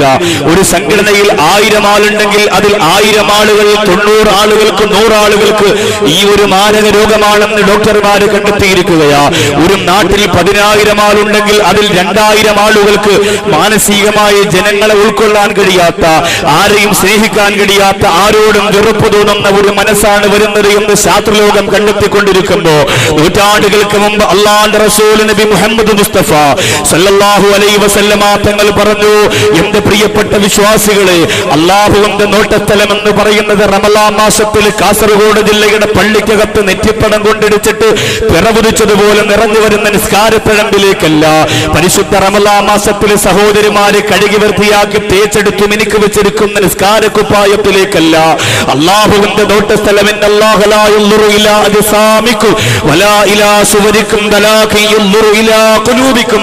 കഴിയുക. ഒരു സംഘടനയിൽ 1000 ആളുണ്ടെങ്കിൽ അതിൽ 1000 ആളുകൾ 90 ആളുകൾക്ക് 100 ആളുകൾക്ക് ഈ ഒരു മാരക രോഗമാണെന്ന് ഡോക്ടർമാര് കണ്ടെത്തിയിരിക്കുകയാ. ഒരു നാട്ടിൽ 10,000 ആളുണ്ടെങ്കിൽ അതിൽ 2000 ആളുകൾക്ക് മാനസികമായി ജനങ്ങളെ ഉൾക്കൊള്ളാൻ കഴിയാത്ത, ആരെയും സ്നേഹിക്കാൻ കഴിയാത്ത, ആരോടും വെറുപ്പ് തോന്നുന്ന ഒരു മനസ്സാണ് വരുന്നത് എന്ന് ശാസ്ത്രലോകം കണ്ടെത്തിക്കൊണ്ടിരിക്കുമ്പോ നൂറ്റാണ്ടുകൾക്ക് മുമ്പ് അല്ലാഹുവിന്റെ റസൂൽ നബി മുഹമ്മദ് മുസ്തഫ സല്ലല്ലാഹു അലൈഹി വസല്ലമ തങ്ങൾ പറഞ്ഞു, എന്റെ പ്രിയപ്പെട്ട വിശ്വാസികളെ, അല്ലാഹുവിന്റെ നോട്ടസ്ഥലം എന്ന് പറയുന്നത് റമളാൻ മാസത്തിൽ കാസർഗോഡ് ജില്ലയുടെ പള്ളിക്കകത്ത് നെറ്റിപ്പടം കൊണ്ടിടിച്ചിട്ട് പിറവുതിച്ചതുപോലെ നിറഞ്ഞു വരുന്ന നിസ്കാരത്തഴമ്പിലേക്കല്ല, പരിശുദ്ധ റമളാൻ മാസത്തിൽ സഹോദരിമാരെ കഴുകി വൃത്തിയാക്കി തേച്ചെടുത്തു മിനുക്ക് വെച്ചെടുക്കുന്ന നിസ്കാരക്കുപ്പായത്തിലേക്കല്ല. അല്ലാഹുവിന്റെ നോട്ടസ്ഥലം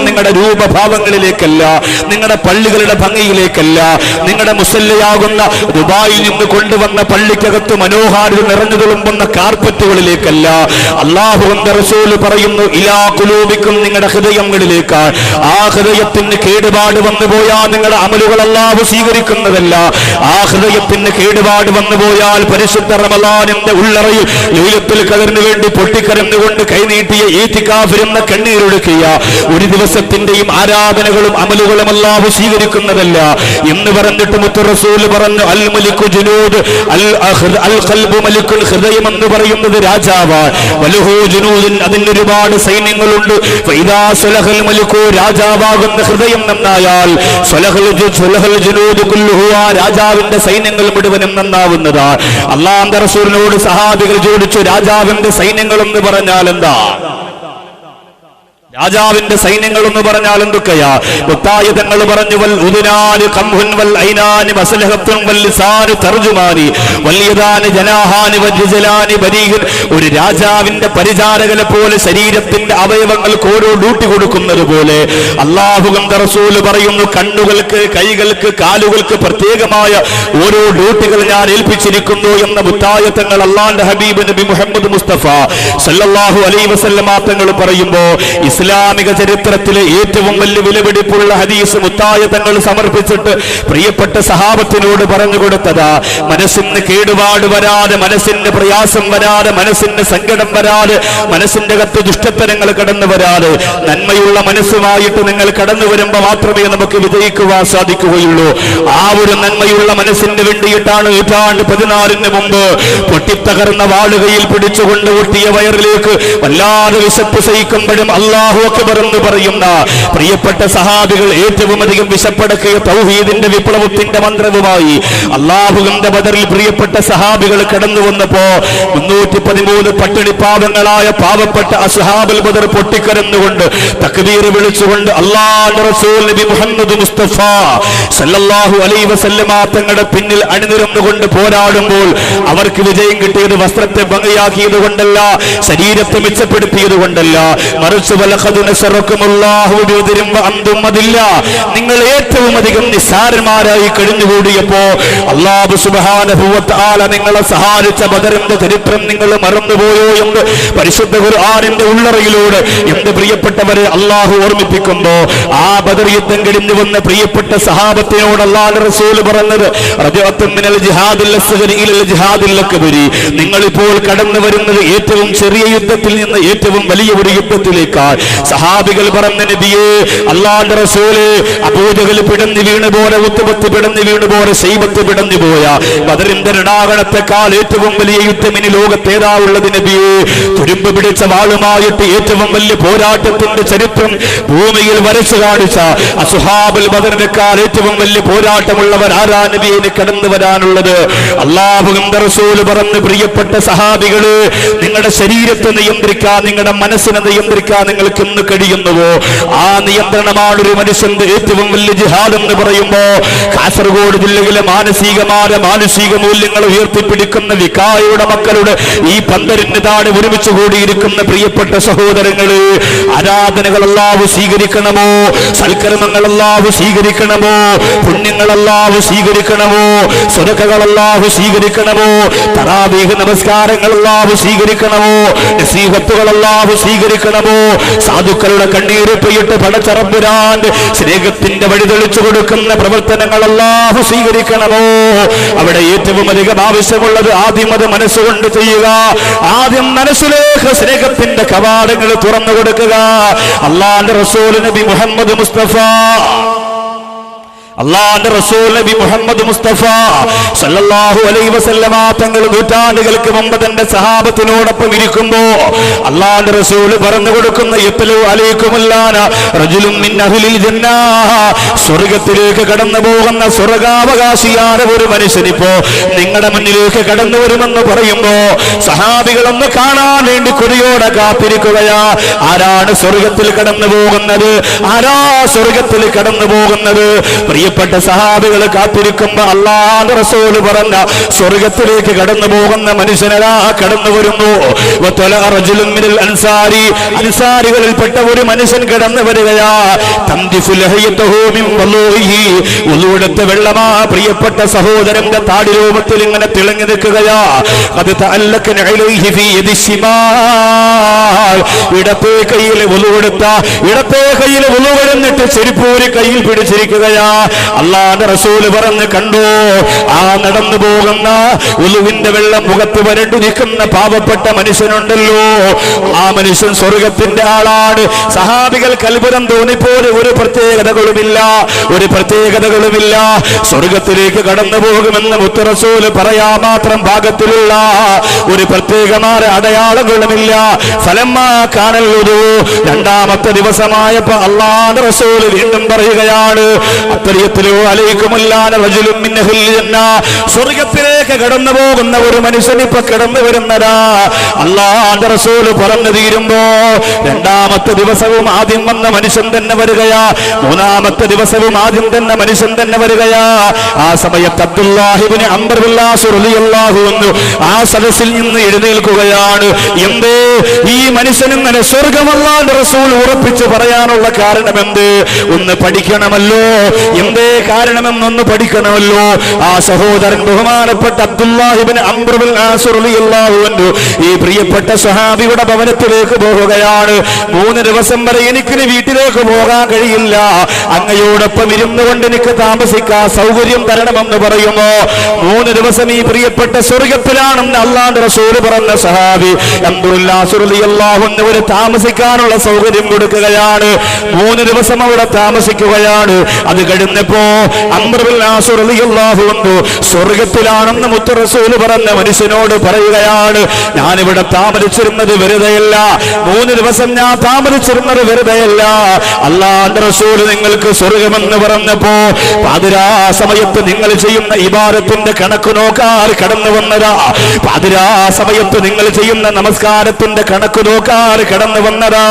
നിങ്ങളുടെ രൂപഭാവങ്ങളിലേക്കല്ല, നിങ്ങളുടെ പള്ളികളുടെ ഭംഗിയിലേക്കല്ല, നിങ്ങളുടെ മുസല്ലയാകുന്ന ദുബായിൽ നിന്ന് കൊണ്ടുവന്ന പള്ളിക്കകത്ത് മനോഹാരിത നിറഞ്ഞു തുളുമ്പുന്ന കാർപ്പറ്റുകളിലേക്കല്ല. അല്ലാഹുവിന്റെ റസൂൽ പറയുന്നു, ഇലാ ഖുലൂബിക്കും, നിങ്ങളുടെ ഹൃദയങ്ങളിലേക്ക്. ആ ഹൃദയത്തിന് കേടുപാട് വന്നു പോയാൽ നിങ്ങളുടെ അമലുകൾ അല്ലാഹു സ്വീകരിക്കുന്നതല്ല. ആ ഹൃദയത്തിന് കേടുപാട് വന്നു പോയാൽ പരിശുദ്ധ റമളാനിന്റെ ഉള്ളറയിൽ ലൈലത്തുൽ ഖദറിന് വേണ്ടി പൊട്ടിക്കരഞ്ഞുകൊണ്ട് കൈനീട്ടിയ ഈതികാഫ് എന്ന കണ്ണീരൊഴുക്കിയ ഒരു ദിവസത്തിന്റെയും ആരാധനകളും അമലുകളും അല്ലാഹു സ്വീകരിക്കുന്നതല്ല എന്ന് പറഞ്ഞിട്ട് മുത്ത് റസൂൽ പറഞ്ഞു, അൽ മലികു ജുനൂദ് അൽ ഖൽബു മലികുൽ, ഹൃദയം എന്ന് പറയുന്നത് രാജാവാണ്. വലഹു ജുനൂദുൻ, അതിന് ഒരുപാട് സൈന്യങ്ങളുണ്ട്. ഫൈദാ സലഹൽ മലികു, രാജാവാകുന്ന ഹൃദയം നന്നായാൽ സലഹൽ ജുനൂദ് കുല്ലുഹു, രാജാവിന്റെ സൈന്യങ്ങൾ മുഴുവനും നന്നാവുന്നതാണ്. അല്ലാഹുവിന്റെ റസൂലിനോട് സഹാബികൾ ചോദിച്ചു, രാജാവിന്റെ സൈന്യങ്ങൾ എന്ന് പറഞ്ഞാൽ എന്താ? രാജാവിന്റെ സൈന്യങ്ങൾ എന്ന് പറഞ്ഞാൽ എന്തൊക്കെയാ? മുത്തായ തങ്ങൾ പറഞ്ഞു, വൽ ഉദുനാനി ഖംഹുൻ വൽ ഐനാനി മസ്ലഹത്തുൻ വൽ ലിസാനു തർജുമാനി വൽ യദാനി ജനാഹാനി വജ്ജലാനി ബരീഹൻ. ഒരു രാജാവിന്റെ പരിചാരകനെ പോലെ ശരീരത്തിന്റെ അവയവങ്ങൾക്ക് ഓരോ ഡ്യൂട്ടി കൊടുക്കുന്നത് പോലെ അല്ലാഹുവിന്റെ റസൂൽ പറയുന്നു, കണ്ണുകൾക്ക്, കൈകൾക്ക്, കാലുകൾക്ക് പ്രത്യേകമായ ഓരോ ഡ്യൂട്ടികൾ ഞാൻ ഏൽപ്പിച്ചിരിക്കുന്നു എന്ന മുത്തായ തങ്ങൾ അല്ലാഹുവിന്റെ ഹബീബ് നബി മുഹമ്മദ് മുസ്തഫ സല്ലല്ലാഹു അലൈഹി വസല്ലമ തങ്ങൾ പറയുമ്പോ ഇസ്ലാമിക ചരിത്രത്തിലെ ഏറ്റവും വലിയ വിലപിടിപ്പുള്ള ഹദീസ് മുത്തായ തങ്ങൾ സമർപ്പിച്ചിട്ട് പ്രിയപ്പെട്ട സഹാബത്തിനോട് പറഞ്ഞു കൊടുത്തതാ. മനസ്സിന് കേടുപാട് വരാതെ, മനസ്സിന് പ്രയാസം വരാതെ, മനസ്സിന് സങ്കടം വരാതെ, മനസ്സിന്റെ അകത്ത് ദുഷ്ടത്തരങ്ങൾ കടന്നു വരാതെ നന്മയുള്ള മനസ്സുമായിട്ട് നിങ്ങൾ കടന്നു വരുമ്പോൾ മാത്രമേ നമുക്ക് വിജയിക്കുവാൻ സാധിക്കുകയുള്ളൂ. ആ ഒരു നന്മയുള്ള മനസ്സിന് വേണ്ടിയിട്ടാണ് 14 മുമ്പ് പൊട്ടിത്തകർന്ന വാളുകയിൽ പിടിച്ചുകൊണ്ട് ഒട്ടിയ വയറിലേക്ക് വല്ലാതെ വിശപ്പ് സഹിക്കുമ്പോഴും അല്ലാഹു അക്ബർ എന്ന് പറയുന്ന പ്രിയപ്പെട്ട സഹാബികൾ ഏറ്റവും അധികം വിശപ്പടക്കിയ തൗഹീദിന്റെ വിപ്ലവത്തിന്റെ മന്ത്രവുമായി അല്ലാഹുവിന്റെ ബദറിൽ പ്രിയപ്പെട്ട സഹാബികൾ കടന്നു വന്നപ്പോ 313 പട്ടിണി പാവങ്ങളായ പാവപ്പെട്ട അസ്ഹാബുൽ ബദർ പൊട്ടിക്കരന്നുകൊണ്ട് തക്ബീർ വിളിച്ചുകൊണ്ട് അല്ലാഹുവിന്റെ റസൂൽ നബി മുഹമ്മദ് മുസ്തഫ സല്ലല്ലാഹു അലൈഹി വസല്ലമ തങ്ങളുടെ പിന്നിൽ അണിനിരന്നുകൊണ്ട് പോരാടുമ്പോൾ അവർക്ക് വിജയം കിട്ടിയത് വസ്ത്രത്തെ ഭംഗിയാക്കിയത് കൊണ്ടല്ല, ശരീരത്തെ മെച്ചപ്പെടുത്തിയത് കൊണ്ടല്ല, മറിച്ച് നിങ്ങൾ ഏറ്റവും അധികം നിസ്സാരന്മാരായി കഴിഞ്ഞുകൂടിയപ്പോ അല്ലാഹു സുബ്ഹാനഹു വ തആല നിങ്ങളെ സഹായിച്ച ബദറിന്റെ ചരിത്രം നിങ്ങൾ മറന്നുപോയോ എന്ന് പരിശുദ്ധ ഖുർആനിന്റെ ഉള്ളറയിലൂടെ എന്റെ പ്രിയപ്പെട്ടവരെ അല്ലാഹു ഓർമ്മിപ്പിക്കുമ്പോ ആ ബദർ യുദ്ധം കഴിഞ്ഞു വന്ന പ്രിയപ്പെട്ട സഹാബത്തിനോട് അല്ലാഹുവിന്റെ റസൂൽ പറഞ്ഞത്, റജഅത്തും മിനൽ ജിഹാദിൽ അസ്ഗരി ഇലൽ ജിഹാദിൽ അക്ബരി, നിങ്ങൾ ഇപ്പോൾ കടന്നു വരുന്നത് ഏറ്റവും ചെറിയ യുദ്ധത്തിൽ നിന്ന് ഏറ്റവും വലിയ ഒരു യുദ്ധത്തിലേക്കാണ്. സഹാബികൾ പറഞ്ഞ നബിയേ, അല്ലാഹുവിന്റെ റസൂലേ, അബൂജഹൽ പിടഞ്ഞു വീണു പോലെ, ഉത്ബത്ത് പിടഞ്ഞു വീണു പോലെ, ശൈബത്ത് പിടഞ്ഞു പോയ ബദറിന്റെ രണാകണത്തെക്കാൾ ഏറ്റവും വലിയ യുദ്ധം ഇനി ലോകത്തേതാ ഉള്ളത് നബിയേ? തുരുമ്പ് പിടിച്ച വാളുമായിട്ട് ഏറ്റവും വലിയ പോരാട്ടത്തിന്റെ ചരിത്രം ഭൂമിയിൽ വരച്ചു കാണിച്ച അസ്ഹാബുൽ ബദറിനേക്കാൾ ഏറ്റവും വലിയ പോരാട്ടമുള്ളവർ ആരാ നബിയെ കടന്നു വരാനുള്ളത്? അല്ലാഹുവിന്റെ റസൂൽ പറഞ്ഞു, പ്രിയപ്പെട്ട സഹാബികള്, നിങ്ങളുടെ ശരീരത്തെ നിയന്ത്രിക്കാൻ, നിങ്ങളുടെ മനസ്സിനെ നിയന്ത്രിക്കാൻ നിങ്ങൾക്ക് ഇന്ന് കഴിയുന്നുവോ? ആ നിയന്ത്രണമാണ് ഒരു മനുഷ്യന്റെ ഏറ്റവും വലിയ ജിഹാദ് എന്ന് പറയുമ്പോ കാസർഗോഡ് ജില്ലയിലെ മാനസിക മൂല്യങ്ങൾ ഉയർത്തിപ്പിടിക്കുന്ന വികായയുടെ മക്കളുടെ ഈ പന്തലിന് താഴെ ഒരുമിച്ച് കൂടിയിരിക്കുന്ന പ്രിയപ്പെട്ട സഹോദരങ്ങള്, ആരാധനകൾ അല്ലാഹു സ്വീകരിക്കണമോ? സൽക്കർമ്മങ്ങൾ അല്ലാഹു സ്വീകരിക്കണമോ? പുണ്യങ്ങൾ അല്ലാഹു സ്വീകരിക്കണമോ? സ്വതക്കകൾ അല്ലാഹു സ്വീകരിക്കണമോ? തറാവീഹ് നമസ്കാരങ്ങൾ അല്ലാഹു സ്വീകരിക്കണമോ? നസീഹത്തുകൾ അല്ലാഹു സ്വീകരിക്കണമോ? സാധുക്കളുടെ കണ്ണീര് പെയ്യിട്ട് പടച്ചറമ്പുരാന്റെ സ്നേഹത്തിന്റെ വഴി തെളിച്ചു കൊടുക്കുന്ന പ്രവർത്തനങ്ങൾ അല്ലാഹു സ്വീകരിക്കണമോ? അവിടെ ഏറ്റവും അധികം ആവശ്യമുള്ളത് ആദ്യം അത് മനസ്സുകൊണ്ട് ചെയ്യുക. ആദ്യം മനസ്സിലേക്ക് സ്നേഹത്തിന്റെ കവാടങ്ങൾ തുറന്നു കൊടുക്കുക. അല്ലാഹുവിന്റെ റസൂൽ നബി മുഹമ്മദ് മുസ്തഫ അല്ലാഹുവിന്റെ റസൂൽ നബി മുഹമ്മദ് മുസ്തഫ സല്ലല്ലാഹു അലൈഹി വസല്ലമ തങ്ങൾ നൂറ്റാണ്ടുകൾക്ക് മുമ്പ് തന്റെ സഹാബത്തിനോടൊപ്പം ഇരിക്കുമ്പോ അല്ലാഹുവിന്റെ റസൂൽ പറഞ്ഞു കൊടുക്കുന്ന യത്ലു അലൈക്കുമുല്ലാന റജുലുൻ മിൻ അഹ്ലിൽ ജന്ന, സ്വർഗ്ഗത്തിലേക്ക് കടന്നു പോകുന്ന സ്വർഗ്ഗാവകാശിയായ ഒരു മനുഷ്യനിപ്പോ നിങ്ങളുടെ മുന്നിലേക്ക് കടന്നു വരുമെന്ന് പറയുമ്പോ സഹാബികളൊന്ന് കാണാൻ വേണ്ടി കൊതിയോടെ കാത്തിരിക്കുകയാ. ആരാണ് സ്വർഗ്ഗത്തിൽ കടന്നു പോകുന്നത്? ആരാ സ്വർഗ്ഗത്തിൽ കടന്നു പോകുന്നത്? പ്രിയപ്പെട്ട സഹാബികൾ കാത്തിരിക്കുമ്പോ അല്ലാഹുവിന്റെ റസൂൽ പറഞ്ഞ സ്വർഗ്ഗത്തിലേക്ക് കടന്നു പോകുന്ന മനുഷ്യനരാ കടന്നു വരുന്നു. അൻസാരികളിൽപ്പെട്ട ഒരു മനുഷ്യൻ കടന്നു വരികയാ. ഉളുവെടുത്ത വെള്ളമാ പ്രിയപ്പെട്ട സഹോദരന്റെ താടി രൂപത്തിൽ ഇങ്ങനെ തിളങ്ങി നിൽക്കുകയാ. അത് ഇടത്തെ കയ്യിൽ ഉളുവെടുത്ത ഇടത്തെ കയ്യിൽ ഉളുവെടുന്നിട്ട് ചെരിപ്പൂരി കയ്യിൽ പിടിച്ചിരിക്കുകയാ. അല്ലാഹുവിന്റെ റസൂൽ പറഞ്ഞു, കണ്ടോ ആ നടന്നു പോകുന്ന ഉളുവിന്റെ വെള്ളം മുഖത്ത് വരണ്ടു നിൽക്കുന്ന പാവപ്പെട്ട മനുഷ്യനുണ്ടല്ലോ, ആ മനുഷ്യൻ സ്വർഗത്തിന്റെ ആളാണ്. സഹാബികൾക്ക് അത്ഭുതം തോന്നിപ്പോലെ ഒരു പ്രത്യേകതകളുമില്ല. സ്വർഗത്തിലേക്ക് കടന്നു പോകുമെന്ന് മുത്ത് റസൂൽ പറയാ മാത്രം ഭാഗത്തിലുള്ള ഒരു പ്രത്യേകമായ അടയാളങ്ങളുമില്ല. ഫലമാ കാണലുതു രണ്ടാമത്തെ ദിവസമായപ്പോ അല്ലാഹുവിന്റെ റസൂൽ വീണ്ടും പറയുകയാണ്, സ്വർഗത്തിലേക്ക് കടന്നു പോകുന്ന ഒരു മനുഷ്യൻ ഇപ്പൊ കടന്നു വരുന്നതാ. അല്ലാഹുവിന്റെ റസൂൽ പറഞ്ഞു തീരുമ്പോ രണ്ടാമത്തെ ദിവസവും ആദ്യം വന്ന മനുഷ്യൻ തന്നെ വരികയാ. മൂന്നാമത്തെ ദിവസവും ആദ്യം തന്നെ മനുഷ്യൻ തന്നെ വരികയാ. ആ സമയത്ത് Abdullahi ibn Amr bin As റളിയല്ലാഹു അൻഹു ആ സദസ്സിൽ നിന്ന് എഴുന്നേൽക്കുകയാണ്. എന്തേ ഈ മനുഷ്യൻ ഇങ്ങനെ സ്വർഗ്ഗം അല്ലാഹുവിന്റെ റസൂൽ ഉറപ്പിച്ചു പറയാനുള്ള കാരണം എന്ത്? ഒന്ന് പഠിക്കണമല്ലോ. എന്തേ കാരണമെന്നൊന്ന് പഠിക്കണമല്ലോ. ആ സഹോദരൻ ബഹുമാനപ്പെട്ട Abdullahi ibn Amr bin As റളിയല്ലാഹു അൻഹു ഈ പ്രിയപ്പെട്ട സ്വഹാബിയുടെ ഭവനത്തിലേക്ക് പോകുകയാണ്. 3 ദിവസം വരെ എനിക്ക് വീട്ടിലേക്ക് പോകാൻ കഴിയില്ല, അങ്ങയോടൊപ്പം ഇരുന്നു കൊണ്ട് എനിക്ക് താമസിക്കാൻ സൗകര്യം തരണമെന്ന് പറയുമോ? 3 ദിവസം ഈ പ്രിയപ്പെട്ട സ്വർഗത്തിലാണെന്ന് അല്ലാഹുവിന്റെ റസൂൽ പറഞ്ഞ സഹാബി അബ്ദുല്ലാഹി റളിയല്ലാഹു അൻഹു ഒരു താമസിക്കാനുള്ള സൗകര്യം കൊടുക്കുകയാണ്. 3 ദിവസം അവിടെ താമസിക്കുകയാണ്. അത് കഴിഞ്ഞപ്പോ അംർ ബിൻ ആസ് റളിയല്ലാഹു അൻഹു സ്വർഗത്തിലാണെന്ന് മുത്ത് റസൂൽ പറഞ്ഞ മനുഷ്യനോട് പറയുകയാണ്, ഞാനിവിടെ താമസിച്ചിരുന്നത് വെറുതെയല്ല, 3 ദിവസം ഞാൻ താമസിച്ചിരുന്നത് വെറുതെയല്ല. അല്ലാഹുവിന്റെ റസൂൽ നിങ്ങൾക്ക് സ്വർഗമെന്ന് പറഞ്ഞപ്പോ പാതിരാ സമയത്ത് നിങ്ങൾ ചെയ്യുന്ന ഇബാദത്തിന്റെ കണക്ക് നോക്കാൻ കടന്നു വന്നതാ. പാതിരാ സമയത്ത് നിങ്ങൾ ചെയ്യുന്ന നമസ്കാരത്തിന്റെ കണക്ക് നോക്കാൻ കടന്നു വന്നതാ.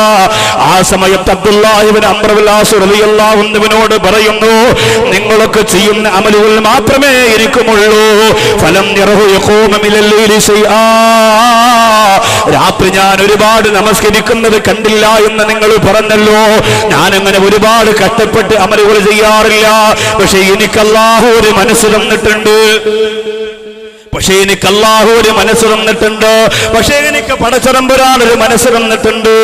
ആ സമയത്ത് Abdullahi ibn Amr bin As റളിയല്ലാഹു അൻഹുവിനോട് പറയുന്നു, നിങ്ങളൊക്കെ ചെയ്യുന്ന അമലുകൾ മാത്രമേ ഇരിക്കുമുള്ളൂ. ഫലം യറഹു യഖൂമ മിനൽ ലൈലി ശൈആ, രാത്രി ഞാൻ ഒരുപാട് നമസ്കരിക്കുന്നത് കണ്ടില്ല എന്ന് നിങ്ങൾ പറഞ്ഞല്ലോ. ഞാനങ്ങനെ ഒരുപാട് കഷ്ടപ്പെട്ട് അമലുകൾ ചെയ്യാറില്ല. പക്ഷെ എനിക്ക് അല്ലാഹു ഒരു മനസ്സ് തന്നിട്ടുണ്ട്. പക്ഷേ എനിക്ക് അല്ലാഹു ഒരു മനസ്സ് തന്നിട്ടുണ്ട്. പക്ഷേ എനിക്ക് പടച്ചതമ്പുരാൻ ഒരു മനസ്സ് തന്നിട്ടുണ്ട്.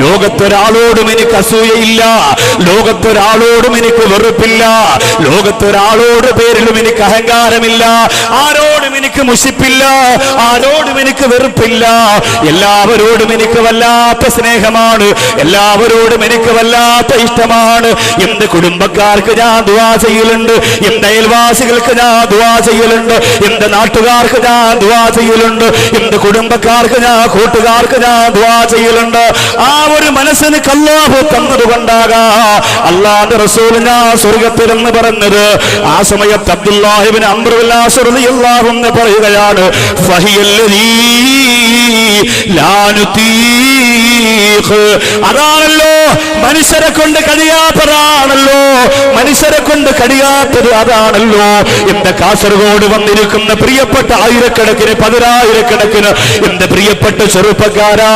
ലോകത്തൊരാളോടും എനിക്ക് അസൂയയില്ല, ലോകത്തൊരാളോടും എനിക്ക് വെറുപ്പില്ല, ലോകത്തൊരാളോട് പേരിലും എനിക്ക് അഹങ്കാരമില്ല, ആരോടും എനിക്ക് മുഷിപ്പില്ല, ആരോടും എനിക്ക് വെറുപ്പില്ല. എല്ലാവരോടും എനിക്ക് വല്ലാത്ത സ്നേഹമാണ്, എല്ലാവരോടും എനിക്ക് വല്ലാത്ത ഇഷ്ടമാണ്. എന്റെ കുടുംബക്കാർക്ക് ഞാൻ ദുആ ചെയ്യലുണ്ട്, എന്റെ അയൽവാസികൾക്ക് ഞാൻ ദുആ ചെയ്യലുണ്ട്, എന്റെ നാട്ടുകാർക്ക് ഞാൻ ദുആ ചെയ്യലുണ്ട്, എന്റെ കുടുംബക്കാർക്ക് ഞാൻ കൂട്ടുകാർക്ക് ഞാൻ ദുആ ചെയ്യലുണ്ട്. ആ ഒരു മനസ്സിന് അല്ലാഹു തന്നതുകൊണ്ടാകാ അല്ലാഹുവിന്റെ റസൂൽ ഞാൻ സ്വർഗ്ഗത്തിലെന്ന് പറഞ്ഞത്. ആ സമയത്ത് Abdullahi ibn Amr bin As റളിയല്ലാഹു അൻഹു പറയുകയാണ്, ഫഹിയല്ലദീ ലാ നുതീഖ്, അതാണല്ലോ മനുഷ്യരെ കൊണ്ട് കഴിയാത്തതാണല്ലോ, മനുഷ്യരെ കൊണ്ട് കഴിയാത്തത് അതാണല്ലോ. എന്റെ കാസർഗോഡ് വന്നിരിക്കുന്ന പ്രിയപ്പെട്ട ആയിരക്കണക്കിന് 10,000 കണക്കിന് എന്റെ പ്രിയപ്പെട്ട ചെറുപ്പക്കാരാ,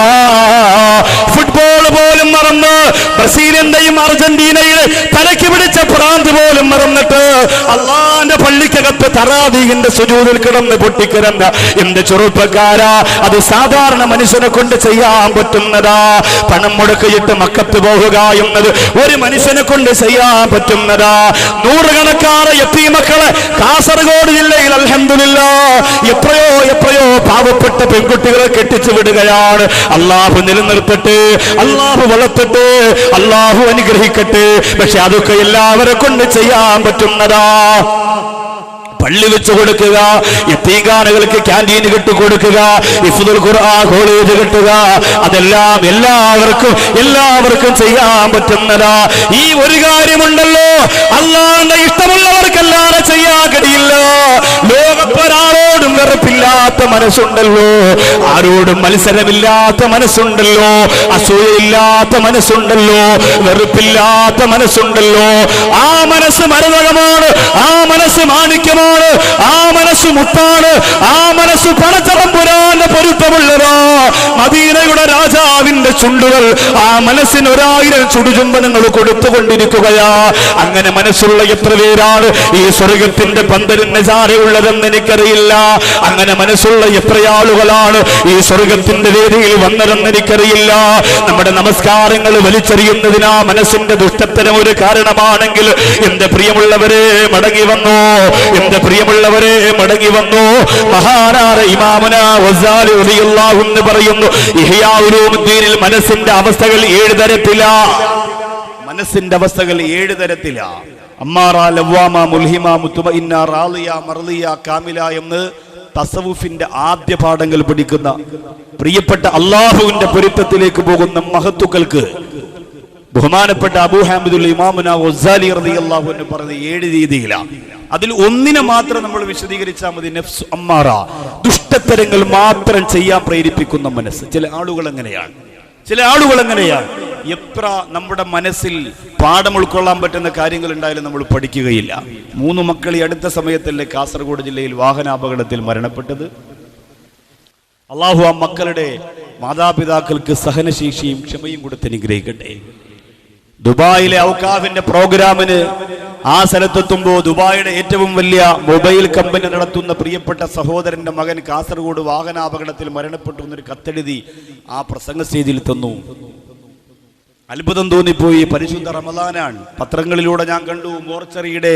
ഫുട്ബോൾ ഫുട്ബോൾ പോലും മറന്ന് ബ്രസീലിന്റെയും അർജന്റീനയുടെ തലയ്ക്ക് പിടിച്ച പ്രാന്ത് പോലും മറന്നിട്ട് അള്ളാന്റെ പള്ളിക്കകത്ത് തറാവീഹിന്റെ സുജൂദിൽ കിടന്ന് പൊട്ടിക്കിടന്ന എന്റെ ചെറുപ്പക്കാരാ, അത് സാധാരണ മനുഷ്യനെ കൊണ്ട് ചെയ്യാൻ പറ്റുന്നതാ. പണം മുടക്കിയിട്ട് മക്കത്ത് പോവുക എന്നത് ഒരു മനുഷ്യനെ കൊണ്ട് ചെയ്യാൻ പറ്റുന്നതാ. നൂറുകണക്കാറ് യതീമക്കളെ കാസർഗോഡ് ജില്ലയിൽ അൽഹംദുലില്ലാഹ് എത്രയോ പാവപ്പെട്ട പെൺകുട്ടികളെ കെട്ടിച്ചു വിടുകയാണ്. അള്ളാഹു നിലനിർത്തട്ടെ, അള്ളാഹു വളർത്തട്ടെ, അള്ളാഹു അനുഗ്രഹിക്കട്ടെ. പക്ഷെ അതൊക്കെ എല്ലാവരെ കൊണ്ട് ചെയ്യാൻ പറ്റുന്നതാ. പള്ളി വെച്ച് കൊടുക്കുക, യതീംഖാനകൾക്ക് ക്യാൻറ്റീൻ കെട്ടിക്കൊടുക്കുക, ഹിഫ്ദുൽ ഖുർആൻ കോളേജ് കെട്ടുക, അതെല്ലാം എല്ലാവർക്കും ചെയ്യാൻ പറ്റുന്നതാ. ഈ ഒരു കാര്യമുണ്ടല്ലോ, അള്ളാഹുവിന്റെ ഇഷ്ടമുള്ളവർക്കല്ലാതെ ചെയ്യാൻ കഴിയില്ല. ലോകത്തൊരാളോടും വെറുപ്പില്ലാത്ത മനസ്സുണ്ടല്ലോ, ആരോടും മത്സരമില്ലാത്ത മനസ്സുണ്ടല്ലോ, അസൂയയില്ലാത്ത മനസ്സുണ്ടല്ലോ, വെറുപ്പില്ലാത്ത മനസ്സുണ്ടല്ലോ. ആ മനസ്സ് മരതകമാണ്, ആ മനസ്സ് മാണിക്യമാണ്, ആ മനസ്സ് മുത്താണ്, ആ മനസ്സ് പടച്ചതമ്പുരാന്റെ പൊരുത്തമുള്ളതാ. മദീനയുടെ രാജാവിന്റെ ചുണ്ടുകൾ ആ മനസ്സിന് 1000 ചുടുചുംബനങ്ങൾ കൊടുത്തുകൊണ്ടിരിക്കുകയാ. അങ്ങനെ മനസ്സുള്ള എത്ര പേരാണ് ഈ സ്വർഗത്തിന്റെ പന്തലിന് ചാരയുള്ളതെന്ന് എനിക്കറിയില്ല. അങ്ങനെ മനസ്സുള്ള എത്ര ആളുകളാണ് ഈ സ്വർഗത്തിന്റെ വേദിയിൽ വന്നതെന്ന് എനിക്കറിയില്ല. നമ്മുടെ നമസ്കാരങ്ങൾ വലിച്ചെറിയുന്നതിനാ മനസ്സിന്റെ ദുഷ്ടത്തരം ഒരു കാരണമാണെങ്കിൽ എന്റെ പ്രിയമുള്ളവരെ മടങ്ങി വന്നു, എന്റെ പ്രിയമുള്ളവരെ മടങ്ങി വന്നു. മഹാനായ ഇമാമുന ഗസാലി റളിയല്ലാഹു അൻഹു പറയുന്നു, ഇഹ്യാ ഉലൂമുദ്ദീനിൽ മനസ്സിന്റെ അവസ്ഥകൾ 7 തരത്തിലാ. മനസ്സിന്റെ അവസ്ഥകൾ 7 തരത്തിലാ. അമ്മാറ, ലവ്വാമ, മുൽഹിമ, മുത്മഇന്ന, റാളിയ, മർളിയ, കാമില എന്ന് തസവുഫിന്റെ ആദ്യ പാഠങ്ങൾ പഠിക്കുന്ന പ്രിയപ്പെട്ട അള്ളാഹുവിന്റെ പൊരുത്തത്തിലേക്ക് പോകുന്ന മഹത്തുക്കൾക്ക് ബഹുമാനപ്പെട്ട അബൂ ഹാമിദുൽ ഇമാമുന ഗസാലി റളിയല്ലാഹു അൻഹു പറഞ്ഞ 7 രീതിയിലാണ്. അതിൽ ഒന്നിനെ മാത്രം നമ്മൾ വിശദീകരിച്ചാൽ മതി. നഫ്സ് അമ്മാറ, ദുഷ്ടത്തരങ്ങൾ മാത്രം ചെയ്യാൻ പ്രേരിപ്പിക്കുന്ന മനസ്സ്. ചില ആളുകൾ അങ്ങനെയാണ്. എത്ര നമ്മുടെ മനസ്സിൽ പാഠം ഉൾക്കൊള്ളാൻ പറ്റുന്ന കാര്യങ്ങൾ ഉണ്ടായാലും നമ്മൾ പഠിക്കുകയില്ല. 3 മക്കൾ ഈ അടുത്ത സമയത്തല്ലേ കാസർഗോഡ് ജില്ലയിൽ വാഹനാപകടത്തിൽ മരണപ്പെട്ടത്. അള്ളാഹു ആ മക്കളുടെ മാതാപിതാക്കൾക്ക് സഹനശേഷിയും ക്ഷമയും കൊടുത്ത് അനുഗ്രഹിക്കട്ടെ. ദുബായിലെ ഔക്കാഫിന്റെ പ്രോഗ്രാമിന് ആ സ്ഥലത്തെത്തുമ്പോൾ ദുബായിയുടെ ഏറ്റവും വലിയ മൊബൈൽ കമ്പനി നടത്തുന്ന പ്രിയപ്പെട്ട സഹോദരന്റെ മകൻ കാസർഗോഡ് വാഹനാപകടത്തിൽ മരണപ്പെട്ടു എന്നൊരു കത്തെഴുതി ആ പ്രസംഗ സ്റ്റേജിൽ തന്നു. അത്ഭുതം തോന്നിപ്പോയി. പരിശുദ്ധ റമദാനാണ്. പത്രങ്ങളിലൂടെ ഞാൻ കണ്ടു, മോർച്ചറിയുടെ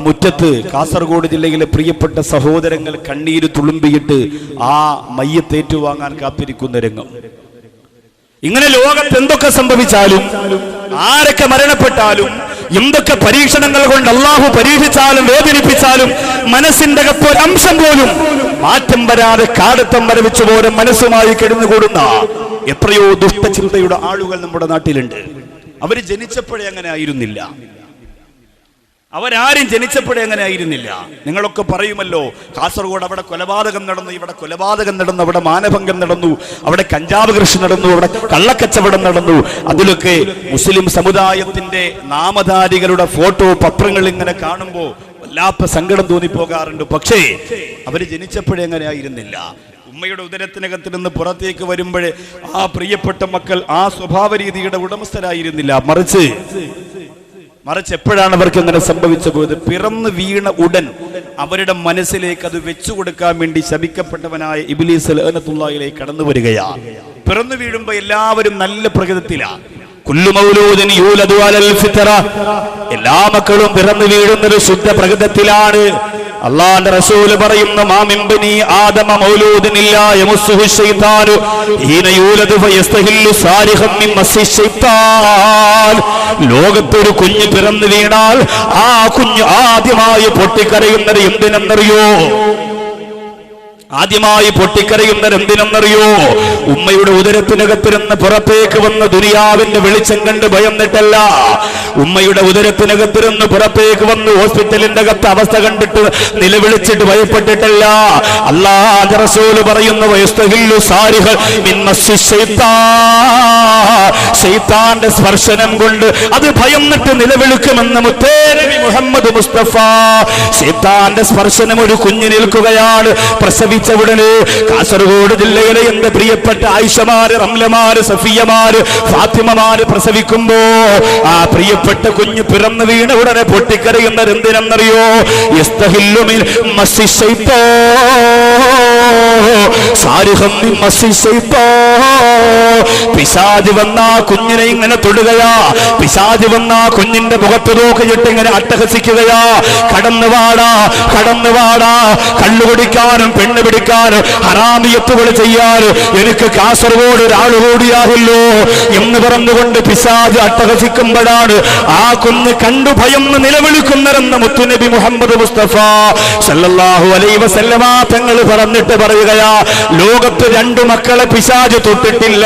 മുറ്റത്ത് കാസർഗോഡ് ജില്ലയിലെ പ്രിയപ്പെട്ട സഹോദരങ്ങൾ കണ്ണീര് തുളുമ്പിയിട്ട് ആ മയ്യത്തേറ്റുവാങ്ങാൻ കാത്തിരിക്കുന്ന രംഗം. ഇങ്ങനെ ലോകത്ത് എന്തൊക്കെ സംഭവിച്ചാലും, ആരൊക്കെ മരണപ്പെട്ടാലും, എന്തൊക്കെ പരീക്ഷണങ്ങൾ കൊണ്ട് അള്ളാഹു പരീക്ഷിച്ചാലും വേദനിപ്പിച്ചാലും മനസ്സിന്റെ അംശം പോലും മാറ്റം വരാതെ കാടത്തം വരവിച്ചു പോലെ മനസ്സുമായി കിടന്നുകൂടുന്ന എത്രയോ ദുഷ്ടചിന്തയുടെ ആളുകൾ നമ്മുടെ നാട്ടിലുണ്ട്. അവര് ജനിച്ചപ്പോഴേ അങ്ങനെ ആയിരുന്നില്ല. അവരാരും ജനിച്ചപ്പോഴേ അങ്ങനെ ആയിരുന്നില്ല. നിങ്ങളൊക്കെ പറയുമല്ലോ, കാസർഗോഡ് അവിടെ കൊലപാതകം നടന്നു, ഇവിടെ കൊലപാതകം നടന്നു, അവിടെ മാനഭംഗം നടന്നു, അവിടെ കഞ്ചാവ് കൃഷി നടന്നു, അവിടെ കള്ളക്കച്ചവടം നടന്നു. അതിലൊക്കെ മുസ്ലിം സമുദായത്തിന്റെ നാമധാരികളുടെ ഫോട്ടോ പത്രങ്ങൾ ഇങ്ങനെ കാണുമ്പോൾ വല്ലാത്ത സങ്കടം തോന്നിപ്പോകാറുണ്ട്. പക്ഷേ അവര് ജനിച്ചപ്പോഴേ അങ്ങനെ ആയിരുന്നില്ല. ഉമ്മയുടെ ഉദരത്തിനകത്ത് നിന്ന് പുറത്തേക്ക് വരുമ്പോഴേ ആ പ്രിയപ്പെട്ട മക്കൾ ആ സ്വഭാവ രീതിയുടെ ഉടമസ്ഥരായിരുന്നില്ല. മറിച്ച് എപ്പോഴാണ് അവർക്ക് അങ്ങനെ സംഭവിച്ചു പോയത്? പിറന്നു വീണ ഉടൻ അവരുടെ മനസ്സിലേക്ക് അത് വെച്ചു കൊടുക്കാൻ വേണ്ടി ശപിക്കപ്പെട്ടവനായ ഇബ്ലീസ് ലഅനത്തുല്ലാഹിലേക്ക് കടന്നു വരികയാണ്. പിറന്നു വീഴുമ്പോ എല്ലാവരും നല്ല പ്രകൃതത്തിലാണ്. കുല്ലു മൗലൂദിൻ യൂലദു അലൽ ഫിത്ര, എല്ലാ മക്കളും പിറന്നു വീഴുന്നത് ശുദ്ധ പ്രകൃതത്തിലാണ്. അല്ലാഹുവിന്റെ റസൂൽ പറയുന്നു, മാ മിൻ ബനി ആദമ മൗലൂദിൻ ഇല്ലാ യമുസ്സുഹു ശൈത്താനു ഹീന യൂലദു ഫയസ്തഹില്ലു സാരിഖൻ മിൻ മസ്സി ശൈത്താൻ. ലോകത്തൊരു കുഞ്ഞ് പിറന്നു വീണാൽ ആ കുഞ്ഞ് ആദ്യമായി പൊട്ടിക്കരയുന്നത് എന്തിനെന്നറിയോ? ഉമ്മയുടെ ഉദരത്തിനകത്തിരുന്ന് പുറത്തേക്ക് വന്ന് ദുനിയാവിന്റെ വെളിച്ചം കണ്ട് ഭയന്നിട്ടല്ല. ഉമ്മയുടെ ഉദരത്തിനകത്തിരുന്ന് പുറത്തേക്ക് വന്ന് ഹോസ്പിറ്റലിന്റെ അകത്ത് അവസ്ഥ കണ്ടിട്ട് നിലവിളിച്ചിട്ട് ഭയപ്പെട്ടിട്ടല്ല. അല്ലാഹുവിന്റെ റസൂൽ പറയുന്നു, വയസ്തഹില്ലു സാരിഹൻ മിൻ മസ്സി ശൈത്താൻ, ശൈത്താന്റെ സ്പർശനം കൊണ്ട് അത് ഭയന്നിട്ട് നിലവിളിക്കുമെന്ന് മുത്തേ നബി മുഹമ്മദ് മുസ്തഫ. ശൈത്താന്റെ സ്പർശനം ഒരു കുഞ്ഞിന് നിൽക്കുകയാണ്. പ്രസവി പ്രസവിച്ച ഉടനെ കാസർഗോഡ് ജില്ലയിലെ എന്റെ പ്രിയപ്പെട്ട ആയിഷമാര്, റംലമാര്, സഫിയമാര്, ഫാത്തിമമാര് പ്രസവിക്കുമ്പോ ആ പ്രിയപ്പെട്ട കുഞ്ഞ് പിറന്നു വീണ ഉടനെ പൊട്ടിക്കരയുന്നത് എന്തിനെന്നറിയോ? യസ്തഹില്ലു മിൻ മസ്സി പിശാച് വന്ന കുഞ്ഞിനെ ഇങ്ങനെ തൊടുകയാ, പിശാച് വന്ന കുഞ്ഞിന്റെ മുഖത്ത് നോക്കിയിട്ട് ഇങ്ങനെ അട്ടഹസിക്കുകയാ, കടന്നുവാടാ കടന്നുവാടാ, കള്ളുകുടിക്കാനും പെണ്ണ് പിടിക്കാനും ഹറാമിയത്തുകൾ ചെയ്യാനും എനിക്ക് കാസർഗോഡ് ഒരാൾ കൂടിയാകില്ലോ എന്ന് പറഞ്ഞുകൊണ്ട് പിശാച് അട്ടഹസിക്കുമ്പോഴാണ് ആ കുഞ്ഞ് കണ്ടു ഭയന്ന് നിലവിളിക്കുന്നതെന്ന് മുത്തുനബി മുഹമ്മദ് മുസ്തഫ സല്ലല്ലാഹു അലൈഹി വസല്ലമ തങ്ങൾ പറഞ്ഞിട്ട് പറയുകയാ, ലോകത്ത് 2 മക്കളെ പിശാച് തൊട്ടിട്ടില്ല.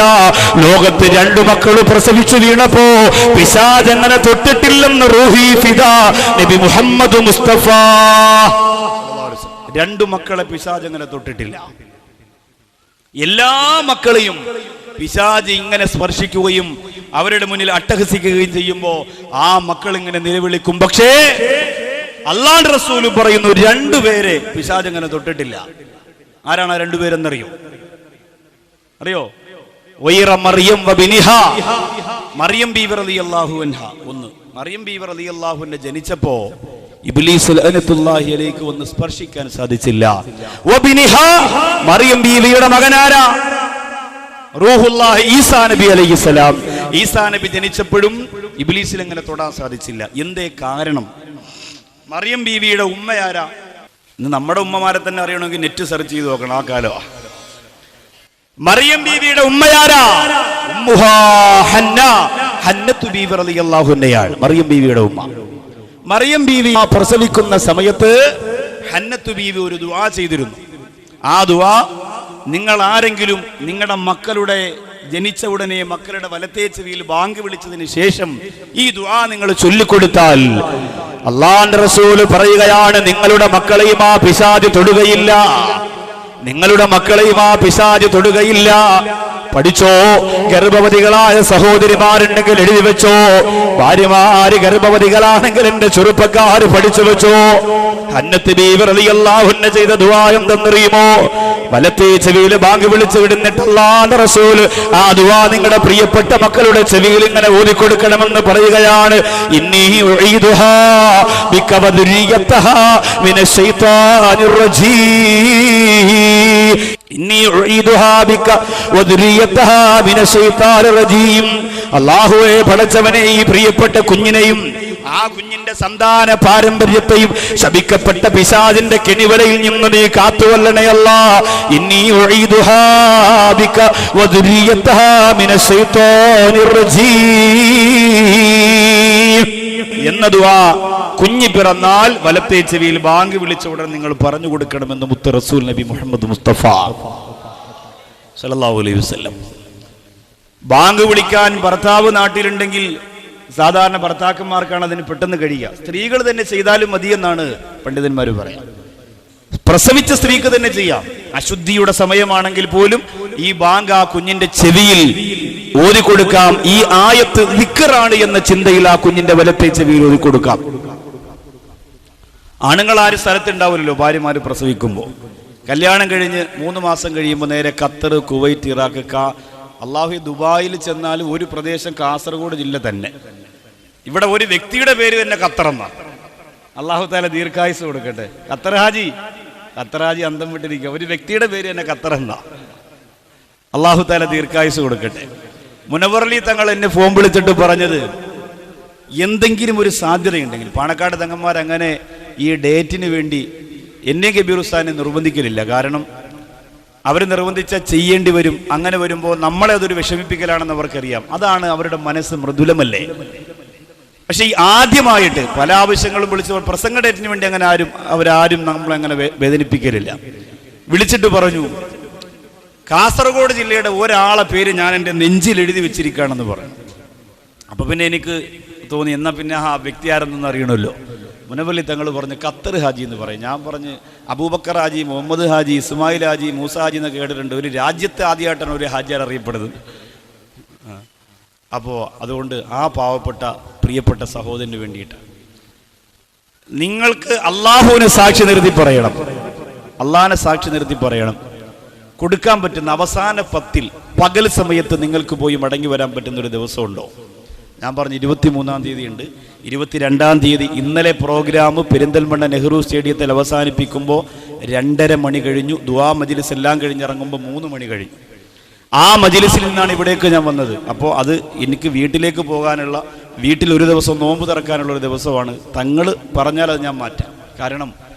ലോകത്ത് 2 മക്കൾ പ്രസവിച്ചു വീണപ്പോ പിശാച് അങ്ങനെ തൊട്ടിട്ടില്ലെന്ന് റൂഹി ഫിദാ നബി മുഹമ്മദ് മുസ്തഫ. 2 മക്കളെ പിശാച് അങ്ങനെ തൊട്ടിട്ടില്ല. എല്ലാ മക്കളെയും പിശാച് ഇങ്ങനെ സ്പർശിക്കുകയും അവരുടെ മുന്നിൽ അട്ടഹസിക്കുകയും ചെയ്യുമ്പോ ആ മക്കൾ ഇങ്ങനെ നിലവിളിക്കും. പക്ഷേ അല്ലാഹുവിന്റെ റസൂൽ പറയുന്നു 2 പേരെ പിശാച് അങ്ങനെ തൊട്ടിട്ടില്ല. ആരാണ് ആ 2 പേരെന്നറിയോ? അറിയോ? മറിയം വബിനിഹാ, മറിയം ബീവി റളിയല്ലാഹു അൻഹ. മറിയം ബീവി റളിയല്ലാഹു അൻഹ ജനിച്ചപ്പോ ഇബ്ലീസ് ലഅനത്തുല്ലാഹി അലൈഹി ഒന്ന് സ്പർശിക്കാൻ സാധിച്ചില്ല. വബിനിഹാ, മറിയം ബീവിയുടെ മകനാരാ? റൂഹുല്ലാഹി ഈസാ നബി അലൈഹിസ്സലാം. ഈസാ നബി ജനിച്ചപ്പോഴും ഇബ്ലീസിൽ അങ്ങനെ തൊടാൻ സാധിച്ചില്ല. എന്തേ കാരണം? മറിയം ബീവിയുടെ ഉമ്മയാരാ? ഇന്ന് നമ്മുടെ ഉമ്മമാരെ തന്നെ അറിയണമെങ്കിൽ നെറ്റ് സെർച്ച് ചെയ്ത് നോക്കണം. ആ കാലോ മറിയം ബീവിയുടെ ഉമ്മയാരാ? ഉമ്മുഹാ ഹന്ന, ഹന്നത്തു ബീവി റളിയല്ലാഹു അൻഹയാണ് മറിയം ബീവിയുടെ ഉമ്മ. മറിയം ബീവി പ്രസവിക്കുന്ന സമയത്ത് ഹന്നത്തു ബീവി ഒരു ദുആ ചെയ്തിരുന്നു. ആ ദുആ നിങ്ങൾ ആരെങ്കിലും നിങ്ങളുടെ മക്കളുടെ ജനിച്ച ഉടനെ മക്കളുടെ വലത്തേ ചെവിയിൽ ബാങ്ക് വിളിച്ചതിന് ശേഷം ഈ ദുആ നിങ്ങൾ ചൊല്ലിക്കൊടുത്താൽ അല്ലാഹുവിന്റെ റസൂൽ പറയുകയാണ്, നിങ്ങളുടെ മക്കളെയും ആ പിശാച് തൊടുകയില്ല. നിങ്ങളുടെ മക്കളെയും ആ പിശാച് തൊടുകയില്ല. പഠിച്ചോ, ഗർഭവതികളായ സഹോദരിമാരുണ്ടെങ്കിൽ എഴുതി വെച്ചോ. ഭാര്യമാര് ഗർഭവതികളാണെങ്കിൽ എന്റെ ചെറുപ്പക്കാര് പഠിച്ചു വെച്ചോ. ഹന്നത്ത് ബീവി റളിയല്ലാഹു അൻഹ ചെയ്ത ദുആ എന്തെന്നറിയുമോ? വലത്തേ ചെവിയിൽ ബാങ്ക് വിളിച്ചു വിടുന്നിട്ട് അല്ലാഹുവിന്റെ റസൂൽ ആ ദുആ നിങ്ങളുടെ പ്രിയപ്പെട്ട മക്കളുടെ ചെവിയിൽ ഇങ്ങനെ ഓതിക്കൊടുക്കണമെന്ന് പറയുകയാണ്. ഇന്നി ഉഈദുഹാ ബിക വദുരിയതഹാ മിനശ് ശൈത്താനിർ റജീം. ഇന്നി ഉഈദുഹാ ബിക വദുരിയതഹാ മിനശ് ശൈത്താനിർ റജീം. അല്ലാഹുവേ, പടച്ചവനെ, ഈ പ്രിയപ്പെട്ട കുഞ്ഞിനെയും ആ കുഞ്ഞിന്റെ സന്താന പാരമ്പര്യത്തെയും ശപിക്കപ്പെട്ട പിശാചിന്റെ കെണിവലയിൽ നിന്ന് നീ കാത്തുവല്ലണേ അല്ലാഹ്. ഇന്നി ഉഈദുഹാ ബിക വദുരിയതഹാ മിനശ് ശൈത്താനിർ റജീം എന്ന ദുആ കുഞ്ഞി പിറന്നാൽ വലത്തേ ചെവിയിൽ ബാങ്ക് വിളിച്ച ഉടൻ നിങ്ങൾ പറഞ്ഞു കൊടുക്കണമെന്ന് മുത്ത് റസൂൽ നബി മുഹമ്മദ് മുസ്തഫ സല്ലല്ലാഹു അലൈഹി വസല്ലം. ബാങ്ക് വിളിക്കാൻ ഭർത്താവ് നാട്ടിലുണ്ടെങ്കിൽ സാധാരണ ഭർത്താക്കന്മാർക്കാണ് അതിന് പെട്ടെന്ന് കഴിയുക. സ്ത്രീകൾ തന്നെ ചെയ്താലും മതിയെന്നാണ് പണ്ഡിതന്മാർ പറയാം. പ്രസവിച്ച സ്ത്രീക്ക് തന്നെ ചെയ്യാം. അശുദ്ധിയുടെ സമയമാണെങ്കിൽ പോലും ഈ ബാങ്ക് ആ കുഞ്ഞിന്റെ ചെവിയിൽ ഓതിക്കൊടുക്കാം. ഈ ആയത്ത് ദിക്റാണ് എന്ന ചിന്തയിൽ ആ കുഞ്ഞിന്റെ വലത്തെ ചെവിയിൽ ഓതിക്കൊടുക്കാം. ആണുങ്ങൾ ആരും സ്ഥലത്തുണ്ടാവില്ലല്ലോ ഭാര്യമാര് പ്രസവിക്കുമ്പോൾ. കല്യാണം കഴിഞ്ഞ് 3 മാസം കഴിയുമ്പോൾ നേരെ ഖത്തർ, കുവൈറ്റ്, ഇറാഖ്, അള്ളാഹു ദുബായിൽ ചെന്നാലും ഒരു പ്രദേശം കാസർഗോഡ് ജില്ല തന്നെ. ഇവിടെ ഒരു വ്യക്തിയുടെ പേര് തന്നെ ഖത്തർ എന്നാണ്. അള്ളാഹു താല ദീർഘായുസ് കൊടുക്കട്ടെ. ഖത്തർ ഹാജി അന്തം വിട്ടിരിക്കുക. ഒരു വ്യക്തിയുടെ പേര് തന്നെ ഖത്തർ എന്നാ. അള്ളാഹു താല ദീർഘായുസ് കൊടുക്കട്ടെ. മുനവ്വർ അലി തങ്ങൾ എന്നെ ഫോൺ വിളിച്ചിട്ട് പറഞ്ഞത്, എന്തെങ്കിലും ഒരു സാധ്യതയുണ്ടെങ്കിൽ പാണക്കാട് തങ്ങന്മാർ അങ്ങനെ ഈ ഡേറ്റിന് വേണ്ടി എന്നെ കബീർ ഉസ്താദിനെ നിർബന്ധിക്കലില്ല. കാരണം അവർ നിർബന്ധിച്ച ചെയ്യേണ്ടി വരും. അങ്ങനെ വരുമ്പോൾ നമ്മളെ അതൊരു വിഷമിപ്പിക്കലാണെന്ന് അവർക്കറിയാം. അതാണ് അവരുടെ മനസ്സ് മൃദുലമല്ലേ. പക്ഷെ ഈ ആദ്യമായിട്ട് പല ആവശ്യങ്ങളും വിളിച്ച് പ്രസംഗ ഡേറ്റിന് വേണ്ടി അങ്ങനെ അവരാരും നമ്മളങ്ങനെ വേദനിപ്പിക്കലില്ല. വിളിച്ചിട്ട് പറഞ്ഞു, കാസർഗോഡ് ജില്ലയുടെ ഒരാളെ പേര് ഞാൻ എൻ്റെ നെഞ്ചിൽ എഴുതി വെച്ചിരിക്കുകയാണെന്ന് പറഞ്ഞു. അപ്പൊ പിന്നെ എനിക്ക് തോന്നി, എന്നാ പിന്നെ ആ വ്യക്തി ആരെന്നൊന്നും അറിയണമല്ലോ. മുനവല്ലി തങ്ങൾ പറഞ്ഞ് ഖത്തർ ഹാജി എന്ന് പറയും. ഞാൻ പറഞ്ഞ് അബൂബക്കർ ഹാജി, മുഹമ്മദ് ഹാജി, ഇസ്മായിൽ ഹാജി, മൂസ ഹാജി എന്നൊക്കെ കേട്ടിട്ടുണ്ട്. ഒരു രാജ്യത്തെ ആദ്യമായിട്ടാണ് ഒരു ഹാജിയാർ അറിയപ്പെടുന്നത്. അപ്പോൾ അതുകൊണ്ട് ആ പാവപ്പെട്ട പ്രിയപ്പെട്ട സഹോദരന് വേണ്ടിയിട്ട് നിങ്ങൾക്ക് അള്ളാഹുവിനെ സാക്ഷി നിർത്തി പറയണം. അള്ളാനെ സാക്ഷി നിർത്തി പറയണം, കൊടുക്കാൻ പറ്റുന്ന അവസാന 10 പകൽ സമയത്ത് നിങ്ങൾക്ക് പോയി മടങ്ങി വരാൻ പറ്റുന്നൊരു ദിവസമുണ്ടോ? ഞാൻ പറഞ്ഞു 23-ാം തീയതി ഉണ്ട്. 22-ാം തീയതി ഇന്നലെ പ്രോഗ്രാം പെരിന്തൽമണ്ണ നെഹ്റു സ്റ്റേഡിയത്തിൽ അവസാനിപ്പിക്കുമ്പോൾ 2:30 മണി കഴിഞ്ഞു. ദുആ മജ്‌ലിസ് എല്ലാം കഴിഞ്ഞിറങ്ങുമ്പോൾ 3 മണി കഴിഞ്ഞു. ആ മജ്‌ലിസിൽ നിന്നാണ് ഇവിടേക്ക് ഞാൻ വന്നത്. അപ്പോൾ അത് എനിക്ക് വീട്ടിലേക്ക് പോകാനുള്ള, വീട്ടിൽ ഒരു ദിവസം നോമ്പ് തുറക്കാനുള്ള ഒരു ദിവസമാണ്. തങ്ങൾ പറഞ്ഞാൽ അത് ഞാൻ മാറ്റാം. കാരണം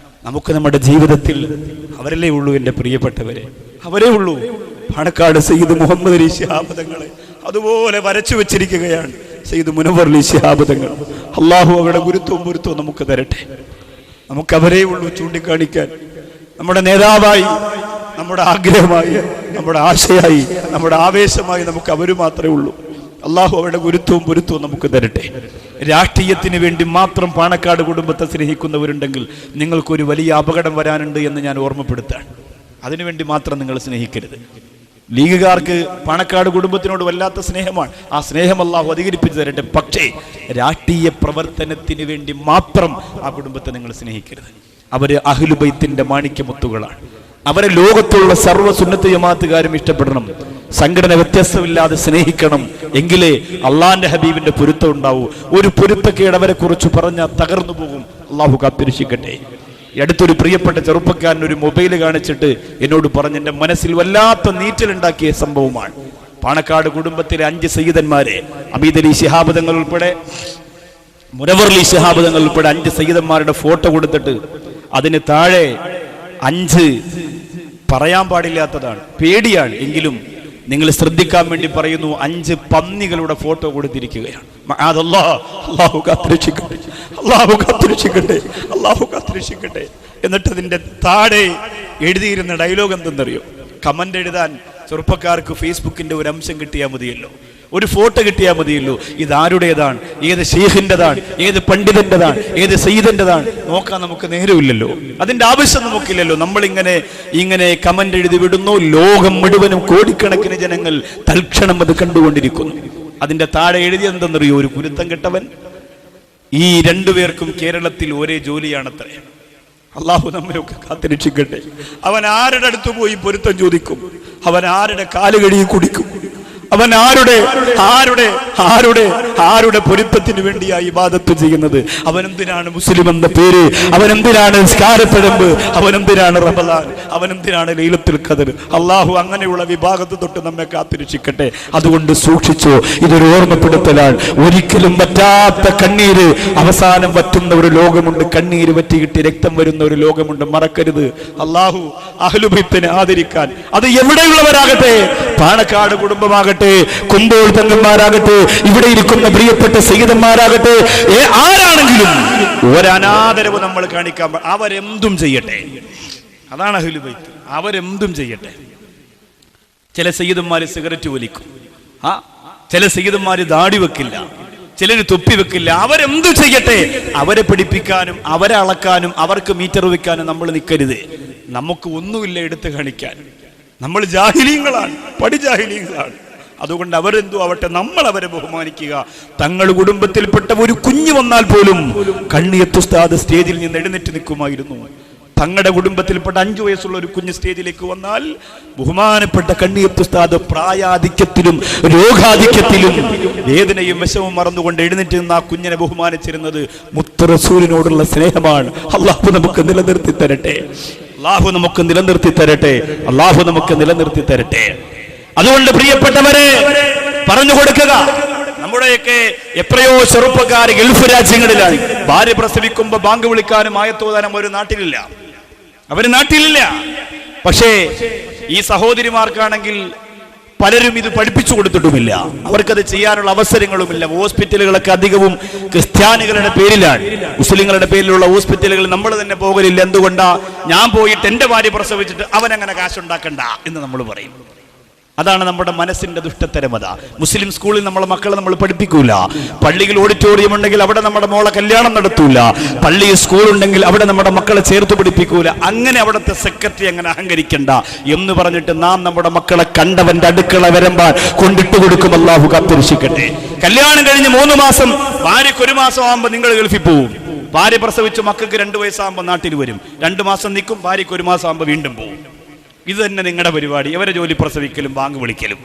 നമുക്ക് നമ്മുടെ ജീവിതത്തിൽ അവരല്ലേ ഉള്ളൂ, എൻ്റെ പ്രിയപ്പെട്ടവരെ, അവരേ ഉള്ളൂ. പാണക്കാട് സയ്യിദ് മുഹമ്മദ് അലി ശിഹാബ് തങ്ങളെ അതുപോലെ വരച്ചു വെച്ചിരിക്കുകയാണ് സയ്യിദ് മുനവ്വർ അലി ശിഹാബ് തങ്ങൾ. അള്ളാഹു അവരുടെ ഗുരുത്വവും പൊരുത്തവും നമുക്ക് തരട്ടെ. നമുക്ക് അവരേ ഉള്ളൂ ചൂണ്ടിക്കാണിക്കാൻ. നമ്മുടെ നേതാവായി, നമ്മുടെ ആഗ്രഹമായി, നമ്മുടെ ആശയായി, നമ്മുടെ ആവേശമായി നമുക്ക് അവർ മാത്രമേ ഉള്ളൂ. അള്ളാഹു അവരുടെ ഗുരുത്വവും പൊരുത്തവും നമുക്ക് തരട്ടെ. രാഷ്ട്രീയത്തിന് വേണ്ടി മാത്രം പാണക്കാട് കുടുംബത്തെ സ്നേഹിക്കുന്നവരുണ്ടെങ്കിൽ നിങ്ങൾക്കൊരു വലിയ അപകടം വരാനുണ്ട് എന്ന് ഞാൻ ഓർമ്മപ്പെടുത്താണ്. അതിനുവേണ്ടി മാത്രം നിങ്ങൾ സ്നേഹിക്കരുത്. ലീഗുകാർക്ക് പാണക്കാട് കുടുംബത്തിനോട് വല്ലാത്ത സ്നേഹമാണ്. ആ സ്നേഹം അല്ലാഹു അധികരിപ്പിച്ചു തരട്ടെ. പക്ഷേ രാഷ്ട്രീയ പ്രവർത്തനത്തിന് വേണ്ടി മാത്രം ആ കുടുംബത്തെ നിങ്ങൾ സ്നേഹിക്കരുത്. അവര് അഹ്ലു ബൈത്തിന്റെ മാണിക്യമുത്തുകളാണ്. അവരെ ലോകത്തുള്ള സർവ്വ സുന്നത്ത് ജമാഅത്തുകാരും ഇഷ്ടപ്പെടണം. സംഘടന വ്യത്യസ്തമില്ലാതെ സ്നേഹിക്കണം. എങ്കിലേ അള്ളാന്റെ ഹബീബിന്റെ പൊരുത്തം ഉണ്ടാവൂ. ഒരു പൊരുത്തക്കേട് അവരെ കുറിച്ച് പറഞ്ഞാൽ തകർന്നു പോകും. അള്ളാഹു കാത്തിരക്ഷിക്കട്ടെ. അടുത്തൊരു പ്രിയപ്പെട്ട ചെറുപ്പക്കാരൻ ഒരു മൊബൈൽ കാണിച്ചിട്ട് എന്നോട് പറഞ്ഞ് എൻ്റെ മനസ്സിൽ വല്ലാത്ത നീറ്റലുണ്ടാക്കിയ സംഭവമാണ്. പാണക്കാട് കുടുംബത്തിലെ 5 സയ്യിദന്മാരെ, അമീദ് അലി ശിഹാബ് തങ്ങൾ ഉൾപ്പെടെ, മുനവ്വർ അലി ശിഹാബ് തങ്ങൾ ഉൾപ്പെടെ 5 സയ്യിദന്മാരുടെ ഫോട്ടോ കൊടുത്തിട്ട് അതിന് താഴെ 5 പറയാൻ പാടില്ലാത്തതാണ്, പേടിയാണ്, എങ്കിലും നിങ്ങൾ ശ്രദ്ധിക്കാൻ വേണ്ടി പറയുന്നു, 5 പന്നികളുടെ ഫോട്ടോ കൊടുത്തിരിക്കുകയാണ്. അല്ലാഹു കാത്തിരക്ഷിക്കട്ടെ, അല്ലാഹു കാത്തിരക്ഷിക്കട്ടെ, അല്ലാഹു കാത്തിരക്ഷിക്കട്ടെ. എന്നിട്ട് അതിന്റെ താഴെ എഴുതിയിരുന്ന ഡയലോഗ് എന്തെന്നറിയോ? കമന്റ് എഴുതാൻ ചെറുപ്പക്കാർക്ക് ഫേസ്ബുക്കിന്റെ ഒരു അംശം കിട്ടിയാൽ മതിയല്ലോ, ഒരു ഫോട്ടോ കിട്ടിയാൽ മതിയല്ലോ. ഇതാരുടേതാണ്, ഏത് ഷെയ്ഖിൻ്റെതാണ്, ഏത് പണ്ഡിതന്റെതാണ്, ഏത് സയ്യിദിന്റെതാണ് നോക്കാൻ നമുക്ക് നേരമില്ലല്ലോ. അതിന്റെ ആവശ്യം നമുക്കില്ലല്ലോ. ഇങ്ങനെ കമന്റ് എഴുതി വിടുന്നു. ലോകം മുഴുവനും കോടിക്കണക്കിന് ജനങ്ങൾ തൽക്ഷണം അത് കണ്ടുകൊണ്ടിരിക്കുന്നു. അതിന്റെ താഴെ എഴുതിയെന്തെന്നറിയോ? ഒരു കുരുത്തം കെട്ടവൻ. ഈ 2 പേർക്കും കേരളത്തിൽ ഒരേ ജോലിയാണത്രേ. അള്ളാഹു നമ്മയൊക്കെ കാത്തിരക്ഷിക്കട്ടെ. അവൻ ആരുടെ അടുത്ത് പോയി പൊരുത്തം ചോദിക്കും? അവൻ ആരുടെ കാലുകഴുകി കുടിക്കും? അവൻ ആരുടെ പൊരുത്തത്തിന് വേണ്ടിയായി ഇബാദത്ത് ചെയ്യുന്നത്? അവനെന്തിനാണ് മുസ്ലിം എന്ന പേര്? അവനെന്തിനാണ് നിസ്കാരത്തഴമ്പ്? അവനെന്തിനാണ് റമദാൻ? അവനെന്തിനാണ് ലൈലത്തുൽ ഖദർ? അള്ളാഹു അങ്ങനെയുള്ള വിഭാഗത്ത് തൊട്ട് നമ്മെ കാത്തിരക്ഷിക്കട്ടെ. അതുകൊണ്ട് സൂക്ഷിച്ചോ, ഇതൊരു ഓർമ്മപ്പെടുത്തലാണ്. ഒരിക്കലും വറ്റാത്ത കണ്ണീര് അവസാനം വറ്റുന്ന ഒരു ലോകമുണ്ട്. കണ്ണീര് വറ്റികിട്ടി രക്തം വരുന്ന ഒരു ലോകമുണ്ട്, മറക്കരുത്. അള്ളാഹു അഹ്ലു ബൈത്തിനെ ആദരിക്കാൻ, അത് എവിടെയുള്ളവരാകട്ടെ, പാണക്കാട് കുടുംബമാകട്ടെ, കുമ്പോൾ തങ്ങന്മാരാകട്ടെ, ഇവിടെ ഇരിക്കുന്ന പ്രിയപ്പെട്ട സയ്യിദന്മാരാകട്ടെ, ആരാണെങ്കിലും ഒരനാദരവ് നമ്മൾ കാണിക്കാൻ. അവരെന്തും ചെയ്യട്ടെ, അതാണ് അഹ്ലു ബൈത്ത്. അവരെന്തും ചെയ്യട്ടെ. ചില സയ്യിദന്മാര് സിഗരറ്റ് വലിക്കും, ചില സയ്യിദന്മാര് ദാടി വെക്കില്ല, ചിലര് തൊപ്പി വെക്കില്ല. അവരെന്തു ചെയ്യട്ടെ. അവരെ പഠിപ്പിക്കാനും അവരെ അളക്കാനും അവർക്ക് മീറ്റർ വെക്കാനും നമ്മൾ നിൽക്കരുത്. നമുക്ക് ഒന്നുമില്ല എടുത്തു കാണിക്കാൻ. നമ്മൾ ജാഹിലീങ്ങളാണ്, പടിജാഹിലീങ്ങളാണ്. അതുകൊണ്ട് അവരെന്തു ആവട്ടെ, നമ്മൾ അവരെ ബഹുമാനിക്കുക. തങ്ങൾ കുടുംബത്തിൽപ്പെട്ട ഒരു കുഞ്ഞു വന്നാൽ പോലും കണ്ണിയത്ത് ഉസ്താദ് സ്റ്റേജിൽ നിന്ന് എഴുന്നേറ്റ് നിൽക്കുമായിരുന്നു. തങ്ങളുടെ കുടുംബത്തിൽപ്പെട്ട 5 വയസ്സുള്ള ഒരു കുഞ്ഞ് സ്റ്റേജിലേക്ക് വന്നാൽ ബഹുമാനപ്പെട്ട കണ്ണിയത്ത് ഉസ്താദ് പ്രായാധിക്യത്തിലും രോഗാധിക്യത്തിലും വേദനയും വിഷമവും മറന്നുകൊണ്ട് എഴുന്നേറ്റ് നിന്ന് ആ കുഞ്ഞിനെ ബഹുമാനിച്ചിരുന്നത് മുത്ത് റസൂലിനോടുള്ള സ്നേഹമാണ്. അല്ലാഹു നമുക്ക് നിലനിർത്തി തരട്ടെ, അല്ലാഹു നമുക്ക് നിലനിർത്തി തരട്ടെ, അല്ലാഹു നമുക്ക് നിലനിർത്തി തരട്ടെ. അതുകൊണ്ട് പ്രിയപ്പെട്ടവരെ പറഞ്ഞു കൊടുക്കുക. നമ്മുടെയൊക്കെ എത്രയോ ചെറുപ്പക്കാർ ഗൾഫ് രാജ്യങ്ങളിലാണ്. ഭാര്യ പ്രസവിക്കുമ്പോ ബാങ്ക് വിളിക്കാനും ആയത്തോതാനും ഒരു നാട്ടിലില്ല, അവര് നാട്ടിലില്ല. പക്ഷേ ഈ സഹോദരിമാർക്കാണെങ്കിൽ പലരും ഇത് പഠിപ്പിച്ചു കൊടുത്തിട്ടുമില്ല, അവർക്കത് ചെയ്യാനുള്ള അവസരങ്ങളുമില്ല. ഹോസ്പിറ്റലുകളൊക്കെ അധികവും ക്രിസ്ത്യാനികളുടെ പേരിലാണ്. മുസ്ലിങ്ങളുടെ പേരിലുള്ള ഹോസ്പിറ്റലുകൾ നമ്മൾ തന്നെ പോകലില്ല. എന്തുകൊണ്ടാ? ഞാൻ പോയിട്ട് എന്റെ ഭാര്യ പ്രസവിച്ചിട്ട് അവനങ്ങനെ കാശുണ്ടാക്കണ്ട എന്ന് നമ്മൾ പറയും. അതാണ് നമ്മുടെ മനസ്സിന്റെ ദുഷ്ടത്തരമത. മുസ്ലിം സ്കൂളിൽ നമ്മളെ മക്കളെ നമ്മൾ പഠിപ്പിക്കൂല. പള്ളിയിൽ ഓഡിറ്റോറിയം ഉണ്ടെങ്കിൽ അവിടെ നമ്മുടെ മോളെ കല്യാണം നടത്തൂല. പള്ളിയിൽ സ്കൂൾ ഉണ്ടെങ്കിൽ അവിടെ നമ്മുടെ മക്കളെ ചേർത്ത് പഠിപ്പിക്കൂല. അങ്ങനെ അവിടുത്തെ സെക്രട്ടറി അങ്ങനെ അഹങ്കരിക്കണ്ട എന്ന് പറഞ്ഞിട്ട് നാം നമ്മുടെ മക്കളെ കണ്ടവന്റെ അടുക്കള വരമ്പാൻ കൊണ്ടിട്ട് കൊടുക്കും. അല്ലാഹു കാത്തിരക്ഷിക്കട്ടെ. കല്യാണം കഴിഞ്ഞ് 3 മാസം, ഭാര്യയ്ക്ക് 1 മാസം ആകുമ്പോൾ നിങ്ങൾ ഗൾഫിൽ പോവും. ഭാര്യ പ്രസവിച്ച് മക്കൾക്ക് 2 വയസ്സാകുമ്പോൾ നാട്ടിൽ വരും, 2 മാസം നിൽക്കും, ഭാര്യയ്ക്ക് 1 മാസം ആകുമ്പോൾ വീണ്ടും പോകും. ഇത് തന്നെ നിങ്ങളുടെ പരിപാടി, ഇവരെ ജോലി പ്രസവിക്കലും ബാങ്ക് വിളിക്കലും.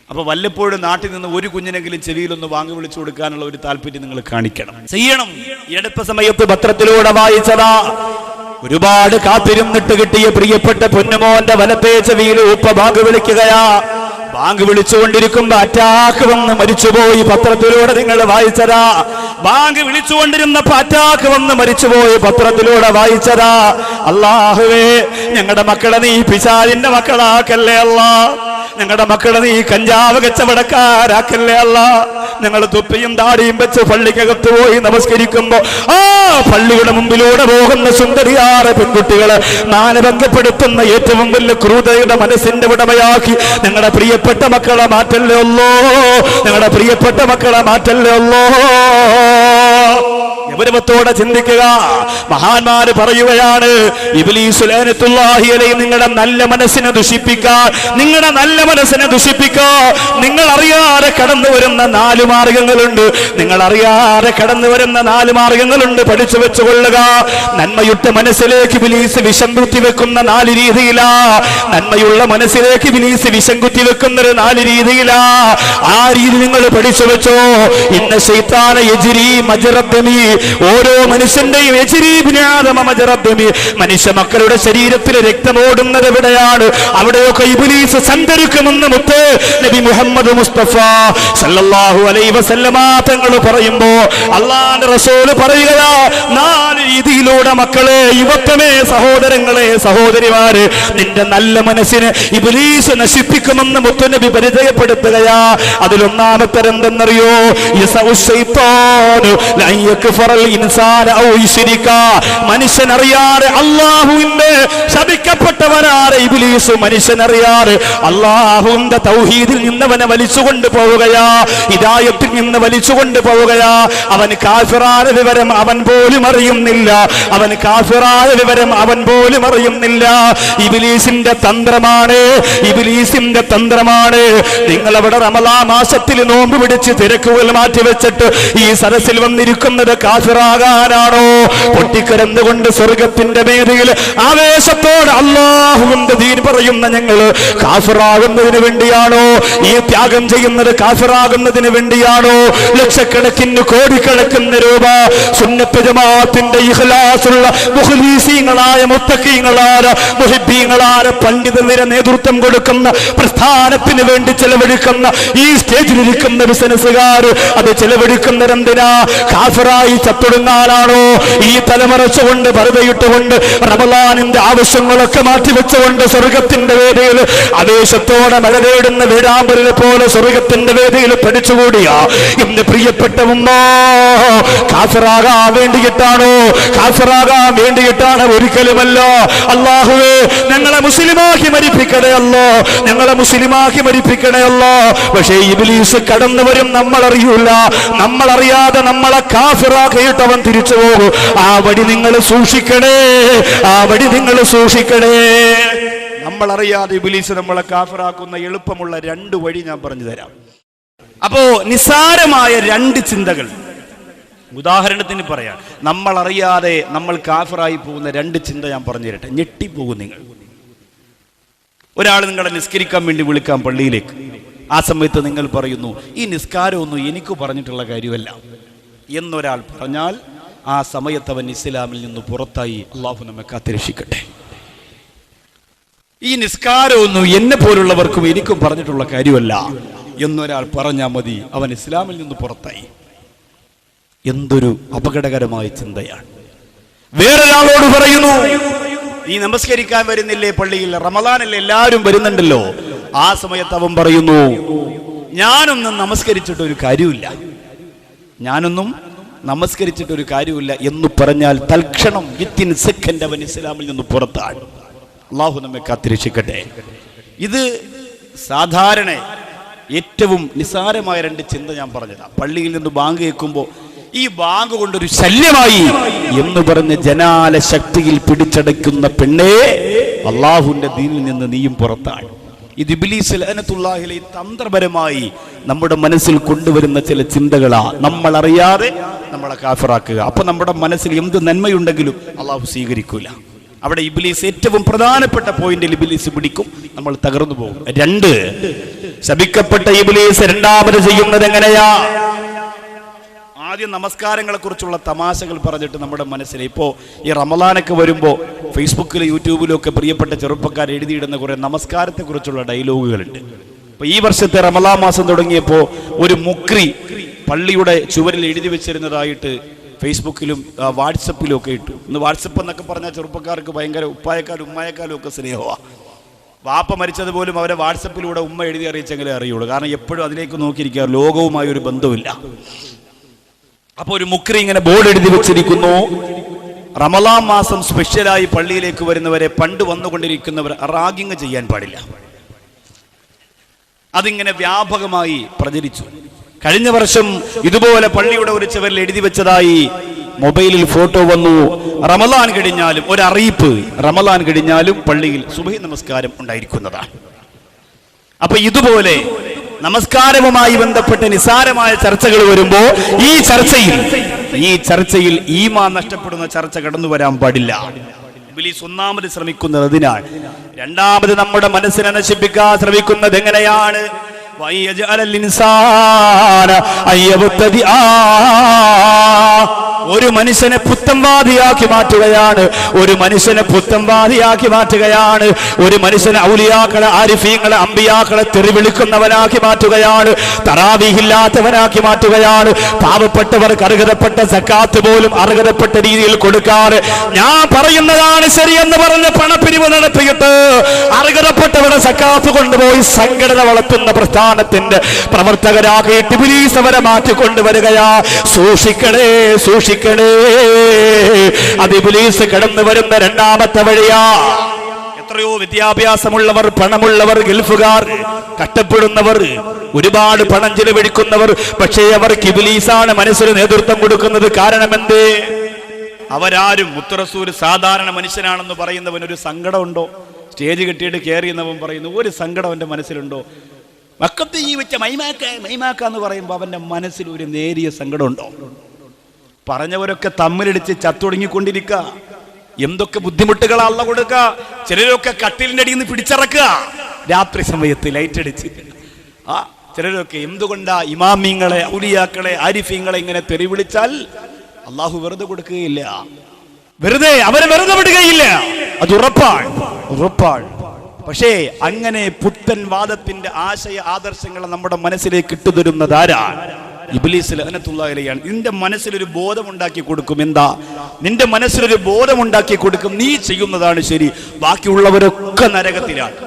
അപ്പോൾ വല്ലപ്പോഴും നാട്ടിൽ നിന്ന് ഒരു കുഞ്ഞിനെങ്കിലും ചെവിയിലൊന്ന് ബാങ്ക് വിളിച്ചു കൊടുക്കാനുള്ള ഒരു താല്പര്യം നിങ്ങൾ കാണിക്കണം, ചെയ്യണം. ഈ അടുത്ത സമയത്ത് പത്രത്തിലൂടെ വായിച്ചതാ, ഒരുപാട് കാത്തിരുന്നിട്ട് കിട്ടിയ പ്രിയപ്പെട്ട പൊന്നുമോന്റെ വലത്തേ ചെവിയിൽ ഉപ്പ ബാങ്ക് വിളിക്കുകയാ. ബാങ്ക് വിളിച്ചുകൊണ്ടിരിക്കുമ്പോ അറ്റാക്ക് വന്ന് മരിച്ചുപോയി. പത്രത്തിലൂടെ നിങ്ങൾ വായിച്ചതാ. ബാങ്ക് വിളിച്ചുകൊണ്ടിരുന്നപ്പോ അറ്റാക്ക് വന്ന് മരിച്ചുപോയി. പത്രത്തിലൂടെ വായിച്ചതാ. അല്ലാഹുവേ, ഞങ്ങളുടെ മക്കളെ നീ പിശാചിന്റെ മക്കളാക്കല്ലേ അല്ലാ. ഞങ്ങളുടെ മക്കളെ നീ കഞ്ചാവ് കച്ചവടക്കാരാക്കല്ലേ അല്ല. ഞങ്ങൾ തൊപ്പിയും താടിയും വെച്ച് പള്ളിക്കകത്ത് പോയി നമസ്കരിക്കുമ്പോ ആ പള്ളിയുടെ മുമ്പിലൂടെ പോകുന്ന സുന്ദരിയാറ് പെൺകുട്ടികള് മാനഭംഗപ്പെടുത്തുന്ന ഏറ്റവും വലിയ ക്രൂരതയുടെ മനസ്സിന്റെ ഉടമയാക്കി ഞങ്ങളുടെ പ്രിയപ്പെട്ട മക്കളെ മാറ്റല്ലേ ഉള്ളോ. ഞങ്ങളുടെ പ്രിയപ്പെട്ട മക്കളെ മാറ്റല്ലേ ഉള്ളോ. ഗൗരവത്തോടെ ചിന്തിക്കുക. മഹാന്മാര് പറയുകയാണ്, ഇബ്ലീസ് ലഅനത്തുല്ലാഹി അലൈഹി നിങ്ങളുടെ നല്ല മനസ്സിനെ ദുഷിപ്പിക്കാൻ, നിങ്ങളുടെ നല്ല മനസ്സിനെ ദുഷിപ്പിക്കാൻ നിങ്ങൾ അറിയാതെ കടന്നു വരുന്ന 4 മാർഗങ്ങളുണ്ട്. നിങ്ങൾ അറിയാതെ കടന്നു വരുന്ന 4 മാർഗങ്ങളുണ്ട്, പഠിച്ചു വെച്ചുകൊള്ളുക. നന്മയുറ്റ മനസ്സിലേക്ക് ഇബ്ലീസ് വിഷം കുത്തിവെക്കുന്ന 4 രീതിയിലാ. നന്മയുള്ള മനസ്സിലേക്ക് ഇബ്ലീസ് വിഷം കുത്തിവെക്കുന്നത് 4 രീതിയിലാ. ആ രീതി നിങ്ങൾ പഠിച്ചു വെച്ചോ. ഇന്ന ശൈത്താന യജ്രി മജ്റദ്ദമി, ഓരോ മനുഷ്യന്റെയും മനുഷ്യ മക്കളുടെ ശരീരത്തിൽ രക്തമോടുന്നത് എവിടെയാണ്, അവിടെയൊക്കെ ഇബ്ലീസ് സഞ്ചരിക്കുമെന്ന് മുത്ത് നബി മുഹമ്മദ് മുസ്തഫ സല്ലല്ലാഹു അലൈഹി വസല്ലമ തങ്ങൾ പറയുമ്പോ അല്ലാഹുവിന്റെ റസൂൽ പറയുകയാ, 4 രീതിയിലൂടെ മക്കളെ, യുവത്വമേ, സഹോദരങ്ങളെ, സഹോദരിമാരെ, നിന്റെ നല്ല മനസ്സിനെ ഇബ്ലീസ് നശിപ്പിക്കുമെന്ന് മുത്ത് നബി പരിചയപ്പെടുത്തുകയാ. അതിലൊന്നാമത്തെ എന്തെന്നറിയോ, മനുഷ്യനറിയാതെ അല്ലാഹുവിന്റെ ശപിക്കപ്പെട്ടവനാണ് ഇബ്ലീസ്. മനുഷ്യനറിയാതെ അല്ലാഹുവിന്റെ തൗഹീദിൽ നിന്നവനെ വലിച്ചുകൊണ്ട് പോവുകയാ, ഹിദായത്തിൽ നിന്ന് വലിച്ചുകൊണ്ട് പോവുകയാ. അവൻ കാഫിറായ വിവരം അവൻ പോലും അറിയുന്നില്ല. അവൻ കാഫിറായ വിവരം അവൻ പോലും അറിയുന്നില്ല. ഇബ്ലീസിന്റെ തന്ത്രമാണ്, ഇബ്ലീസിന്റെ തന്ത്രമാണ്. നിങ്ങൾ അവിടെ റമളാൻ മാസത്തിൽ നോമ്പ് പിടിച്ച് തിരക്കുകൾ മാറ്റിവെച്ചിട്ട് ഈ സദസ്സിൽ വന്നിരിക്കുന്നത് കാഫിറാകാനാണോ? പൊട്ടിക്കരന്നുകൊണ്ട് സ്വർഗത്തിന്റെ വേദിയിൽ ആവേശത്തോടെ അല്ലാഹുവിന്റെ ദീൻ പറയുന്ന ഞങ്ങള് കാഫിറാകുന്നതിന് വേണ്ടിയാണോ ഈ ത്യാഗം ചെയ്യുന്നത്? കാഫിറാകുന്നതിന് വേണ്ടിയാണോ? ലക്ഷക്കണക്കിന് കോടിക്കണക്കിന് രൂപ സുന്നത്ത് ജമാഅത്തിന്റെ ഇഖ്ലാസുള്ള മുഖ്ലിസീങ്ങളായ മുത്തഖീങ്ങളായ മുഹിബ്ബീങ്ങളായ പണ്ഡിതരെ നേതൃത്വം കൊടുക്കുന്ന പ്രസ്ഥാനത്തിന് വേണ്ടി ചെലവഴിക്കുന്ന ഈ സ്റ്റേജിലിരിക്കുന്ന ബിസിനസ്സുകാർ അത് ചെലവഴിക്കുന്നവരെന്തിനാ? കാഫിറായി ചത്തൊടുങ്ങാനാണോ? ഈ തലമറച്ചുകൊണ്ട് പർദ്ദയിട്ടുകൊണ്ട് റമളാനിന്റെ ആവശ്യങ്ങളൊക്കെ മാറ്റിവെച്ചുകൊണ്ട് സ്വർഗത്തിന്റെ വേദിയിൽ ആവേശത്തോടെ മഴ തേടുന്ന വീരാമ്പലിനെ പോലെ സ്വർഗത്തിന്റെ വേദിയിൽ പഠിച്ചുകൂടിയ ഇന്ന് പ്രിയപ്പെട്ട ഉമ്മ കാഫിറാകാൻ വേണ്ടിയിട്ടാണോ? കാഫിറാകാൻ വേണ്ടിയിട്ടാണ്? ഒരിക്കലുമല്ല. അല്ലാഹുവേ, ഞങ്ങളെ മുസ്ലിമാക്കി മരിപ്പിക്കണേ അല്ലോ, ഞങ്ങളെ മുസ്ലിമാക്കി മരിപ്പിക്കണേ അല്ലോ. പക്ഷേ ഇബ്ലീസ് കടന്നു വരും, നമ്മളറിയൂല. നമ്മളറിയാതെ നമ്മളെ കാഫിറാക്കിയിട്ട് അവൻ തിരിച്ചു പോകും. ആ വടി നിങ്ങൾ സൂക്ഷിക്കണേ, ആ വടി നിങ്ങൾ സൂക്ഷിക്കണേ. നമ്മളറിയാതെ ഇബ്ലീസ് നമ്മളെ കാഫിറാക്കുന്ന എളുപ്പമുള്ള 2 വഴി ഞാൻ പറഞ്ഞു തരാം. അപ്പോ നിസ്സാരമായ 2 ചിന്തകൾ ഉദാഹരണത്തിന് പറയാം. നമ്മളറിയാതെ നമ്മൾ കാഫിറായി പോകുന്ന 2 ചിന്ത ഞാൻ പറഞ്ഞു തരട്ടെ. ഞെട്ടിപ്പോകും നിങ്ങൾ. ഒരാൾ നിങ്ങളെ നിസ്കരിക്കാൻ വേണ്ടി വിളിക്കാം പള്ളിയിലേക്ക്. ആ സമയത്ത് നിങ്ങൾ പറയുന്നു, ഈ നിസ്കാരമൊന്നും എനിക്ക് പറഞ്ഞിട്ടുള്ള കാര്യമല്ല എന്നൊരാൾ പറഞ്ഞാൽ ആ സമയത്ത് അവൻ ഇസ്ലാമിൽ നിന്ന് പുറത്തായി. അള്ളാഹു നമ്മെ കാത്തിരക്ഷിക്കട്ടെ. ഈ നിസ്കാരമൊന്നും എന്നെ പോലുള്ളവർക്കും എനിക്കും പറഞ്ഞിട്ടുള്ള കാര്യമല്ല എന്നൊരാൾ പറഞ്ഞാൽ മതി, അവൻ ഇസ്ലാമിൽ നിന്ന് പുറത്തായി. എന്തൊരു അപകടകരമായ ചിന്തയാണ്. വേറൊരാളോട് പറയുന്നു, നീ നമസ്കരിക്കാൻ വരുന്നില്ലേ പള്ളിയിൽ? റമളാനല്ലേ, എല്ലാവരും വരുന്നുണ്ടല്ലോ. ആ സമയത്ത് അവൻ പറയുന്നു, ഞാനൊന്നും നമസ്കരിച്ചിട്ടൊരു കാര്യമില്ല, ഞാനൊന്നും നമസ്കരിച്ചിട്ടൊരു കാര്യമില്ല എന്ന് പറഞ്ഞാൽ തൽക്ഷണം വിത്തിൻ സെക്കൻഡ് അവൻ ഇസ്ലാമിൽ നിന്ന് പുറത്താണ്. അള്ളാഹു നമ്മെ കാത്തിരക്ഷിക്കട്ടെ. ഇത് സാധാരണ ഏറ്റവും നിസ്സാരമായ 2 ചിന്ത ഞാൻ പറഞ്ഞതാ. പള്ളിയിൽ നിന്ന് ബാങ്ക് കേൾക്കുമ്പോൾ ഈ ബാങ്ക് കൊണ്ടൊരു ശല്യമായി എന്ന് പറഞ്ഞ് ജനാല ശക്തിയിൽ പിടിച്ചടയ്ക്കുന്ന പെണ്ണേ, അള്ളാഹുവിന്റെ ദീനിൽ നിന്ന് നീയും പുറത്താണ്. ഇത് ഇബ്ലീസ് ലഅനത്തുല്ലാഹി അലൈഹി തന്ത്രപരമായി നമ്മുടെ മനസ്സിൽ കൊണ്ടുവരുന്ന ചില ചിന്തകളാ. നമ്മളറിയാതെ നമ്മൾ നമ്മളെ കാഫിറാക്കുക. അപ്പൊ നമ്മുടെ മനസ്സിൽ എന്ത് നന്മയുണ്ടെങ്കിലും അള്ളാഹു സ്വീകരിക്കൂല. അവിടെ ഇബ്ലീസ് ഏറ്റവും പ്രധാനപ്പെട്ട പോയിന്റിൽ ഇബ്ലീസ് പിടിക്കും, നമ്മൾ തകർന്നു പോകും. 2, ശപിക്കപ്പെട്ട ഇബ്ലീസ് രണ്ടാമത് ചെയ്യുന്നത് എങ്ങനെയാ? ആദ്യം നമസ്കാരങ്ങളെ കുറിച്ചുള്ള തമാശകൾ പറഞ്ഞിട്ട് നമ്മുടെ മനസ്സിൽ ഇപ്പോൾ ഈ റമളാനൊക്കെ വരുമ്പോൾ ഫേസ്ബുക്കിലും യൂട്യൂബിലും ഒക്കെ പ്രിയപ്പെട്ട ചെറുപ്പക്കാർ എഴുതിയിടുന്ന കുറെ നമസ്കാരത്തെ കുറിച്ചുള്ള ഡയലോഗുകളുണ്ട്. ഇപ്പൊ ഈ വർഷത്തെ റമളാൻ മാസം തുടങ്ങിയപ്പോൾ ഒരു മുക്രി പള്ളിയുടെ ചുവരിൽ എഴുതി വെച്ചിരുന്നതായിട്ട് ഫേസ്ബുക്കിലും വാട്സപ്പിലും ഒക്കെ ഇട്ടു. ഇന്ന് വാട്സപ്പ് എന്നൊക്കെ പറഞ്ഞാൽ ചെറുപ്പക്കാർക്ക് ഭയങ്കര ഉപ്പായക്കാലും ഉമ്മായക്കാലും ഒക്കെ സ്നേഹമാണ്. വാപ്പ മരിച്ചതുപോലും അവരെ വാട്സപ്പിലൂടെ ഉമ്മ എഴുതി അറിയിച്ചെങ്കിലേ അറിയുള്ളൂ. കാരണം എപ്പോഴും അതിലേക്ക് നോക്കിയിരിക്കുക, ലോകവുമായി ഒരു ബന്ധമില്ല. അപ്പൊ ഒരു മുക്രി ഇങ്ങനെ ബോർഡ് എഴുതി വെച്ചിരിക്കുന്നു, റമളാൻ മാസം സ്പെഷ്യലായി പള്ളിയിലേക്ക് വരുന്നവരെ, പണ്ട് വന്നുകൊണ്ടിരിക്കുന്നവർ റാഗിങ് ചെയ്യാൻ പാടില്ല. അതിങ്ങനെ വ്യാപകമായി പ്രചരിച്ചു. കഴിഞ്ഞ വർഷം ഇതുപോലെ പള്ളിയുടെ ഒരു ചുവരിൽ എഴുതി വെച്ചതായി മൊബൈലിൽ ഫോട്ടോ വന്നു. റമളാൻ കഴിഞ്ഞാലും ഒരു അറിയിപ്പ്, റമളാൻ കഴിഞ്ഞാലും പള്ളിയിൽ സുബഹി നമസ്കാരം ഉണ്ടായിരിക്കുന്നതാണ്. അപ്പൊ ഇതുപോലെ നമസ്കാരവുമായി ബന്ധപ്പെട്ട് നിസാരമായ ചർച്ചകൾ വരുമ്പോ ഈ ചർച്ചയിൽ ഈമാൻ നഷ്ടപ്പെടുന്ന ചർച്ച കടന്നു വരാൻ പാടില്ല. ഇബ്ലീസ് ഒന്നാമത് ശ്രമിക്കുന്നത് അതിനാൽ. രണ്ടാമത് നമ്മുടെ മനസ്സിനെ നശിപ്പിക്കാൻ ശ്രമിക്കുന്നത് എങ്ങനെയാണ്? ഒരു മനുഷ്യനെ പുത്തംവാദിയാക്കി മാറ്റുകയാണ്. ഒരു മനുഷ്യനെ ഔലിയാക്കളെ, ആരിഫീങ്ങളെ, അമ്പിയാക്കളെ തെറിവിളിക്കുന്നവനാക്കി മാറ്റുകയാണ്. തറാവീഹില്ലാത്തവനാക്കി മാറ്റുകയാണ്. പാവപ്പെട്ടവർക്ക് അർഹതപ്പെട്ട സക്കാത്ത് പോലും അർഹതപ്പെട്ട രീതിയിൽ കൊടുക്കാറ്. ഞാൻ പറയുന്നതാണ് ശരിയെന്ന് പറഞ്ഞ് പണപ്പിരിവ് നടത്തിയിട്ട് അർഹതപ്പെട്ടവരുടെ സക്കാത്ത് കൊണ്ടുപോയി സംഘടന വളർത്തുന്ന പ്രസ്ഥാനത്തിന്റെ പ്രവർത്തകരാക്കിയിട്ട് ഇബ്ലീസ് അവരെ മാറ്റിക്കൊണ്ടുവരികയാ. സൂക്ഷിക്കണേ. അത് ഇബ്ലീസ് കടന്നു വരുന്ന രണ്ടാമത്തെ വഴിയാ. എത്രയോ വിദ്യാഭ്യാസമുള്ളവർ, പണമുള്ളവർ, ഗൾഫുകാർ, കഷ്ടപ്പെടുന്നവർ, ഒരുപാട് പണം ചെലവഴിക്കുന്നവർ, പക്ഷേ അവർക്ക് ഇബ്ലീസാണ് മനസ്സിന് നേതൃത്വം കൊടുക്കുന്നത്. കാരണമെന്തേ? അവരാരും മുത്തറസൂൽ സാധാരണ മനുഷ്യനാണെന്ന് പറയുന്നവൻ ഒരു സങ്കടമുണ്ടോ? സ്റ്റേജ് കെട്ടിയിട്ട് കയറിയെന്നവൻ പറയുന്നു ഒരു സങ്കടം അവന്റെ മനസ്സിലുണ്ടോ? മക്കത്ത് ഈ വെച്ച മൈമാക്ക എന്ന് പറയുമ്പോൾ അവന്റെ മനസ്സിൽ ഒരു നേരിയ സങ്കടമുണ്ടോ? പറഞ്ഞവരൊക്കെ തമ്മിലടിച്ച് ചത്തൊടുങ്ങിക്കൊണ്ടിരിക്കുക. എന്തൊക്കെ ബുദ്ധിമുട്ടുകളാ അള്ള കൊടുക്കുക. ചിലരൊക്കെ കട്ടിലിന്റെ അടിയിൽ നിന്ന് പിടിച്ചിറക്കുക രാത്രി സമയത്ത് ലൈറ്റ് അടിച്ച്. ചിലരൊക്കെ എന്തുകൊണ്ടാ ഇമാമിങ്ങളെ, ഔലിയാക്കളെ, ആരിഫീങ്ങളെ ഇങ്ങനെ തെറി വിളിച്ചാൽ അള്ളാഹു വെറുതെ കൊടുക്കുകയില്ല. അവരെ വെറുതെ വിടുകയില്ല. അത് ഉറപ്പാണ്. പക്ഷേ അങ്ങനെ പുത്തൻ വാദത്തിന്റെ ആശയ ആദർശങ്ങളെ നമ്മുടെ മനസ്സിലേക്ക് ഇട്ടുതരുന്നതാരാണ്? ഇബ്ലീസ് ലഅനത്തുല്ലാഹി അലൈഹിയാണ്. നിന്റെ മനസ്സിലൊരു ബോധമുണ്ടാക്കി കൊടുക്കും. എന്താ? നിന്റെ മനസ്സിലൊരു ബോധമുണ്ടാക്കി കൊടുക്കും, നീ ചെയ്യുന്നതാണ് ശരി, ബാക്കിയുള്ളവരൊക്കെ നരകത്തിലാണ്.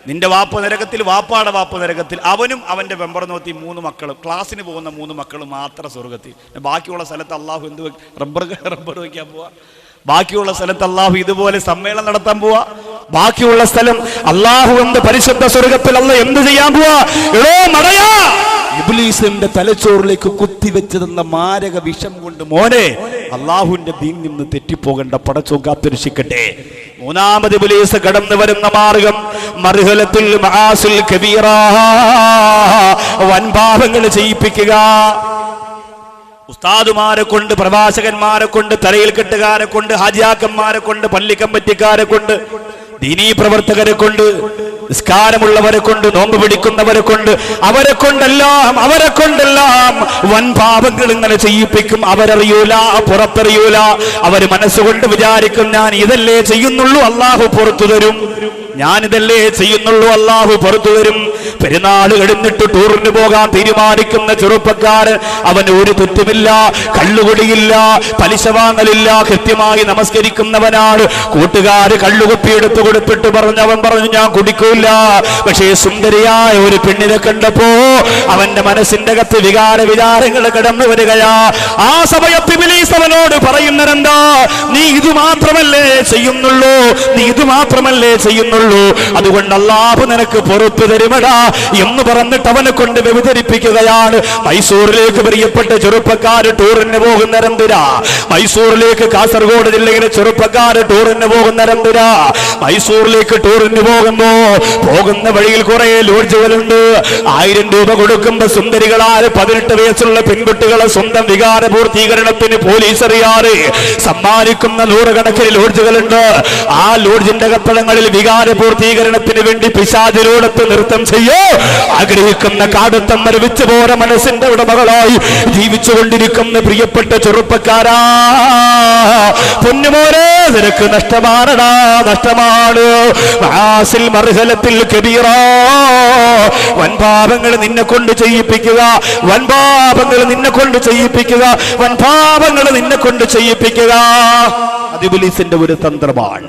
നിന്റെ വാപ്പ നരകത്തിൽ, വാപ്പാടെ വാപ്പ നരകത്തിൽ, അവനും അവന്റെ വെമ്പറനോത്തി 3 മക്കളും, ക്ലാസ്സിന് പോകുന്ന 3 മക്കളും മാത്രം സ്വർഗത്തിൽ. ബാക്കിയുള്ള സ്ഥലത്ത് അള്ളാഹു എന്ത് റബ്ബർ വയ്ക്കാൻ പോവാ? ബാക്കിയുള്ള സ്ഥലത്ത് അള്ളാഹു ഇതുപോലെ സമ്മേളനം നടത്താൻ പോവാ? ബാക്കിയുള്ള സ്ഥലം അള്ളാഹു എന്ത് പരിശുദ്ധ സ്വർഗത്തിൽ അല്ല എന്ത് ചെയ്യാൻ പോവാ? ഇബ്ലീസിന്റെ തലച്ചോറിലേക്ക് കുത്തിവെച്ചതെന്ന മാരക വിഷം കൊണ്ട് മോനെ അള്ളാഹുവിന്റെ ദീനിൽ നിന്ന് തെറ്റിപ്പോകണ്ട, പടച്ചോൻ കാത്തുരക്ഷിക്കട്ടെ. മൂന്നാമത് ഇബ്ലീസ് കടന്നു വരുന്ന മാർഗം മർഹലത്തുൽ മആസിൽ കബീറ, വൻപാപങ്ങൾ ചെയ്യിപ്പിക്കുക. ഉസ്താദുമാരെ കൊണ്ട്, പ്രവാചകന്മാരെ കൊണ്ട്, തലയിൽ കെട്ടുകാരെ കൊണ്ട്, ഹാജിയാക്കന്മാരെ കൊണ്ട്, പള്ളി കമ്മിറ്റിക്കാരെ കൊണ്ട്, ദീനീ പ്രവർത്തകരെ കൊണ്ട്, നിസ്കാരമുള്ളവരെ കൊണ്ട്, നോമ്പ് പിടിക്കുന്നവരെ കൊണ്ട്, അവരെ കൊണ്ടെല്ലാം വൻ പാപങ്ങൾ ഇങ്ങനെ ചെയ്യിപ്പിക്കും. അവരറിയൂല, പുറത്തറിയൂല. അവര് മനസ്സുകൊണ്ട് വിചാരിക്കും ഞാൻ ഇതല്ലേ ചെയ്യുന്നുള്ളൂ, അള്ളാഹു പുറത്തു തരും. ഞാനിതല്ലേ ചെയ്യുന്നുള്ളൂ, അള്ളാഹു പുറത്തു തരും. പെരുന്നാൾ കഴിഞ്ഞിട്ട് ടൂറിന് പോകാൻ തീരുമാനിക്കുന്ന ചെറുപ്പക്കാരൻ, അവന് ഒരു തെറ്റുമില്ല, കള്ളുകുടിയില്ല, പലിശ വാങ്ങലില്ല, കൃത്യമായി നമസ്കരിക്കുന്നവനാണ്. കൂട്ടുകാര് കള്ളുകുപ്പി എടുത്തു കൊടുത്തിട്ട് അവൻ പറഞ്ഞു ഞാൻ കുടിക്കൂല. പക്ഷേ സുന്ദരിയായ ഒരു പെണ്ണിനെ കണ്ടപ്പോ അവന്റെ മനസ്സിന്റെ അകത്ത് വികാരങ്ങൾ കടന്നു വരികയാ. ആ സമയത്ത് ഇബ്ലീസ് അവനോട് പറയുന്നതെന്താ? നീ ഇത് മാത്രമല്ലേ ചെയ്യുന്നുള്ളൂ. ഉള്ളൂ, അതുകൊണ്ട് അല്ലാഹു നിനക്ക് പുറത്തു തരുമടാ എന്ന് പറഞ്ഞിട്ട് അവനെ കൊണ്ട് വ്യഭിചരിപ്പിക്കുകയാണ്. മൈസൂരിലേക്ക് പ്രിയപ്പെട്ട ചെറുപ്പക്കാർ ടൂറിന് പോകുന്നവരെന്തിനാ? മൈസൂരിലേക്ക് കാസർഗോഡ് ജില്ലയിലെ ചെറുപ്പക്കാർ ടൂറിന് പോകുന്നവരെന്തിനാ? മൈസൂരിലേക്ക് ടൂറിന് പോകുന്ന വഴിയിൽ കുറെ ലോഡ്ജുകളുണ്ട്. 1000 രൂപ കൊടുക്കുമ്പോ സുന്ദരികളായ 18 വയസ്സുള്ള പെൺകുട്ടികളെ സ്വന്തം വികാര പൂർത്തീകരണത്തിന് പോലീസ് അറിയാറ് സമ്മാനിക്കുന്ന 100 കണക്കിന് ലോഡ്ജുകളുണ്ട്. ആ ലോഡ്ജിന്റെ കപ്പടങ്ങളിൽ വികാര പൂർത്തീകരണത്തിന് വേണ്ടി പിശാചിലോടത്ത് നൃത്തം ചെയ്യോ ആഗ്രഹിക്കുന്ന കാടത്തം മരവിച്ചു പോര മനസ്സിന്റെ ഉടമകളായി ജീവിച്ചുകൊണ്ടിരിക്കുന്ന പ്രിയപ്പെട്ട ചെറുപ്പക്കാരാ, പൊന്നുമോനെ നിനക്ക് നഷ്ടമാണടാ, നഷ്ടമാണ്. മർഹലത്തിൽ കബീറ, വൻപാപങ്ങൾ നിന്നെ കൊണ്ട് ചെയ്യിപ്പിക്കുക, വൻപാപങ്ങൾ നിന്നെ കൊണ്ട് ചെയ്യിപ്പിക്കുക, വൻപാപങ്ങൾ നിന്നെ കൊണ്ട് ചെയ്യിപ്പിക്കുക. അത് ഇബ്ലീസിന്റെ ഒരു തന്ത്രമാണ്.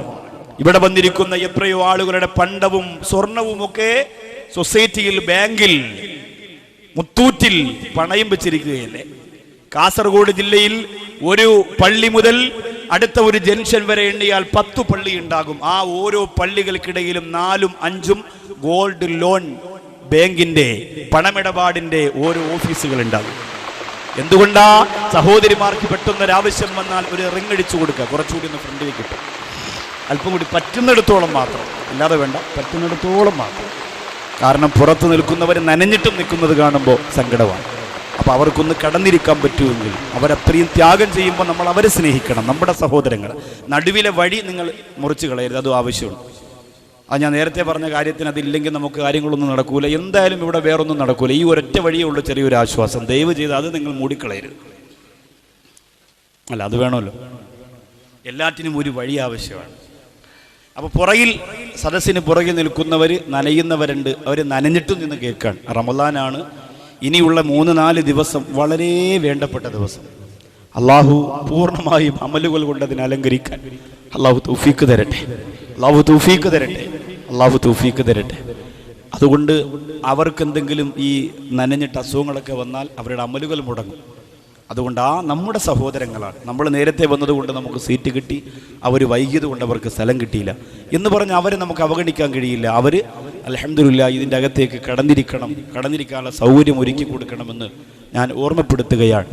ഇവിടെ വന്നിരിക്കുന്ന എത്രയോ ആളുകളുടെ പണ്ടവും സ്വർണവും ഒക്കെ സൊസൈറ്റിയിൽ, ബാങ്കിൽ, മുത്തൂറ്റിൽ പണയം വെച്ചിരിക്കുകയല്ലേ. കാസർഗോഡ് ജില്ലയിൽ ഒരു പള്ളി മുതൽ അടുത്ത ഒരു ജംഗ്ഷൻ വരെ എണ്ണിയാൽ 10 പള്ളി ഉണ്ടാകും. ആ ഓരോ പള്ളികൾക്കിടയിലും 4ഉം 5ഉം ഗോൾഡ് ലോൺ ബാങ്കിന്റെ പണമിടപാടിന്റെ ഓരോ ഓഫീസുകൾ ഉണ്ടാകും. എന്തുകൊണ്ടാ? സഹോദരിമാർക്ക് പെട്ടെന്നൊരാവശ്യം വന്നാൽ ഒരു റിങ് അടിച്ചു കൊടുക്കുക, കുറച്ചുകൂടി ഒന്ന് ഫ്രണ്ടിൽ കിട്ടും, അല്പം കൂടി പറ്റുന്നിടത്തോളം മാത്രം, അല്ലാതെ വേണ്ട, പറ്റുന്നിടത്തോളം മാത്രം. കാരണം പുറത്ത് നിൽക്കുന്നവർ നനഞ്ഞിട്ടും നിൽക്കുന്നത് കാണുമ്പോൾ സങ്കടമാണ്. അപ്പോൾ അവർക്കൊന്ന് കടന്നിരിക്കാൻ പറ്റുമെങ്കിൽ അവരത്രയും ത്യാഗം ചെയ്യുമ്പോൾ നമ്മൾ അവരെ സ്നേഹിക്കണം. നമ്മുടെ സഹോദരങ്ങൾ നടുവിലെ വഴി നിങ്ങൾ മുറിച്ച് കളയരുത്, അതും ആവശ്യമുണ്ട്. അത് ഞാൻ നേരത്തെ പറഞ്ഞ കാര്യത്തിന് അതില്ലെങ്കിൽ നമുക്ക് കാര്യങ്ങളൊന്നും നടക്കൂല. എന്തായാലും ഇവിടെ വേറൊന്നും നടക്കൂല. ഈ ഒരൊറ്റ വഴിയേ ഉള്ളൂ ചെറിയൊരു ആശ്വാസം. ദയവ് ചെയ്ത് അത് നിങ്ങൾ മൂടിക്കളയരുത്. അല്ല, അത് വേണമല്ലോ, എല്ലാറ്റിനും ഒരു വഴി ആവശ്യമാണ്. അപ്പോൾ പുറകിൽ, സദസ്സിന് പുറകിൽ നിൽക്കുന്നവർ നനയുന്നവരുണ്ട്, അവർ നനഞ്ഞിട്ടും നിന്ന് കേൾക്കാൻ. റമദാനാണ്, ഇനിയുള്ള 3-4 ദിവസം വളരെ വേണ്ടപ്പെട്ട ദിവസം. അള്ളാഹു പൂർണ്ണമായും അമലുകൾ കൊണ്ട് അതിനെ അലങ്കരിക്കാൻ അള്ളാഹു തൗഫീക്ക് തരട്ടെ, അള്ളാഹു തൗഫീക്ക് തരട്ടെ, അള്ളാഹു തൗഫീക്ക് തരട്ടെ. അതുകൊണ്ട് അവർക്ക് എന്തെങ്കിലും ഈ നനഞ്ഞിട്ട് അസുഖങ്ങളൊക്കെ വന്നാൽ അവരുടെ അമലുകൾ മുടങ്ങും. അതുകൊണ്ട് നമ്മുടെ സഹോദരങ്ങളാണ്. നമ്മൾ നേരത്തെ വന്നതുകൊണ്ട് നമുക്ക് സീറ്റ് കിട്ടി, അവർ വൈകിയത് കൊണ്ട് അവർക്ക് സ്ഥലം കിട്ടിയില്ല എന്ന് പറഞ്ഞ് അവരെ നമുക്ക് അവഗണിക്കാൻ കഴിയില്ല. അവർ അൽഹംദുലില്ലാഹ് ഇതിൻ്റെ അകത്തേക്ക് കടന്നിരിക്കാനുള്ള സൗകര്യം ഒരുക്കി കൊടുക്കണമെന്ന് ഞാൻ ഓർമ്മപ്പെടുത്തുകയാണ്.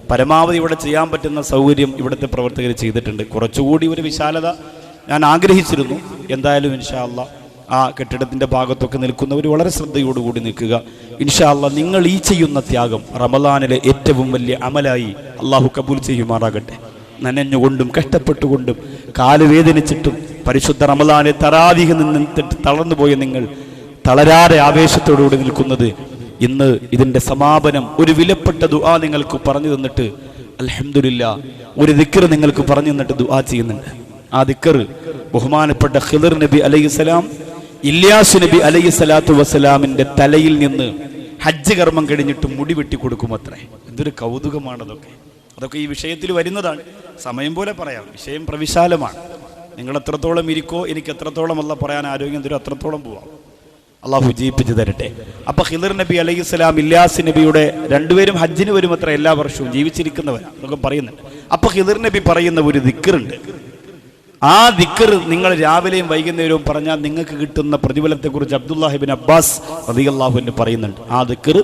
പരമാവധി ഇവിടെ ചെയ്യാൻ പറ്റുന്ന സൗകര്യം ഇവിടുത്തെ പ്രവർത്തകർ ചെയ്തിട്ടുണ്ട്. കുറച്ചുകൂടി ഒരു വിശാലത ഞാൻ ആഗ്രഹിച്ചിരുന്നു. എന്തായാലും ഇൻഷാ അല്ലാഹ് ആ കെട്ടിടത്തിൻ്റെ ഭാഗത്തൊക്കെ നിൽക്കുന്നവർ വളരെ ശ്രദ്ധയോടുകൂടി നിൽക്കുക. ഇൻഷാ അല്ലാഹ് നിങ്ങൾ ഈ ചെയ്യുന്ന ത്യാഗം റമദാനിലെ ഏറ്റവും വലിയ അമലായി അള്ളാഹു കബൂൽ ചെയ്യുമാറാകട്ടെ. നനഞ്ഞുകൊണ്ടും കഷ്ടപ്പെട്ടുകൊണ്ടും കാലുവേദനിച്ചിട്ടും പരിശുദ്ധ റമദാനെ തറാവീഹിൽ നിന്ന് തളർന്നുപോയ നിങ്ങൾ തളരാതെ ആവേശത്തോടുകൂടി നിൽക്കുന്നത്, ഇന്ന് ഇതിൻ്റെ സമാപനം ഒരു വിലപ്പെട്ട ദുആ നിങ്ങൾക്ക് പറഞ്ഞു തന്നിട്ട് അൽഹംദുലില്ലാഹ് ഒരു ദിക്ർ നിങ്ങൾക്ക് പറഞ്ഞു തന്നിട്ട് ദുആ ചെയ്യുന്നുണ്ട്. ആ ദിക്ർ ബഹുമാനപ്പെട്ട ഖിദർ നബി അലൈഹിസ്സലാം ഇല്യാസ് നബി അലൈഹി സ്വലാത്തു വസ്സലാമിൻ്റെ തലയിൽ നിന്ന് ഹജ്ജ് കർമ്മം കഴിഞ്ഞിട്ട് മുടി വെട്ടി കൊടുക്കുമത്രേ. എന്തൊരു കൗതുകമാണ് അതൊക്കെ ഈ വിഷയത്തിൽ വരുന്നതാണ്. സമയം പോലെ പറയാം, വിഷയം പ്രവിശാലമാണ്. നിങ്ങൾ എത്രത്തോളം ഇരിക്കോ, എനിക്ക് എത്രത്തോളം അല്ല പറയാൻ ആരോഗ്യം തരും, അത്രത്തോളം പോവാം. അള്ളാഹു ജീവിപ്പിച്ച് തരട്ടെ. അപ്പോൾ ഖിദർ നബി അലൈഹി സ്വലാം ഇല്യാസ് നബിയുടെ രണ്ടുപേരും ഹജ്ജിന് വരുമത്ര എല്ലാ വർഷവും, ജീവിച്ചിരിക്കുന്നവരാണ് എന്നൊക്കെ പറയുന്നുണ്ട്. അപ്പോൾ ഖിദർ നബി പറയുന്ന ഒരു ദിക്റുണ്ട്. ആ ദിക്ർ നിങ്ങൾ രാവിലെയും വൈകുന്നേരവും പറഞ്ഞാൽ നിങ്ങൾക്ക് കിട്ടുന്ന പ്രതിഫലത്തെക്കുറിച്ച് അബ്ദുല്ലാഹി ഇബ്നു അബ്ബാസ് റളിയല്ലാഹു അൻഹു പറയുന്നുണ്ട്. ആ ദിക്ർ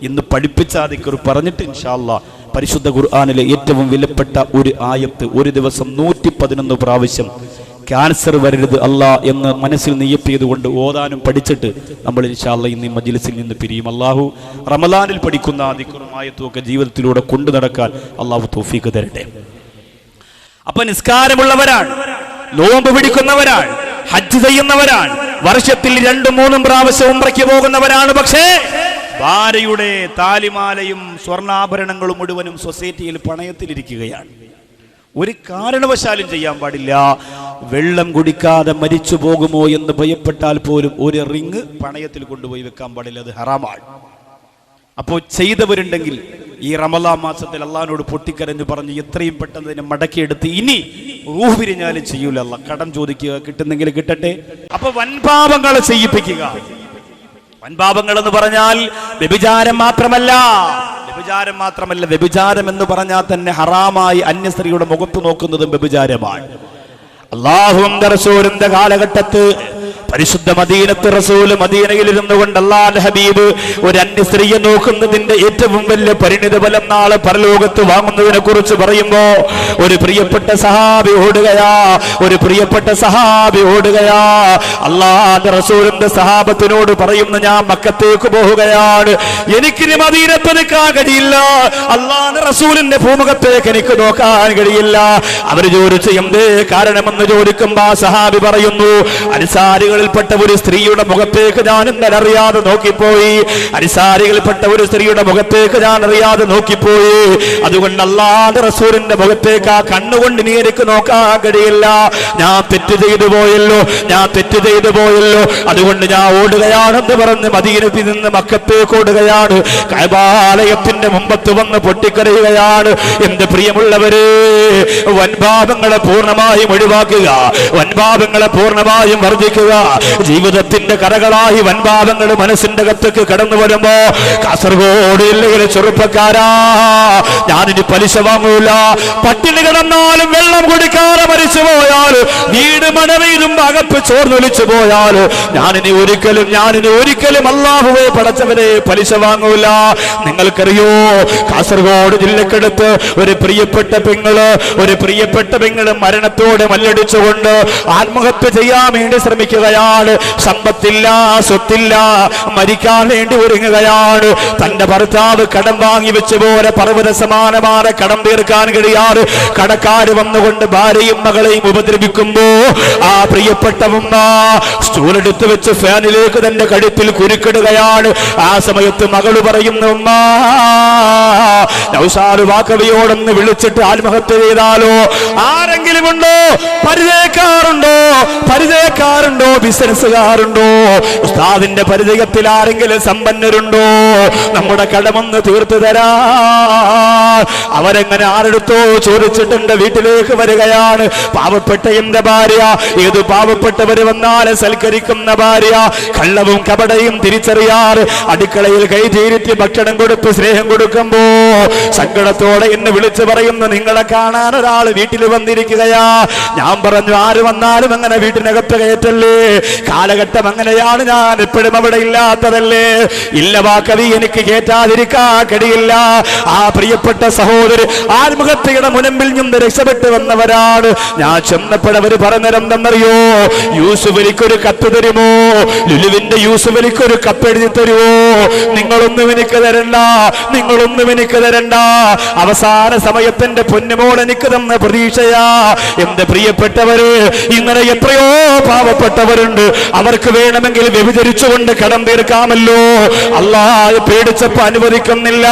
ഇന്ന് പഠിപ്പിച്ച ആ ദിക്ർ പറഞ്ഞിട്ട് ഇൻഷാ അല്ലാഹ് പരിശുദ്ധ ഖുർആനിലെ ഏറ്റവും വിലപ്പെട്ട ഒരു ആയത്ത് ഒരു ദിവസം 111 പ്രാവശ്യം ക്യാൻസർ വരരുത് അല്ലാ എന്ന് മനസ്സിൽ നിയ്യത്ത് ചെയ്തുകൊണ്ട് ഓതാനും പഠിച്ചിട്ട് നമ്മൾ ഇൻഷാ അല്ലാഹ് ഇന്ന് ഈ മജ്ലിസിൽ നിന്ന് പിരിയും. അല്ലാഹു റമദാനിൽ പഠിക്കുന്ന ആ ദിക്റും ആയത്തും ഒക്കെ ജീവിതത്തിലൂടെ കൊണ്ടു നടക്കാൻ അല്ലാഹു തൗഫീഖ് തരട്ടെ. അപ്പൊ നിസ്കാരമുള്ളവരാണ്, നോമ്പ് പിടിക്കുന്നവരാണ്, ഹജ്ജ് ചെയ്യുന്നവരാണ്, വർഷത്തിൽ 2-3 പ്രാവശ്യം ഉംറയ്ക്ക് പോകുന്നവരാണ്. പക്ഷേ ഭാര്യയുടെ താലിമാലയും സ്വർണ്ണാഭരണങ്ങളും മുഴുവനും സൊസൈറ്റിയിൽ പണയത്തിലിരിക്കുകയാണ്. ഒരു കാരണവശാലും ചെയ്യാൻ പാടില്ല. വെള്ളം കുടിക്കാതെ മരിച്ചു പോകുമോ എന്ന് ഭയപ്പെട്ടാൽ പോലും ഒരു റിങ് പണയത്തിൽ കൊണ്ടുപോയി വെക്കാൻ പാടില്ല, അത് ഹറാമാണ്. അപ്പോൾ ചെയ്തവരുണ്ടെങ്കിൽ ഈ റമളാൻ മാസത്തിൽ അള്ളാഹിനോട് പൊട്ടിക്കരഞ്ഞു പറഞ്ഞ് എത്രയും പെട്ടെന്ന് ഇതിനെ മടക്കിയെടുത്ത് ഇനി റൂഹ് പിരിഞ്ഞാലും ചെയ്യൂല, അല്ല കടം ചോദിക്കുക, കിട്ടുന്നെങ്കിൽ കിട്ടട്ടെ. അപ്പൊ വൻപാപങ്ങളെ ചെയ്യിപ്പിക്കുക. വൻപാപങ്ങൾ എന്ന് പറഞ്ഞാൽ വ്യഭിചാരം മാത്രമല്ല, വ്യഭിചാരം എന്ന് പറഞ്ഞാൽ തന്നെ ഹറാമായി അന്യ സ്ത്രീയുടെ മുഖത്ത് നോക്കുന്നതും വ്യഭിചാരമാണ്. അല്ലാഹുവിന്റെ റസൂലിന്റെ കാലഘട്ടത്ത് പരിശുദ്ധ മദീനത്ത് റസൂൽ മദീനയിൽ ഇരുന്നു കൊണ്ട് അല്ലാഹുവിന്റെ ഹബീബ് ഒരു അന്യ സ്ത്രീയെ നോക്കുന്നതിന്റെ ഏറ്റവും വലിയ പരിണിത ഫലം നാളെ പരലോകത്ത് വാങ്ങുന്നതിനെ കുറിച്ച് പറയുമ്പോ ഒരു പ്രിയപ്പെട്ട സഹാബി ഓടുകയാ, ഒരു പ്രിയപ്പെട്ട സഹാബി ഓടുകയാ. അല്ലാഹുവിന്റെ റസൂലിന്റെ സഹാബത്തിനോട് പറയുന്നു, ഞാൻ മക്കത്തേക്ക് പോവുകയാണ്, എനിക്കിനി മദീനത്ത് നിൽക്കാൻ കഴിയില്ല, അല്ലാഹുവിന്റെ റസൂലിന്റെ ഭൂമുഖത്തേക്ക് എനിക്ക് നോക്കാൻ കഴിയില്ല. അവർ ചോദിച്ചു എന്തേ കാരണമെന്ന് ചോദിക്കുമ്പോ ആ സഹാബി പറയുന്നു, അൻസാരികളിൽപ്പെട്ട ഒരു സ്ത്രീയുടെ മുഖത്തേക്ക് ഞാൻ ഇന്നലെ അറിയാതെ നോക്കിപ്പോയി, അൻസാരികളിൽപ്പെട്ട ഒരു സ്ത്രീയുടെ മുഖത്തേക്ക് ഞാൻ അറിയാതെ നോക്കിപ്പോയി, അതുകൊണ്ട് അല്ലാഹുവിന്റെ റസൂലിന്റെ മുഖത്തേക്ക് ആ കണ്ണുകൊണ്ട് ഇനി എനിക്ക് നോക്കാൻ കഴിയില്ല, ഞാൻ തെറ്റ് ചെയ്തു പോയല്ലോ, ഞാൻ തെറ്റ് ചെയ്തു പോയല്ലോ, അതുകൊണ്ട് ഞാൻ ഓടുകയാണെന്ന് പറഞ്ഞ് മദീനത്തിൽ നിന്ന് മക്കത്തേക്ക് ഓടുകയാണ്. കഅബാലയത്തിന്റെ മുമ്പത്ത് വന്ന് പൊട്ടിക്കരയുകയാണ്. എന്റെ പ്രിയമുള്ളവരെ, വൻപാപങ്ങളെ പൂർണ്ണമായും ഒഴിവാക്കുക, വൻപാപങ്ങളെ പൂർണ്ണമായും വർജിക്കുക. ജീവിതത്തിന്റെ കരകളായി വൻപാപങ്ങൾ മനസ്സിന്റെ കത്തേക്ക് കടന്നു വരുമ്പോ, കാസർഗോഡ് ജില്ലയിലെ ചെറുപ്പക്കാരാ, ഞാനിനി പലിശ വാങ്ങൂല, പട്ടിണി കിടന്നാലും വെള്ളം കുടിക്കാതെ മരിച്ചു പോയാൽ, വീട് മഴ പെയ്യുമ്പോ അകത്ത് ചോർന്നൊലിച്ചു പോയാൽ, ഞാനിനി ഒരിക്കലും അല്ലാഹുവേ പടച്ചവരെ പലിശ വാങ്ങൂല. നിങ്ങൾക്കറിയോ, കാസർഗോഡ് ജില്ലക്കടുത്ത് ഒരു പ്രിയപ്പെട്ട പെങ്ങള് മരണത്തോടെ മല്ലടിച്ചുകൊണ്ട് ആത്മഹത്യ ചെയ്യാൻ വേണ്ടി ശ്രമിക്കുകയാണ്. സമ്പത്തില്ല, സ്വത്തില്ല, മരിക്കാൻ വേണ്ടി ഒരുങ്ങുകയാണ്. തന്റെ ഭർത്താവ് കടം വാങ്ങി വെച്ച് പോലെ പർവ്വത സമാനമായ കടം തീർക്കാൻ കഴിയാറ് കടക്കാര് വന്നുകൊണ്ട് ഭാര്യയും മകളെയും ഉപദ്രവിക്കുമ്പോ, ആ പ്രിയപ്പെട്ട ഉമ്മ സ്റ്റൂളെടുത്ത് വെച്ച് ഫാനിലേക്ക് തന്റെ കഴുത്തിൽ കുരുക്കിടുകയാണ്. ആ സമയത്ത് മകള് പറയുന്നു, ഉമ്മ നൗസാർ വാക്കവിയോടൊന്ന് വിളിച്ചിട്ട് ആത്മഹത്യ ചെയ്താലോ? ആരെങ്കിലും ഉണ്ടോ? പരിചയക്കാരുണ്ടോ? ബിസിനസ്സുകാരുണ്ടോ? ഉസ്താദിന്റെ പരിചയത്തിൽ ആരെങ്കിലും സമ്പന്നരുണ്ടോ? നമ്മുടെ കടമൊന്ന് തീർത്തു തരാ. അവരെങ്ങനെ ആരെടുത്തോ ചോദിച്ചിട്ടുണ്ട് വീട്ടിലേക്ക് വരികയാണ്. പാവപ്പെട്ട എന്റെ ഭാര്യ, ഏത് പാവപ്പെട്ടവര് വന്നാലും സൽക്കരിക്കുന്ന ഭാര്യ, കള്ളവും കപടയും തിരിച്ചറിയാറ്, അടുക്കളയിൽ കൈതീരിറ്റ് ഭക്ഷണം കൊടുത്ത് സ്നേഹം കൊടുക്കുമ്പോ സങ്കടത്തോടെ എന്നെ വിളിച്ചു പറയുന്നു, നിങ്ങളെ കാണാൻ ഒരാൾ വീട്ടിൽ വന്നിരിക്കുകയാ. ഞാൻ പറഞ്ഞു, ആര് വന്നാലും അങ്ങനെ വീട്ടിനകത്ത് കയറ്റല്ലേ, കാലഘട്ടം അങ്ങനെയാണ്, ഞാൻ എപ്പോഴും അവിടെ ഇല്ലാത്തതല്ലേ. ഇല്ല വാക്കവി, എനിക്ക് കേറ്റാതിരിക്കാൻ കഴിയില്ല. ആ പ്രിയപ്പെട്ട സഹോദരി ആത്മഹത്യയുടെ മുനമ്പിൽ നിന്ന് രക്ഷപ്പെട്ടു വന്നവരാണ്. ഞാൻ ചെന്നപ്പോഴവര് പറഞ്ഞതെന്തെന്നറിയോ? യൂസുഫ് എനിക്കൊരു കത്ത് തരുമോ? ലുലുവിന്റെ യൂസുഫ് എനിക്കൊരു കപ്പ് എഴുതി തരുമോ? നിങ്ങളൊന്നും എനിക്ക് തരണ്ട, അവസാന സമയത്തിന്റെ പൊന്നുമോൾ എനിക്ക് തന്ന പ്രതീക്ഷയാ. എന്റെ പ്രിയപ്പെട്ടവര്, ഇങ്ങനെ എത്രയോ പാവപ്പെട്ടവരുണ്ട്, അവർക്ക് വേണമെങ്കിൽ വ്യഭിചരിച്ചുകൊണ്ട് കടം തീർക്കാമല്ലോ. അല്ലാഹ് പേടിച്ചപ്പോ അനുവദിക്കുന്നില്ല.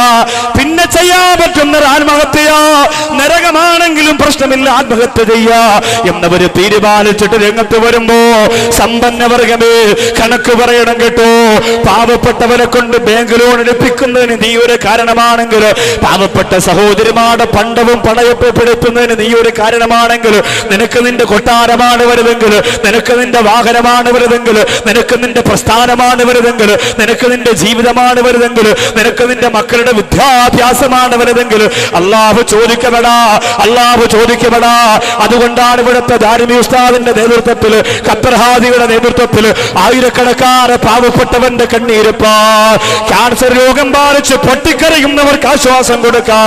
പിന്നെ ചെയ്യാൻ പറ്റുന്ന ആത്മഹത്യയാ, നരകമാണെങ്കിലും പ്രശ്നമില്ല, ആത്മഹത്യ ചെയ്യാ എന്നവര് തീരുമാനിച്ചിട്ട് രംഗത്ത് വരുമ്പോ, സമ്പന്നവർഗമേ കണക്ക് പറയണം കേട്ടോ. പാവപ്പെട്ടവരെ കൊണ്ട് ബാങ്ക് ലോൺ എടുപ്പിക്കുന്നതിന് നീ ഒരു കാരണമാണെങ്കിൽ, പാവപ്പെട്ട സഹോദരിമാരുടെ പണ്ടവും പണയപ്പെടുത്തുന്നതിന് നീ ഒരു കാരണമാണെങ്കിൽ, നിനക്ക് നിന്റെ കൊട്ടാരമാണ് വരുതെങ്കിൽ, നിനക്ക് നിന്റെ വാഹനമാണ് വരുതെങ്കിൽ, നിനക്ക് നിന്റെ പ്രസ്ഥാനമാണ് വരുതെങ്കിൽ, നിനക്ക് നിന്റെ ജീവിതമാണ് വരുതെങ്കിൽ, നിനക്ക് നിന്റെ മക്കളുടെ വിദ്യാഭ്യാസമാണ് വരുതെങ്കിൽ, അല്ലാഹു ചോദിക്കപ്പെടാ. അതുകൊണ്ടാണ് ഇവിടുത്തെ ദാരിമി ഉസ്താദിന്റെ നേതൃത്വത്തിൽ, ഖത്തർ ഹാദിയുടെ നേതൃത്വത്തിൽ ആയിരക്കണക്കാറ് പാവപ്പെട്ടവന്റെ കണ്ണീരപ്പാ, ക്യാൻസർ രോഗം ബാധിച്ച് പൊട്ടിക്കരയുന്നവർക്ക് ആശ്വാസം കൊടുക്കാ.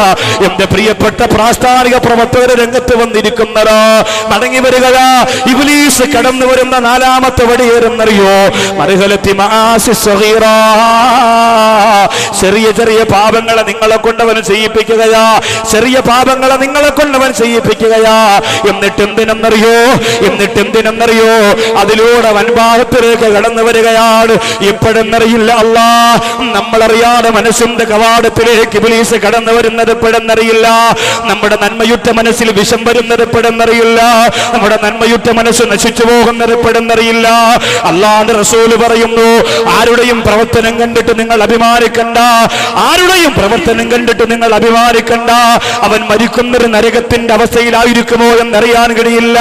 എന്റെ പ്രിയപ്പെട്ട പ്രാസ്ഥാനിക പ്രവർത്തകർ രംഗത്ത് വന്നിരിക്കുന്നതാ. മടങ്ങി വരികയാ. ഇബ്ലീസ് കടന്നു വരുന്ന നാലാമത്തെ വടിയേരെന്നറിയോ? മർഹലത്തി മആസി സഗീറാ, ചെറിയ പാപങ്ങളെ നിങ്ങളെ കൊണ്ടവൻ ചെയ്യിപ്പിക്കുകയാ, ചെറിയ പാപങ്ങളെ നിങ്ങളെ കൊണ്ടവൻ ചെയ്യിപ്പിക്കുകയാ. എന്നിട്ട് എന്തിനെന്നറിയോ? അതിലൂടെ വൻഭാഗത്തിലേക്ക് കടന്നു വരികയാണ്. എപ്പോഴെന്നറിയില്ല. അല്ലാ, നമ്മളറിയാതെ മനസ്സിന്റെ കവാടത്തിലേക്ക് ഇബ്ലീസ് കടന്നു വരുന്നത് എപ്പോഴെന്നറിയില്ല. നമ്മുടെ നന്മയുറ്റ മനസ്സിൽ വിഷം വരുന്നത് എപ്പോഴെന്നറിയില്ല. നമ്മുടെ നന്മയുറ്റ മനസ്സ് നശിച്ചു പോകുന്നത് എപ്പോഴെന്നറിയില്ല. അല്ലാഹുവിന്റെ റസൂൽ പറയുന്നു, ആരുടെയും പ്രവർത്തനം കണ്ടിട്ട് നിങ്ങൾ അഭിമാനിക്കണ്ട. ആരുടെയും പ്രവർത്തനം കണ്ടിട്ട് നിങ്ങൾ അഭിമാനിക്കണ്ട. അവൻ മരിക്കുന്നൊരു നരകത്തിന്റെ അവസ്ഥയിലായിരിക്കുമോ എന്നറിയാൻ കഴിയില്ല.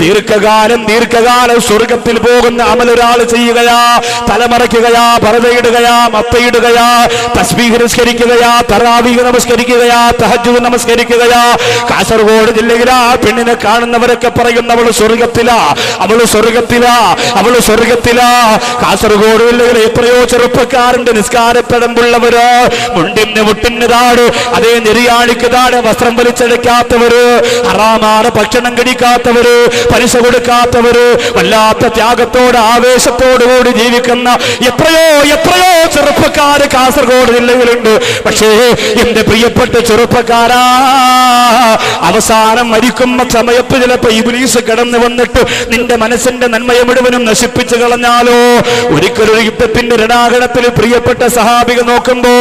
ദീർഘകാലം സ്വർഗത്തിൽ പോകുന്ന അമലൊരാൾ ചെയ്യുകയാ. തലമറയ്ക്കുകയാ, പർദ്ദയിടുകയാ, മത്തയിടുകയാ, തസ്ബീഹ് നമസ്കരിക്കുകയാ, തറാവീഹ് നമസ്കരിക്കുകയാ, തഹജ്ജുദ് നമസ്കരിക്കുകയാ. കാസർഗോഡ് ജില്ലയിലാ പെണ്ണിനെ കാണുന്നവരൊക്കെ പറയുന്ന അവള് സ്വർഗത്തിലാ, അവള് സ്വർഗത്തിലാ, അവള് സ്വർഗത്തിലാ. കാസർഗോഡ് ജില്ലയിലെ എത്രയോ ചെറുപ്പക്കാരുണ്ട് നിസ്കാരപ്പെടമ്പുള്ളവര്, മുണ്ടിന് മുട്ടിന് താട്, അതേ നിര്യാണിക്ക് താട് വസ്ത്രം വലിച്ചടയ്ക്കാത്തവര്, ഹറാമാണ് ഭക്ഷണം കഴിക്കാത്തവര്, പലിശ കൊടുക്കാത്തവര്, വല്ലാത്ത ത്യാഗത്തോട് ആവേശത്തോടു കൂടി ജീവിക്കുന്ന എത്രയോ എത്രയോ ചെറുപ്പക്കാര് കാസർഗോഡ് ജില്ലയിലുണ്ട്. പക്ഷേ എന്റെ പ്രിയപ്പെട്ട ചെറുപ്പക്കാരാ, അവസാനം മരിക്കുന്ന സമയത്ത് ചിലപ്പോ ഇബ്ലീസ് കടന്നു വന്നിട്ട് നിന്റെ മനസ്സിന്റെ നന്മയെ മുഴുവനും നശിപ്പിച്ചു കളഞ്ഞാലോ. ഒരിക്കലൊരു യുദ്ധത്തിന്റെ രണാകണത്തിൽ പ്രിയപ്പെട്ട സഹാബികൾ നോക്കുമ്പോ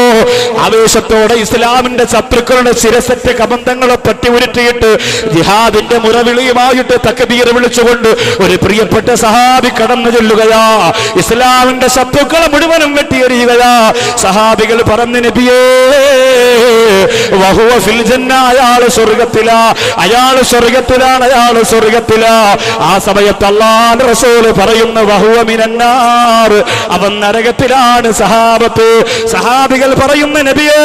ആവേശത്തോടെ ഇസ്ലാമിന്റെ ശത്രുക്കളുടെ ശിരസറ്റ കബന്ധങ്ങളെ പറ്റി ഉരുട്ടിയിട്ട് ജിഹാദിന്റെ മുറവിളിയുമായിട്ട് തക്ബീർ വിളിച്ചുകൊണ്ട് ഒരു പ്രിയപ്പെട്ട സഹാബി കടന്നു ചെല്ലുകയാ. ഇസ്ലാമിന്റെ ശത്രുക്കളെ മുഴുവനും വെട്ടിയെറിയുകയാ. സഹാബികൾ പറഞ്ഞു, നബിയേ വഹുവ ഫിൽ ജന്ന, അയാള് സ്വർഗത്തിലാ, അയാള് സ്വർഗത്തിലാണ്, അയാള് സ്വർഗത്തിലാ. ആ സമയത്ത് അല്ലാഹുവിന്റെ റസൂൽ പറയുന്നു, വഹുവ മിനന്നാർ, അവൻ നരകത്തിലാണ്. സഹാബികൾ പറയുന്ന, നബിയേ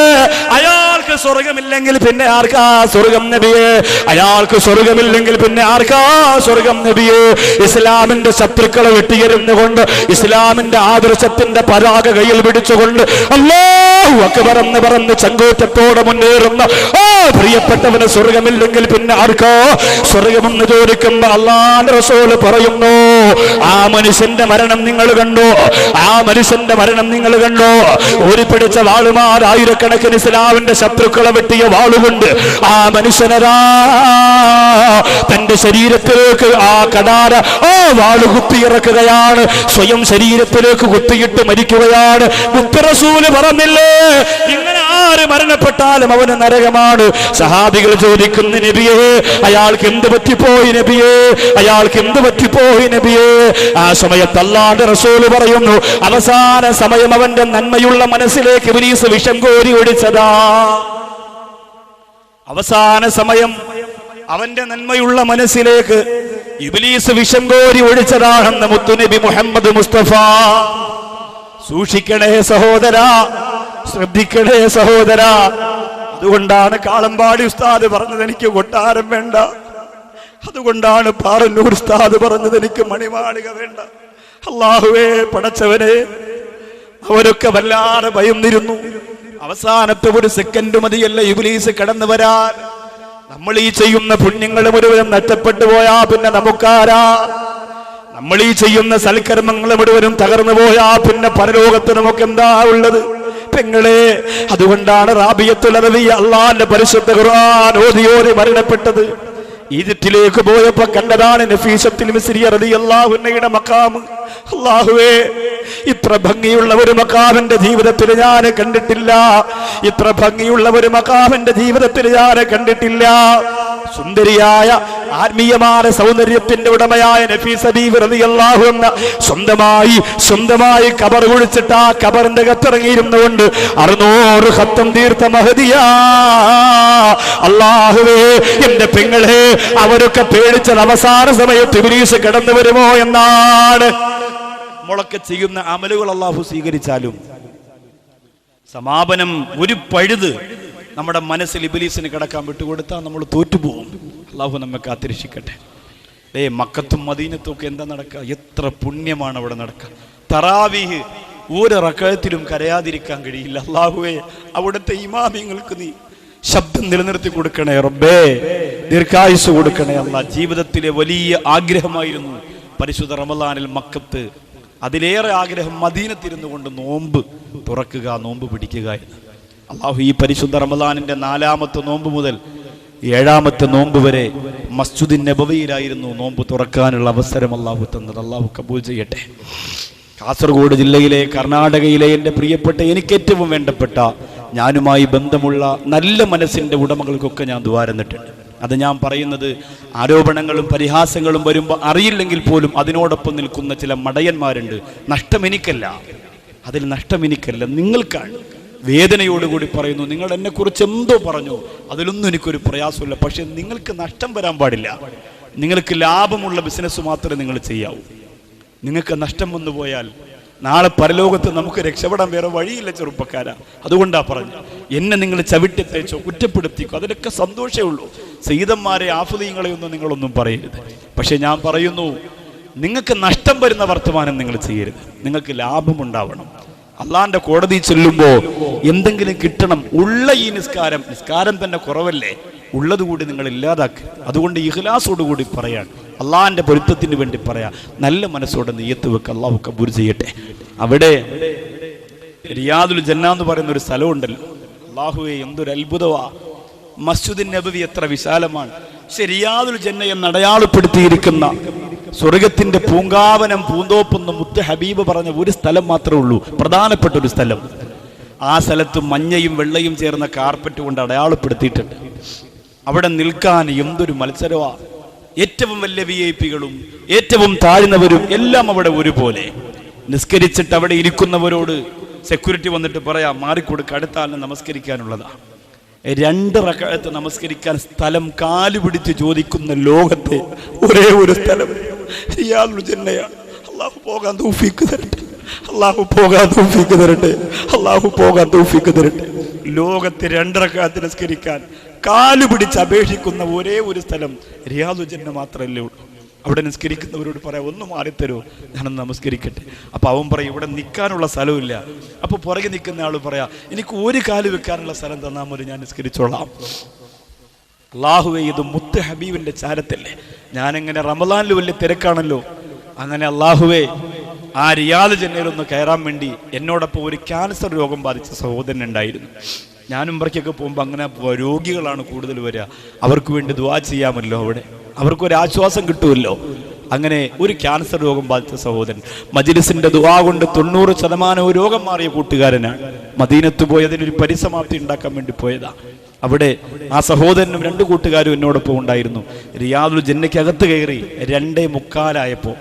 അയാൾക്ക് സ്വർഗമില്ലെങ്കിൽ പിന്നെ ആർക്കാ സ്വർഗം നബിയേ, അയാൾക്ക് സ്വർഗമില്ലെങ്കിൽ പിന്നെ ആർക്കാ സ്വർഗം നബിയേ. ഇസ്ലാമിന്റെ ശത്രുക്കളെ വെട്ടിയെറിഞ്ഞുകൊണ്ട് ഇസ്ലാമിന്റെ ആദർശത്തിന്റെ പതാക കയ്യിൽ പിടിച്ചുകൊണ്ട് അല്ലാഹു അക്ബർ എന്ന് പറഞ്ഞ് ചങ്കൂറ്റത്തോടെ മുന്നേറുന്ന പ്രിയപ്പെട്ടവന് സ്വർഗമില്ലെങ്കിൽ പിന്നെ ആർക്കോ സ്വർഗമെന്ന് ചോദിക്കുമ്പോ അല്ലാഹുവിന്റെ റസൂൽ പറയുന്നു, ആ മനുഷ്യന്റെ മരണം നിങ്ങൾ കണ്ടോ, ആ മനുഷ്യന്റെ മരണം നിങ്ങൾ കണ്ടോ. ഊരിപ്പിടിച്ച വാളുമാർ ആയിരക്കണക്കിന് ഇസ്ലാമിന്റെ ശത്രുക്കളെ വെട്ടിയ വാളുകൊണ്ട് ആ മനുഷ്യനരാ തന്റെ ശരീരത്തിലേക്ക് ആ കടാര വാള് കുത്തിയിറക്കുകയാണ്. സ്വയം ശരീരത്തിലേക്ക് കുത്തിയിട്ട് മരിക്കുകയാണ്. മുത്തറസൂല് പറഞ്ഞില്ലേ, ഇങ്ങനെ ആര് മരണപ്പെട്ടാലും അവന് നരകമാണ്. സഹാബികൾ ചോദിക്കുന്നു, നബിയേ അയാൾക്ക് എന്ത് പറ്റിപ്പോയി നബിയേ, അയാൾക്ക് എന്ത് പറ്റിപ്പോയി നബിയേ. ആ സമയത്ത് അല്ലാഹുവിന്റെ റസൂല് പറയുന്നു, അവസാന സമയം അവന്റെ നന്മയുള്ള മനസ്സിലേക്ക് ഇബ്ലീസ് വിഷം കോരി ഒഴിച്ചതാ. അവസാന സമയം അവന്റെ നന്മയുള്ള മനസ്സിലേക്ക് ഇബ്ലീസ് വിഷം കോരി ഒഴിച്ചതാണെന്ന് മുത്തുനബി മുഹമ്മദ് മുസ്തഫ. സൂക്ഷിക്കണേ സഹോദരാ, ശ്രദ്ധിക്കണേ സഹോദരാ. അതുകൊണ്ടാണ് കാളമ്പാടി ഉസ്താദ് പറഞ്ഞത് എനിക്ക് കൊട്ടാരം വേണ്ട, അതുകൊണ്ടാണ് പാറന്നൂർ ഉസ്താദ് പറഞ്ഞത് എനിക്ക് മണിമാളിക വേണ്ട. അല്ലാഹുവേ പടച്ചവനെ, അവരൊക്കെ വല്ലാതെ ഭയന്നിരുന്നു. അവസാനത്തെ ഒരു സെക്കൻഡ് മതിയല്ല ഇബ്ലീസ് കടന്നു വരാൻ. നമ്മൾ ഈ ചെയ്യുന്ന പുണ്യങ്ങൾ മുഴുവനും നഷ്ടപ്പെട്ടു പോയാ പിന്നെ നമുക്കാരാ? നമ്മൾ ഈ ചെയ്യുന്ന സൽക്കർമ്മങ്ങൾ മുഴുവനും തകർന്നു പോയാ പിന്നെ പരലോകത്ത് നമുക്ക് എന്താ ഉള്ളത് പെങ്ങളെ? അതുകൊണ്ടാണ് റാബിയത്തുൽ അദവിയ്യ അല്ലാഹുവിന്റെ പരിശുദ്ധ ഖുർആൻ ഓതി മരണപ്പെട്ടത്. ഈജിപ്തിലേക്ക് പോയപ്പോ കണ്ടതാണ് നഫീസത്തുൽ മിസ്രിയ റളിയല്ലാഹു അൻഹയുടെ മഖാം. അല്ലാഹുവേ, ഇത്ര ഭംഗിയുള്ള ഒരു മഖാം എന്റെ ജീവിതത്തിൽ ഞാൻ കണ്ടിട്ടില്ല, ഇത്ര ഭംഗിയുള്ള ഒരു മഖാം എന്റെ ജീവിതത്തിൽ ഞാൻ കണ്ടിട്ടില്ല. സുന്ദരിയായ ആത്മീയമായ സൗന്ദര്യത്തിന്റെ ഉടമയായ നഫീസ ബീവി റളിയല്ലാഹു അൻഹ സ്വന്തമായി ഖബർ കുഴിച്ചിട്ട് ആ ഖബറിന്റെ അകത്തിറങ്ങിയിരുന്നുകൊണ്ട് 600 ഖത്തം തീർത്ത മഹദിയാ. അല്ലാഹുവേ, എന്റെ പെങ്ങളെ, അവരൊക്കെ പേടിച്ചത് അവസാന സമയത്ത് ഇബ്ലീസ് കടന്നു വരുമോ എന്നാണ്. നമ്മളൊക്കെ ചെയ്യുന്ന അമലുകൾ അല്ലാഹു സ്വീകരിച്ചാലും സമാപനം ഒരു പഴുത് നമ്മുടെ മനസ്സിൽ ഇബ്ലീസിന് കിടക്കാൻ വിട്ടുകൊടുത്താൽ നമ്മൾ തോറ്റുപോകും. അല്ലാഹു നമ്മെ കാത്തിരക്ഷിക്കട്ടെ. മക്കത്തും മദീനത്തും ഒക്കെ എന്താ നടക്കുക? എത്ര പുണ്യമാണ് അവിടെ നടക്കുക. തറാവീഹ് ഒരു റക്അത്തിലും കരയാതിരിക്കാൻ കഴിയില്ല. അല്ലാഹുവേ, അവിടുത്തെ ഇമാമിങ്ങൾക്ക് നീ ശബ്ദം നിലനിർത്തി കൊടുക്കണേ റബ്ബേ, ദീർഘായുസ് കൊടുക്കണേ അല്ലാഹ്. ജീവിതത്തിലെ വലിയ ആഗ്രഹമായിരുന്നു പരിശുദ്ധ റമളാനിൽ മക്കത്ത്, അതിലേറെ ആഗ്രഹം മദീനത്തിരുന്നു കൊണ്ട് നോമ്പ് തുറക്കുക, നോമ്പ് പിടിക്കുക എന്ന്. അല്ലാഹു ഈ പരിശുദ്ധ റമളാനിന്റെ 4ാമത്തെ നോമ്പ് മുതൽ 7ാമത്തെ നോമ്പ് വരെ മസ്ജിദുൻ നബവിയിലായിരുന്നു നോമ്പ് തുറക്കാനുള്ള അവസരം അല്ലാഹു തന്നത്. അല്ലാഹു കബൂൽ ചെയ്യട്ടെ. കാസർഗോഡ് ജില്ലയിലെ, കർണാടകയിലെ എൻ്റെ പ്രിയപ്പെട്ട, എനിക്ക് ഏറ്റവും വേണ്ടപ്പെട്ട, ഞാനുമായി ബന്ധമുള്ള നല്ല മനസ്സിൻ്റെ ഉടമകൾക്കൊക്കെ ഞാൻ ദുആ ചെയ്തിട്ടുണ്ട്. അത് ഞാൻ പറയുന്നത് ആരോപണങ്ങളും പരിഹാസങ്ങളും വരുമ്പോൾ അറിയില്ലെങ്കിൽ പോലും അതിനോടൊപ്പം നിൽക്കുന്ന ചില മടയന്മാരുണ്ട്. നഷ്ടം എനിക്കല്ല, അതിൽ നഷ്ടം എനിക്കല്ല, നിങ്ങൾക്കാണ്. വേദനയോടുകൂടി പറയുന്നു, നിങ്ങൾ എന്നെക്കുറിച്ച് എന്തോ പറഞ്ഞു, അതിലൊന്നും എനിക്കൊരു പ്രയാസമില്ല. പക്ഷെ നിങ്ങൾക്ക് നഷ്ടം വരാൻ പാടില്ല. നിങ്ങൾക്ക് ലാഭമുള്ള ബിസിനസ് മാത്രമേ നിങ്ങൾ ചെയ്യാവൂ. നിങ്ങൾക്ക് നഷ്ടം വന്നു പോയാൽ നാളെ പരലോകത്ത് നമുക്ക് രക്ഷപ്പെടാൻ വേറെ വഴിയില്ല ചെറുപ്പക്കാരാ. അതുകൊണ്ടാണ് പറഞ്ഞു, എന്നെ നിങ്ങൾ ചവിട്ടിത്തേച്ചോ കുറ്റപ്പെടുത്തിക്കോ, അതിലൊക്കെ സന്തോഷമേ ഉള്ളൂ. സയ്യിദന്മാരെ ആഫുദീങ്ങളെയൊന്നും നിങ്ങളൊന്നും പറയരുത്. പക്ഷെ ഞാൻ പറയുന്നു, നിങ്ങൾക്ക് നഷ്ടം വരുന്ന വർത്തമാനം നിങ്ങൾ ചെയ്യരുത്. നിങ്ങൾക്ക് ലാഭമുണ്ടാവണം. അള്ളാന്റെ കോടതി ചെല്ലുമ്പോൾ എന്തെങ്കിലും കിട്ടണം. ഉള്ള ഈ നിസ്കാരം തന്നെ കുറവല്ലേ, ഉള്ളതുകൂടി നിങ്ങൾ ഇല്ലാതാക്കുക. അതുകൊണ്ട് ഇഖ്ലാസോടുകൂടി പറയാൻ, അള്ളാഹിന്റെ പൊരുത്തത്തിന് വേണ്ടി പറയാ, നല്ല മനസ്സോടെ നിയ്യത്ത് വെക്കുക. അള്ളാഹു കബൂൽ ചെയ്യട്ടെ. അവിടെ റിയാദുൽ ജന്ന എന്ന് പറയുന്ന ഒരു സ്ഥലമുണ്ടല്ലോ, അള്ളാഹുവേ എന്തൊരു അത്ഭുതമാ. മസ്ജിദുൻ നബവി എത്ര വിശാലമാണ്. പക്ഷെ റിയാദുൽ ജന്ന എന്ന് അടയാളപ്പെടുത്തിയിരിക്കുന്ന സ്വർഗത്തിന്റെ പൂങ്കാവനം പൂന്തോപ്പെന്ന് മുത്ത് ഹബീബ് പറഞ്ഞ ഒരു സ്ഥലം മാത്രമേ ഉള്ളൂ, പ്രധാനപ്പെട്ട ഒരു സ്ഥലം. ആ സ്ഥലത്ത് മഞ്ഞയും വെള്ളയും ചേർന്ന കാർപ്പറ്റ് കൊണ്ട് അടയാളപ്പെടുത്തിയിട്ടുണ്ട്. അവിടെ നിൽക്കാൻ എന്തൊരു മത്സരമാ. ഏറ്റവും വലിയ VIP-കളും ഏറ്റവും താഴ്ന്നവരും എല്ലാം അവിടെ ഒരുപോലെ. നിസ്കരിച്ചിട്ട് അവിടെ ഇരിക്കുന്നവരോട് സെക്യൂരിറ്റി വന്നിട്ട് പറയാം, മാറിക്കൊടുക്കുക, അടുത്ത ആളിനെ നമസ്കരിക്കാനുള്ളതാ. 2 റക്അത്ത് നമസ്കരിക്കാൻ സ്ഥലം കാല് പിടിച്ച് ചോദിക്കുന്ന ലോകത്തെ ഒരേ ഒരു സ്ഥലം റിയാദുൽ ജന്നയാണ്. അല്ലാഹു പോകാൻ തൗഫീഖ് തരട്ടെ, അല്ലാഹു പോകാൻ തൗഫീഖ് തരട്ടെ, അല്ലാഹു പോകാൻ തൗഫീഖ് തരട്ടെ. ലോകത്തെ 2 റക്അത്ത് നിസ്കരിക്കാൻ കാല് പിടിച്ച് അപേക്ഷിക്കുന്ന ഒരേ ഒരു സ്ഥലം റിയാദുൽ ജന്ന മാത്രമല്ലേ ഉള്ളൂ. അവിടെ നിസ്കരിക്കുന്നവരോട് പറയാം, ഒന്ന് മാറിത്തരോ, ഞാനൊന്ന് നമസ്കരിക്കട്ടെ. അപ്പം അവൻ പറയും, ഇവിടെ നിൽക്കാനുള്ള സ്ഥലമില്ല. അപ്പോൾ പുറകെ നിൽക്കുന്ന ആൾ പറയാം, എനിക്ക് ഒരു കാല് വെക്കാനുള്ള സ്ഥലം തന്നാൽ മതി, ഞാൻ നിസ്കരിച്ചോളാം. അല്ലാഹുവേ, ഇത് മുത്ത് ഹബീബിന്റെ ചാരത്തല്ലേ. ഞാനെങ്ങനെ റമദാനിൽ വലിയ തിരക്കാണല്ലോ, അങ്ങനെ അല്ലാഹുവേ ആ റിയാദുൽ ജന്നയിലൊന്ന് കയറാൻ വേണ്ടി എന്നോടൊപ്പം ഒരു ക്യാൻസർ രോഗം ബാധിച്ച സഹോദരൻ ഉണ്ടായിരുന്നു. ഞാനും ഇവർക്കൊക്കെ പോകുമ്പോൾ അങ്ങനെ രോഗികളാണ് കൂടുതൽ വരിക. അവർക്ക് വേണ്ടി ദുആ ചെയ്യാമല്ലോ, അവിടെ അവർക്കൊരാശ്വാസം കിട്ടുമല്ലോ. അങ്ങനെ ഒരു ക്യാൻസർ രോഗം ബാധിച്ച സഹോദരൻ മജ്‌ലിസിന്റെ ദുആ കൊണ്ട് 90% രോഗം മാറിയ കൂട്ടുകാരനാണ്. മദീനത്ത് പോയി അതിനൊരു പരിസമാപ്തി ഉണ്ടാക്കാൻ വേണ്ടി പോയതാ. അവിടെ ആ സഹോദരനും 2 കൂട്ടുകാരും എന്നോടൊപ്പം ഉണ്ടായിരുന്നു. റിയാദുൽ ജന്നയ്ക്കകത്ത് കയറി 2:45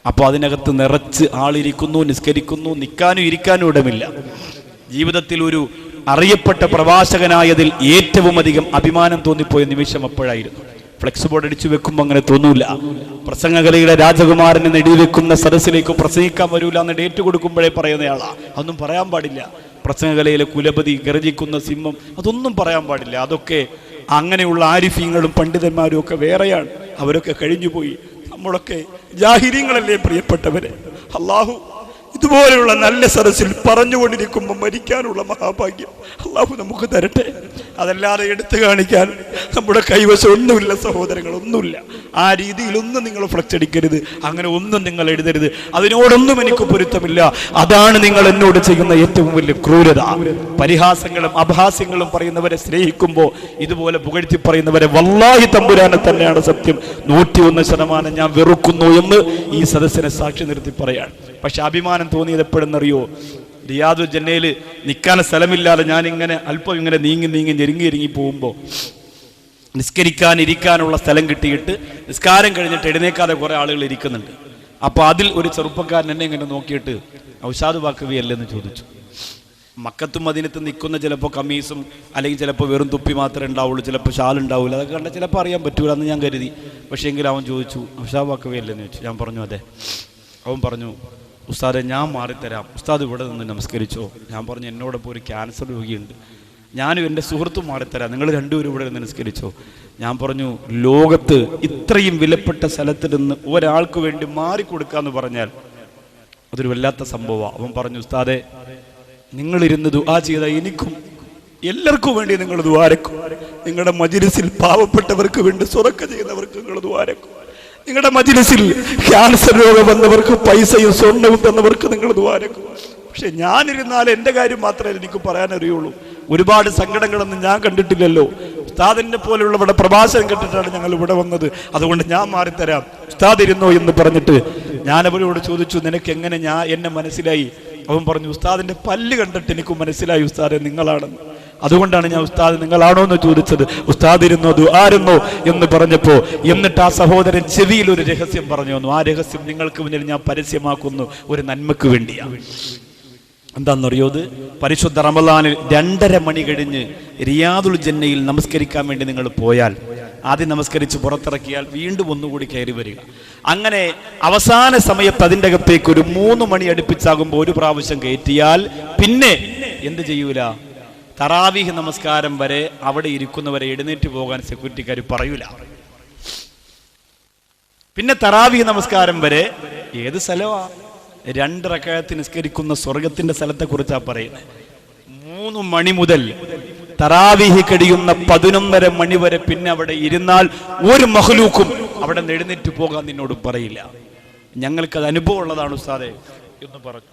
അപ്പോൾ അതിനകത്ത് നിറച്ച് ആളിരിക്കുന്നു, നിസ്കരിക്കുന്നു, നിൽക്കാനും ഇരിക്കാനും ഇടമില്ല. ജീവിതത്തിൽ ഒരു അറിയപ്പെട്ട പ്രവാചകനായതിൽ ഏറ്റവും അധികം അഭിമാനം തോന്നിപ്പോയ നിമിഷം അപ്പോഴായിരുന്നു. ഫ്ലെക്സ് ബോർഡ് അടിച്ചു വെക്കുമ്പോൾ അങ്ങനെ തോന്നൂല. പ്രസംഗകലയുടെ രാജകുമാരനെ നെടിവെക്കുന്ന സദസ്സിലേക്ക് പ്രസംഗിക്കാൻ വരൂല എന്ന് ഡേറ്റ് കൊടുക്കുമ്പോഴേ പറയുന്നയാളാ. അതൊന്നും പറയാൻ പാടില്ല. പ്രസംഗകലയിലെ കുലപതി, ഗർജിക്കുന്ന സിംഹം, അതൊന്നും പറയാൻ പാടില്ല. അതൊക്കെ അങ്ങനെയുള്ള ആരിഫീങ്ങളും പണ്ഡിതന്മാരും ഒക്കെ വേറെയാണ്. അവരൊക്കെ കഴിഞ്ഞുപോയി. നമ്മളൊക്കെ ജാഹിരീങ്ങളല്ലേ പ്രിയപ്പെട്ടവരെ. അല്ലാഹു ഇതുപോലെയുള്ള നല്ല സദസ്സിൽ പറഞ്ഞുകൊണ്ടിരിക്കുമ്പോൾ മരിക്കാനുള്ള മഹാഭാഗ്യം അല്ലാഹു നമുക്ക് തരട്ടെ. അതല്ലാതെ എടുത്തു കാണിക്കാൻ നമ്മുടെ കൈവശം ഒന്നുമില്ല സഹോദരങ്ങൾ, ഒന്നുമില്ല. ആ രീതിയിലൊന്നും നിങ്ങൾ ഫ്ലക്സ് അടിക്കരുത്, അങ്ങനെ ഒന്നും നിങ്ങൾ എഴുതരുത്. അതിനോടൊന്നും എനിക്ക് പൊരുത്തമില്ല. അതാണ് നിങ്ങൾ എന്നോട് ചെയ്യുന്ന ഏറ്റവും വലിയ ക്രൂരത. പരിഹാസങ്ങളും അപഹാസ്യങ്ങളും പറയുന്നവരെ സ്നേഹിക്കുമ്പോൾ ഇതുപോലെ പുകഴ്ത്തി പറയുന്നവരെ വല്ലാഹി തമ്പുരാനെ തന്നെയാണ് സത്യം 101% ഞാൻ വെറുക്കുന്നു എന്ന് ഈ സദസ്സിനെ സാക്ഷി നിർത്തി പറയാണ്. പക്ഷെ അഭിമാനം തോന്നിയത് എപ്പോഴെന്നറിയോ? റിയാദുൽ ജന്നയിൽ നിൽക്കാൻ സ്ഥലമില്ലാതെ ഞാനിങ്ങനെ അല്പം ഇങ്ങനെ നീങ്ങി ഞെരുങ്ങി പോകുമ്പോൾ നിസ്കരിക്കാൻ ഇരിക്കാനുള്ള സ്ഥലം കിട്ടിയിട്ട് നിസ്കാരം കഴിഞ്ഞിട്ട് എഴുന്നേക്കാതെ കുറേ ആളുകൾ ഇരിക്കുന്നുണ്ട്. അപ്പോൾ അതിൽ ഒരു ചെറുപ്പക്കാരൻ എന്നെ ഇങ്ങനെ നോക്കിയിട്ട് ഔഷാദ് ബാക്കവിയല്ലെന്ന് ചോദിച്ചു. മക്കത്തും മദീനത്തും നിൽക്കുന്ന ചിലപ്പോൾ കമ്മീസും അല്ലെങ്കിൽ ചിലപ്പോൾ വെറും തുപ്പി മാത്രമേ ഉണ്ടാവുള്ളൂ, ചിലപ്പോൾ ഷാൾ ഉണ്ടാവില്ല. അതൊക്കെ കണ്ടാൽ ചിലപ്പോൾ അറിയാൻ പറ്റൂല എന്ന് ഞാൻ കരുതി. പക്ഷേ എങ്കിലും അവൻ ചോദിച്ചു, ഔഷാദ് ബാക്കവിയല്ലെന്ന് ചോദിച്ചു. ഞാൻ പറഞ്ഞു അതെ. അവൻ പറഞ്ഞു, ഉസ്താദെ ഞാൻ മാറിത്തരാം, ഉസ്താദ് ഇവിടെ നിന്ന് നമസ്കരിച്ചോ. ഞാൻ പറഞ്ഞു, എന്നോടൊപ്പം ഒരു ക്യാൻസർ രോഗിയുണ്ട്, ഞാനും എൻ്റെ സുഹൃത്തും മാറിത്തരാം, നിങ്ങൾ 2 പേരും ഇവിടെ നിന്ന് നമസ്കരിച്ചോ. ഞാൻ പറഞ്ഞു, ലോകത്ത് ഇത്രയും വിലപ്പെട്ട സ്ഥലത്ത് നിന്ന് ഒരാൾക്ക് വേണ്ടി മാറിക്കൊടുക്കാന്ന് പറഞ്ഞാൽ അതൊരു വല്ലാത്ത സംഭവമാണ്. അവൻ പറഞ്ഞു, ഉസ്താദെ നിങ്ങളിരുന്ന് ദുആ ചെയ്ത എനിക്കും എല്ലാവർക്കും വേണ്ടി നിങ്ങൾ ദുആരക്കും. നിങ്ങളുടെ മജ്‌ലിസിൽ പാവപ്പെട്ടവർക്ക് വേണ്ടി സ്വതക്ക ചെയ്യുന്നവർക്ക് നിങ്ങൾ ദുആരക്കും. നിങ്ങളുടെ മജ്‌ലിസിൽ ക്യാൻസർ രോഗം വന്നവർക്ക് പൈസയും സ്വർണ്ണവും തന്നവർക്ക് നിങ്ങൾ ദുആരക്കും. പക്ഷെ ഞാനിരുന്നാൽ എൻ്റെ കാര്യം മാത്രമേ എനിക്ക് പറയാനറിയുള്ളൂ. ഒരുപാട് സങ്കടങ്ങളൊന്നും ഞാൻ കണ്ടിട്ടില്ലല്ലോ. ഉസ്താദിനെ പോലുള്ളവരുടെ പ്രഭാഷണം കേട്ടിട്ടാണ് ഞങ്ങൾ ഇവിടെ വന്നത്. അതുകൊണ്ട് ഞാൻ മാറിത്തരാം, ഉസ്താദ് ഇരുന്നോ എന്ന് പറഞ്ഞിട്ട് ഞാൻ അവരോട് ചോദിച്ചു, നിനക്ക് എങ്ങനെ എന്നെ മനസ്സിലായി? അവൻ പറഞ്ഞു, ഉസ്താദിന്റെ പല്ല് കണ്ടിട്ട് എനിക്ക് മനസ്സിലായി ഉസ്താദെ നിങ്ങളാണെന്ന്. അതുകൊണ്ടാണ് ഞാൻ ഉസ്താദ് നിങ്ങളാണോ എന്ന് ചോദിച്ചത്. ഉസ്താദ് ഇരുന്നോ ആരുന്നോ എന്ന് പറഞ്ഞപ്പോ എന്നിട്ട് ആ സഹോദരൻ ചെവിയിൽ ഒരു രഹസ്യം പറഞ്ഞു വന്നു. ആ രഹസ്യം നിങ്ങൾക്ക് മുന്നിൽ ഞാൻ പരസ്യമാക്കുന്നു, ഒരു നന്മക്ക് വേണ്ടിയാണ്. എന്താണെന്നറിയോ? അത് പരിശുദ്ധ റമളാനിൽ 2:30 മണി കഴിഞ്ഞ് റിയാദുൽ ജന്നയിൽ നമസ്കരിക്കാൻ വേണ്ടി നിങ്ങൾ പോയാൽ, ആദ്യം നമസ്കരിച്ച് പുറത്തിറക്കിയാൽ വീണ്ടും ഒന്നുകൂടി കയറി വരിക. അങ്ങനെ അവസാന സമയത്ത് അതിൻ്റെ അകത്തേക്ക് ഒരു 3 മണി അടുപ്പിച്ചാകുമ്പോൾ ഒരു പ്രാവശ്യം കയറ്റിയാൽ പിന്നെ എന്ത് ചെയ്യൂല? തറാവീഹ് നമസ്കാരം വരെ അവിടെ ഇരിക്കുന്നവരെ എഴുന്നേറ്റ് പോകാൻ സെക്യൂരിറ്റിക്കാർ പറയൂല. പിന്നെ തറാവീഹ് നമസ്കാരം വരെ ഏത് സ്ഥലമാ? 2 റക്അത്ത് നിസ്കരിക്കുന്ന സ്വർഗത്തിന്റെ സ്ഥലത്തെ കുറിച്ചാണ് പറയുന്നത്. 3 മണി മുതൽ തറാവീഹ് കഴിയുന്ന 11:30 മണി വരെ പിന്നെ അവിടെ ഇരുന്നാൽ ഒരു മഖ്ലൂക്കും അവിടെ എഴുന്നേറ്റ് പോകാൻ നിന്നോട് പറയില്ല. ഞങ്ങൾക്കത് അനുഭവം ഉള്ളതാണ് ഉസ്താദേ എന്ന് പറഞ്ഞു.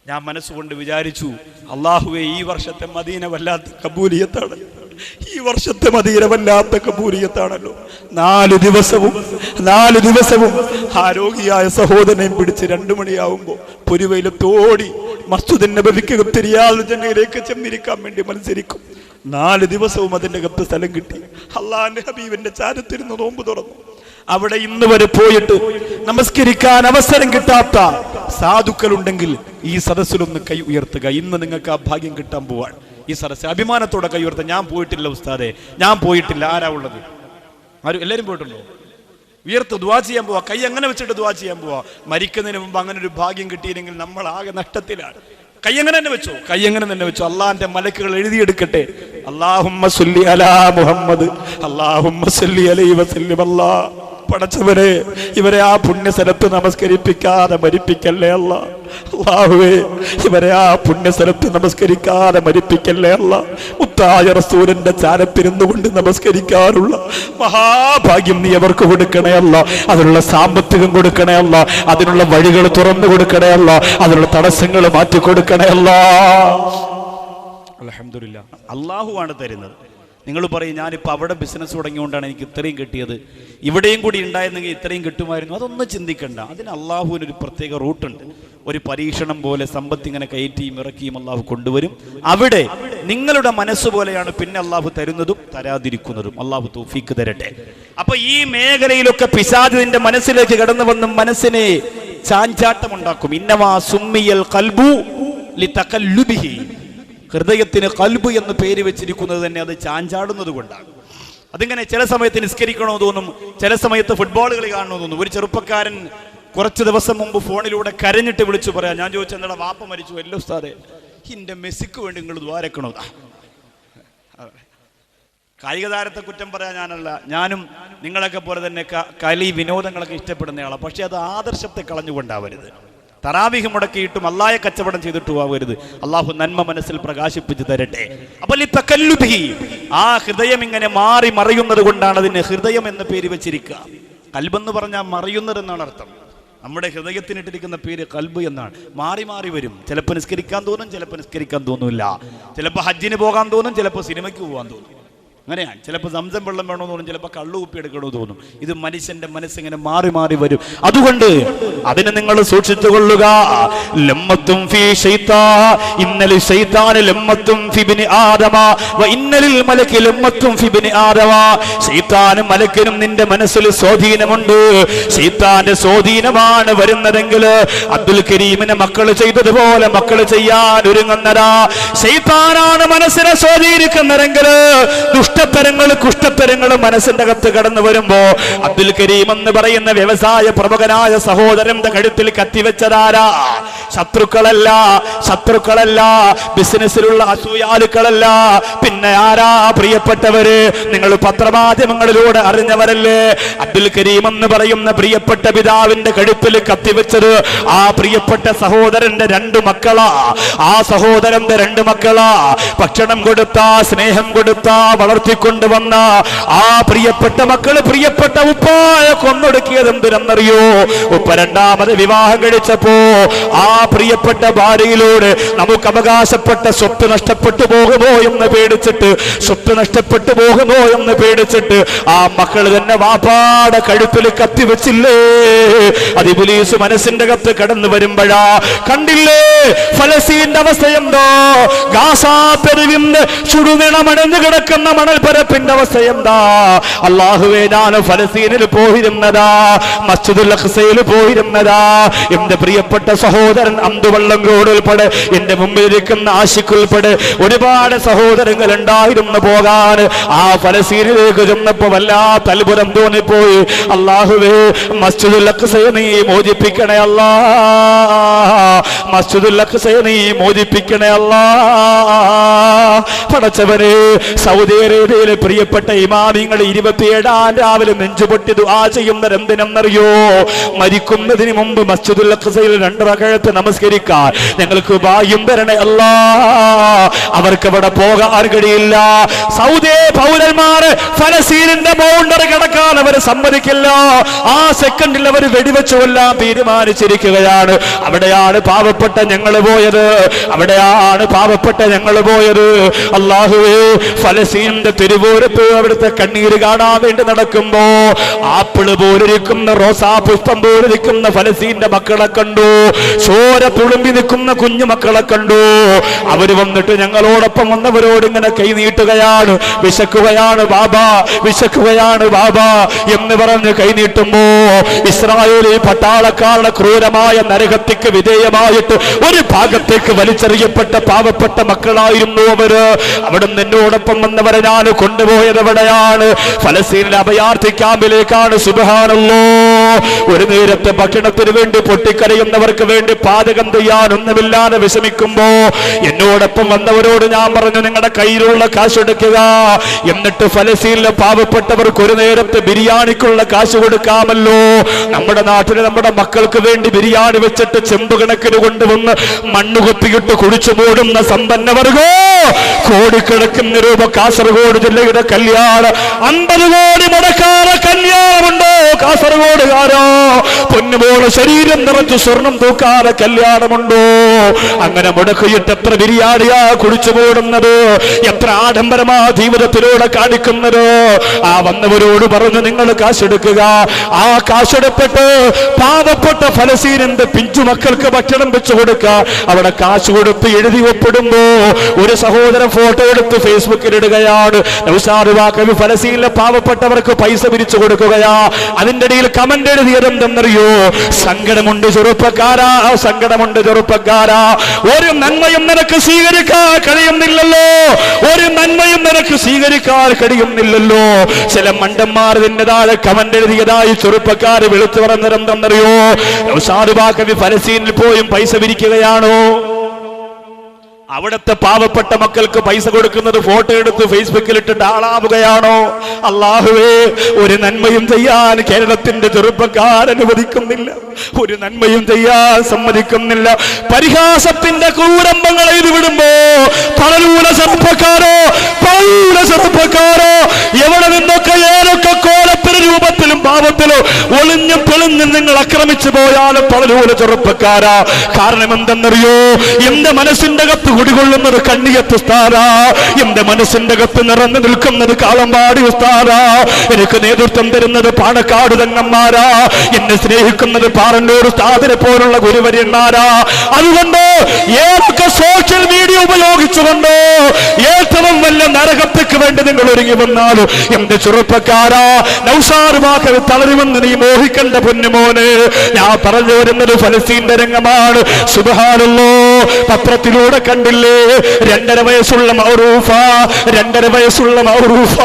ഞാൻ മനസ്സുകൊണ്ട് വിചാരിച്ചു, അള്ളാഹുവേ, ഈ വർഷത്തെ മദീന വല്ലാത്ത കബൂലിയത്താണ്, ഈ വർഷത്തെ മദീന വല്ലാത്ത കബൂലിയത്താണല്ലോ. 4 ദിവസവും ആരോഗ്യമായ സഹോദരനെയും പിടിച്ച് 2 മണിയാവുമ്പോൾ പൊരുവയിലത്തോടി മസ്ജിദുൻ നബവിക്കകത്ത് റിയാദുൽ ജന്നയിലേക്ക് ചെന്നിരിക്കാൻ വേണ്ടി മത്സരിക്കും. 4 ദിവസവും അതിൻ്റെ അകത്ത് സ്ഥലം കിട്ടി. അള്ളാന്റെ ഹബീബിന്റെ ചാരത്തിരുന്ന് നോമ്പ് തുറന്നു. അവിടെ ഇന്ന് വരെ പോയിട്ട് നമസ്കരിക്കാൻ അവസരം കിട്ടാത്ത സാധുക്കളുണ്ടെങ്കിൽ ഈ സദസ്സിലൊന്ന് കൈ ഉയർത്തുക. ഇന്ന് നിങ്ങൾക്ക് ആ ഭാഗ്യം കിട്ടാൻ പോവാൻ. ഈ സദസ്സ് അഭിമാനത്തോടെ കൈ ഉയർത്തുക. ഞാൻ പോയിട്ടില്ല ഉസ്താദേ, ഞാൻ പോയിട്ടില്ല. ആരാ ഉള്ളത്? ആരും? എല്ലാവരും പോയിട്ടുണ്ടോ? ഉയർത്ത് ദുആ ചെയ്യാൻ പോവാ. കൈ അങ്ങനെ വെച്ചിട്ട് ദുആ ചെയ്യാൻ പോവാ. മരിക്കുന്നതിന് മുമ്പ് അങ്ങനെ ഒരു ഭാഗ്യം കിട്ടിയില്ലെങ്കിൽ നമ്മൾ ആകെ നഷ്ടത്തിലാണ്. കൈ അങ്ങനെ തന്നെ വെച്ചോ. അള്ളാന്റെ മലക്കുകൾ എഴുതിയെടുക്കട്ടെ. അല്ലാഹുമ്മ സ്വല്ലി അലാ മുഹമ്മദ്, അല്ലാഹുമ്മ സ്വല്ലി അലൈഹി വസല്ലം. അല്ലാഹ്, പടച്ചവരെ, ഇവരെ ആ പുണ്യസ്ഥലത്ത് നമസ്കരിപ്പിക്കാതെ മരിപ്പിക്കല്ലേ അല്ലാ. അല്ലാഹുവേ, ഇവരെ ആ പുണ്യസ്ഥലത്ത് നമസ്കരിക്കാതെ മരിപ്പിക്കല്ലേ അല്ലാ. മുത്തായ റസൂലിന്റെ ചാരത്തിരുന്നു കൊണ്ട് നമസ്കരിക്കാനുള്ള മഹാഭാഗ്യം നീ അവർക്ക് കൊടുക്കണേ അല്ലാ. അതിനുള്ള സാമ്പത്തികം കൊടുക്കണേ അല്ലാ. അതിനുള്ള വഴികൾ തുറന്നു കൊടുക്കണേ അല്ലാ. അതിനുള്ള തടസ്സങ്ങൾ മാറ്റി കൊടുക്കണേ അല്ലാ. അൽഹംദുലില്ലാ, അല്ലാഹുവാണ് തരുന്നത്. നിങ്ങൾ പറയും, ഞാനിപ്പോൾ അവിടെ ബിസിനസ് തുടങ്ങിയോണ്ടാണ് എനിക്ക് ഇത്രയും കിട്ടിയത്, ഇവിടെയും കൂടി ഉണ്ടായിരുന്നെങ്കിൽ ഇത്രയും കിട്ടുമായിരുന്നു. അതൊന്നും ചിന്തിക്കണ്ട. അതിന് അള്ളാഹുവിനൊരു പ്രത്യേക റൂട്ടുണ്ട്. ഒരു പരീക്ഷണം പോലെ സമ്പത്ത് ഇങ്ങനെ കയറ്റിയും ഇറക്കിയും അള്ളാഹു കൊണ്ടുവരും. അവിടെ നിങ്ങളുടെ മനസ്സുപോലെയാണ് പിന്നെ അള്ളാഹു തരുന്നതും തരാതിരിക്കുന്നതും. അള്ളാഹു തൗഫീക്ക് തരട്ടെ. അപ്പൊ ഈ മേഖലയിലൊക്കെ പിശാചിന്റെ മനസ്സിലേക്ക് കടന്നു വന്ന് മനസ്സിനെ ചാഞ്ചാട്ടമുണ്ടാക്കും. ഇന്നമാ സുമ്മിയൽ ഖൽബു ലിതഖല്ലുബിഹി. ഹൃദയത്തിന് ഖൽബ് എന്ന് പേര് വെച്ചിരിക്കുന്നത് തന്നെ അത് ചാഞ്ചാടുന്നത് കൊണ്ടാണ്. അതിങ്ങനെ ചില സമയത്ത് നിസ്കരിക്കണമെന്ന് തോന്നും, ചില സമയത്ത് ഫുട്ബോൾ കളി കാണണമെന്ന് തോന്നും. ഒരു ചെറുപ്പക്കാരൻ കുറച്ച് ദിവസം മുമ്പ് ഫോണിലൂടെ കരഞ്ഞിട്ട് വിളിച്ചു പറയാം. ഞാൻ ചോദിച്ചു, എന്താ വാപ്പ മരിച്ചു? അല്ല ഉസ്താദേ, എൻ്റെ മെസ്സിക്ക് വേണ്ടി നിങ്ങൾ ദ്വാരക്കണോ? കായിക താരത്തെ കുറ്റം പറയാൻ ഞാനല്ല, ഞാനും നിങ്ങളൊക്കെ പോലെ തന്നെ കളി വിനോദങ്ങളൊക്കെ ഇഷ്ടപ്പെടുന്നയാളാണ്. പക്ഷെ അത് ആദർശത്തെ കളഞ്ഞുകൊണ്ടാവരുത്. തറാവീഹ് മുടക്കിയിട്ടും അള്ളാഹയെ കച്ചവടം ചെയ്തിട്ടും ആവരുത്. അള്ളാഹു നന്മ മനസ്സിൽ പ്രകാശിപ്പിച്ചു തരട്ടെ. അപ്പോൾ ഈ തഖല്ലുബി, ആ ഹൃദയം ഇങ്ങനെ മാറി മറയുന്നത് കൊണ്ടാണ് അതിന് ഹൃദയം എന്ന പേര് വെച്ചിരിക്കുക. കൽബെന്ന് പറഞ്ഞാൽ മറയുന്നത് എന്നാണ് അർത്ഥം. നമ്മുടെ ഹൃദയത്തിനിട്ടിരിക്കുന്ന പേര് കൽബ് എന്നാണ്. മാറി മാറി വരും. ചിലപ്പോൾ നിസ്കരിക്കാൻ തോന്നും, ചിലപ്പോൾ നിസ്കരിക്കാൻ തോന്നില്ല. ചിലപ്പോൾ ഹജ്ജിന് പോകാൻ തോന്നും, ചിലപ്പോൾ സിനിമയ്ക്ക് പോകാൻ തോന്നും. അങ്ങനെയാണ്. ചിലപ്പോൾ സംസം വെള്ളം വേണമെന്ന് തോന്നും, ചിലപ്പോൾ കള്ളു കുപ്പി എടുക്കണമെന്ന് തോന്നും. ഇത് മനുഷ്യന്റെ മനസ്സിങ്ങനെ മാറി മാറി വരും. അതുകൊണ്ട് അതിനെ നിങ്ങൾ സൂക്ഷിച്ചുകൊള്ളുക. ലമ്മത്തും ഫീ ശൈത്താൻ, ഇന്നൽ ശൈത്താന ലമ്മത്തും ഫി ഇബ്നി ആദമ വ ഇന്നലിൽ മലകി ലമ്മത്തും ഫി ഇബ്നി ആദമ. ശൈത്താനും മലക്കിനും നിന്റെ മനസ്സിൽ സ്വാധീനമുണ്ട്. ശൈത്താന്റെ സ്വാധീനമാണ് വരുന്നതെങ്കിൽ അബ്ദുൽ കരീമിനെ മക്കൾ ചെയ്തതുപോലെ മക്കൾ ചെയ്യാൻ ഒരുങ്ങുന്നതാ. ശൈത്താനാണ് മനസ്സിനെ സ്വാധീനിക്കുന്നതെങ്കിൽ ദുഷ്ടത്തരങ്ങൾ കുഷ്ടത്തരങ്ങൾ മനസ്സിന്റെ അകത്ത് കടന്നു വരുമ്പോ അബ്ദുൽ കരീം എന്ന് പറയുന്ന വ്യവസായ പ്രമുഖനായ സഹോദരന്റെ കഴുത്തിൽ കത്തിവെച്ചതാരാ? ശത്രുക്കളല്ല, ബിസിനസ്സിലുള്ള അസൂയാലുക്കളല്ല. പിന്നെ ആരാ? പ്രിയപ്പെട്ടവര്, നിങ്ങൾ പത്രമാധ്യമങ്ങളിലൂടെ അറിഞ്ഞവരല്ലേ? അബ്ദുൽ കരീം എന്ന് പറയുന്ന പ്രിയപ്പെട്ട പിതാവിന്റെ കഴുത്തിൽ കത്തിവെച്ചത് ആ പ്രിയപ്പെട്ട സഹോദരന്റെ 2 മക്കളാ. ആ സഹോദരന്റെ 2 മക്കളാ. ഭക്ഷണം കൊടുത്ത, സ്നേഹം കൊടുത്ത, വളർച്ച വളർത്തിക്കൊണ്ടുവന്ന ആ പ്രിയപ്പെട്ട മക്കള് പ്രിയപ്പെട്ട ഉപ്പായെ കൊന്നൊടുക്കിയത് എന്തിനെന്നറിയോ? ഉപ്പ രണ്ടാമത് വിവാഹം കഴിച്ചപ്പോ ആ പ്രിയപ്പെട്ട ഭാര്യയിലൂടെ നമുക്ക് അവകാശപ്പെട്ട സ്വത്ത് നഷ്ടപ്പെട്ടു പോകുമോ എന്ന് പേടിച്ചിട്ട്, സ്വത്ത് നഷ്ടപ്പെട്ടു പോകുമോ എന്ന് പേടിച്ചിട്ട് ആ മക്കൾ തന്നെ വാപ്പാടെ കഴുത്തിൽ കത്തിവെച്ചില്ലേ? അത് ഇബ്ലീസ് മനസ്സിന്റെ കത്ത് കടന്നു വരുമ്പോഴാ കണ്ടില്ലേ ഫലസ്തീന്റെ അവസ്ഥ എന്തോ? ഗാസാ പെരുവിന്ന് ചുടുനിണമണഞ്ഞു കിടക്കുന്ന മണൽപ്പരപ്പിന്റെ അവസ്ഥ എന്താ? അല്ലാഹുവേ, ഞാൻ ഫലസ്തീനിൽ പോയിരുന്നതാ, മസ്ജിദുൽ അഖ്സയിൽ പോയിരുന്നതാ. എന്റെ പ്രിയപ്പെട്ട സഹോദരൻ അന്തുവള്ളങ്കോട് ഉൾപ്പെടെ എന്റെ മുമ്പിലിരിക്കുന്ന ആശിഖ് ഉൾപ്പെടെ ഒരുപാട് സഹോദരങ്ങൾ ഉണ്ടായിരുന്നു പോകാൻ. ആ ഫലസ്തീനിലേക്ക് ചെന്നപ്പോ വല്ലാത്ത അത്ഭുതം തോന്നിപ്പോയി. അല്ലാഹുവേ, മസ്ജിദുൽ അഖ്സയെ നീ മോചിപ്പിക്കണേ അല്ലാ, മസ്ജിദുൽ അഖ്സയെ നീ മോചിപ്പിക്കണേ അല്ലാ. പടച്ചവനെ, സൗദി അറേബ്യയിലെ പ്രിയപ്പെട്ട ഇമാമിങ്ങൾ 27 രാവിലെ നെഞ്ചുപൊട്ടി ദുആ ചെയ്യുന്നത് എന്തിനെന്നറിയോ? മരിക്കുന്നതിന് മുമ്പ് മസ്ജിദുൽ അഖ്സയിൽ 2 റകഅത്ത് നമസ്കരിക്കാൻ ഞങ്ങൾക്ക് ഭാഗ്യം തരണേ അല്ലാ. അവർക്ക് അവിടെ പോകാൻ കഴിയില്ല. സൗദി പൗരന്മാര് ഫലസ്തീനിന്റെ ബൗണ്ടറി കടക്കാൻ അവർ സമ്മതിക്കില്ല. ആ സെക്കൻഡിൽ അവർ വെടിവെച്ചു കൊല്ലാൻ തീരുമാനിച്ചിരിക്കുകയാണ്. അവിടെയാണ് പാവപ്പെട്ട ഞങ്ങൾ പോയത്, അവിടെയാണ് പാവപ്പെട്ട ഞങ്ങൾ പോയത്. അല്ലാഹുവേ, ഫലസ്തീനിന്റെ തിരുവോരത്ത് അവിടുത്തെ കണ്ണീര് കാണാൻ വേണ്ടി നടക്കുമ്പോ ആപ്പിള് പോലിരിക്കുന്ന റോസാ പുഷ്പം പോലിരിക്കുന്ന ഫലസ്തീന്റെ മക്കളെ കണ്ടു, ചോര തുളുമ്പി നിൽക്കുന്ന കുഞ്ഞു മക്കളെ കണ്ടു. അവര് വന്നിട്ട് ഞങ്ങളോടൊപ്പം വന്നവരോട് ഇങ്ങനെ കൈ നീട്ടുകയാണ്. വിശക്കുകയാണ് ബാബാ, വിശക്കുകയാണ് ബാബാ എന്ന് പറഞ്ഞ് കൈ നീട്ടുമ്പോ ഇസ്രായേലി പട്ടാളക്കാരുടെ ക്രൂരമായ നരഹത്യക്ക് വിധേയമായിട്ട് ഒരു ഭാഗത്തേക്ക് വലിച്ചെറിയപ്പെട്ട പാവപ്പെട്ട മക്കളായിരുന്നു അവര്. അവിടെ എന്നോടൊപ്പം വന്നവരെ ഞാൻ കൊണ്ടുപോയത് എവിടെയാണ്? ഫലസ്തീനിലെ അഭയാർത്ഥി ക്യാമ്പിലേക്കാണ്. സുബ്ഹാനല്ലാഹ്. ഒരു നേരത്തെ ഭക്ഷണത്തിന് വേണ്ടി പൊട്ടിക്കരയുന്നവർക്ക് വേണ്ടി പാചകം ചെയ്യാനൊന്നുമില്ലാതെ വിഷമിക്കുമ്പോ എന്നോടൊപ്പം വന്നവരോട് ഞാൻ പറഞ്ഞു, നിങ്ങളുടെ കയ്യിലുള്ള കാശ് എടുക്കുക, എന്നിട്ട് ഫലസ്തീനിലെ പാവപ്പെട്ടവർക്ക് ഒരു നേരത്തെ ബിരിയാണിക്കുള്ള കാശ് കൊടുക്കാമല്ലോ. നമ്മുടെ നാട്ടിൽ നമ്മുടെ മക്കൾക്ക് വേണ്ടി ബിരിയാണി വെച്ചിട്ട് ചെമ്പ് കണക്കിന് കൊണ്ടുവന്ന് മണ്ണുകുത്തിയിട്ട് കുടിച്ചു മൂടുന്ന സമ്പന്നവർഗോ കോടിക്കണക്കിന് രൂപ കാസർഗോഡ് ജില്ലയുടെ കല്യാണം 50 കോടി മുടക്കാതെ കല്യാണമുണ്ടോ കാസർഗോഡുകാരോ? പൊന്നുപോലെ ശരീരം നിറച്ച് സ്വർണം തൂക്കാതെ കല്യാണമുണ്ടോ? അങ്ങനെ മുടക്കിയിട്ട് എത്ര ബിരിയാണിയാ കുടിച്ചു മൂടുന്നത്, എത്ര ആഡംബരമാ ജീവിതത്തിലൂടെ കാണിക്കുന്നത്. ആ വന്നവരോട് പറഞ്ഞു, നിങ്ങൾ കാശെടുക്കുക. ആ കാശെടുത്തിട്ട് പാവപ്പെട്ട ഫലസ്തീനിന്റെ പിഞ്ചു മക്കൾക്ക് ഭക്ഷണം വെച്ചു കൊടുക്കുക. അവിടെ കാശ് കൊടുത്ത് എഴുതി ഒപ്പിടുമ്പോ ഒരു സഹോദരൻ ഫോട്ടോ എടുത്ത് ഫേസ്ബുക്കിൽ ഇടുകയാണ്. നൗഷാദ് വാക്കവി ഫലസ്തീനിലെ പാവപ്പെട്ടവർക്ക് പൈസ പിരിച്ചു കൊടുക്കുകയാ. അതിന്റെ ഇടയിൽ കമന്റ് എഴുതിയത് എന്തെന്നറിയോ? സങ്കടമുണ്ട് ചെറുപ്പക്കാരാ, സങ്കടമുണ്ട് ചെറുപ്പക്കാരാ, ഒരു നന്മയും നിനക്ക് സ്വീകരിക്കാൻ കഴിയുന്നില്ലല്ലോ, ഒരു നന്മയും നിനക്ക് സ്വീകരിക്കാൻ കഴിയുന്നില്ലല്ലോ. ചില മണ്ടന്മാർ ഇതിന്റെ താഴെ കമന്റ് എഴുതിയതായി ചെറുപ്പക്കാർ വിളിച്ചു പറഞ്ഞത് എന്തെന്നറിയോ? നൗഷാദ് വാക്കവി ഫലസ്തീനിൽ പോയും പൈസ പിരിക്കുകയാണോ? അവിടുത്തെ പാവപ്പെട്ട മക്കൾക്ക് പൈസ കൊടുക്കുന്നത് ഫോട്ടോ എടുത്ത് ഫേസ്ബുക്കിൽ ഇട്ടിട്ട് ആളാവുകയാണോ? അല്ലാഹുവേ, ഒരു നന്മയും ചെയ്യാൻ കേരളത്തിന്റെ ചെറുപ്പക്കാർ അനുവദിക്കുന്നില്ല, ഒരു നന്മയും ചെയ്യാൻ സമ്മതിക്കുന്നില്ല. പരിഹാസത്തിന്റെ കൂരമ്പങ്ങൾ എഴുതി വിടുമ്പോ പലരൂല ചെറുപ്പക്കാരോ, പലരൂല ചെറുപ്പക്കാരോ എവിടെ നിന്നൊക്കെ ഏതൊക്കെ കോലത്തിന് രൂപത്തിലും പാവത്തിലും ഒളിഞ്ഞും തെളിഞ്ഞും നിങ്ങൾ ആക്രമിച്ചു പോയാലും പലരൂല ചെറുപ്പക്കാരാ. കാരണം എന്തെന്നറിയോ? എന്റെ മനസ്സിന്റെ കത്ത് കുടികൊള്ളുന്നത് കണ്ണിയത്ത് ഉസ്താദാ, എന്റെ മനസ്സിന്റെ കത്ത് നിറഞ്ഞു നിൽക്കുന്നത് കാളമ്പാടി ഉസ്താദാ, എനിക്ക് നേതൃത്വം തരുന്നത് പാണക്കാട് തങ്ങന്മാരാ, എന്നെ സ്നേഹിക്കുന്നത് പാറന്നൂർ ഉസ്താദിനെ പോലുള്ള ഗുരുവര്യന്മാരാ. അതുകൊണ്ട് ഏതൊക്കെ സോഷ്യൽ മീഡിയ ഉപയോഗിച്ചുകൊണ്ട് ഏറ്റവും വലിയ നരകത്തേക്ക് വേണ്ടി നിങ്ങൾ ഒരുങ്ങി വന്നാലും എന്റെ ചെറുപ്പക്കാരാ, നൗഷാദ് വാക്കവി തളരുമെന്ന് നീ മോഹിക്കണ്ട പൊന്നുമോന്. ഞാൻ പറഞ്ഞു വരുന്നത് ഫലസ്തീന്റെ രംഗമാണ്. സുബ്ഹാനല്ലാഹ്. പത്രത്തിലൂടെ കണ്ടില്ലേ 2.5 വയസ്സുള്ള മൗറൂഫ, 2.5 വയസ്സുള്ള മൗറൂഫ,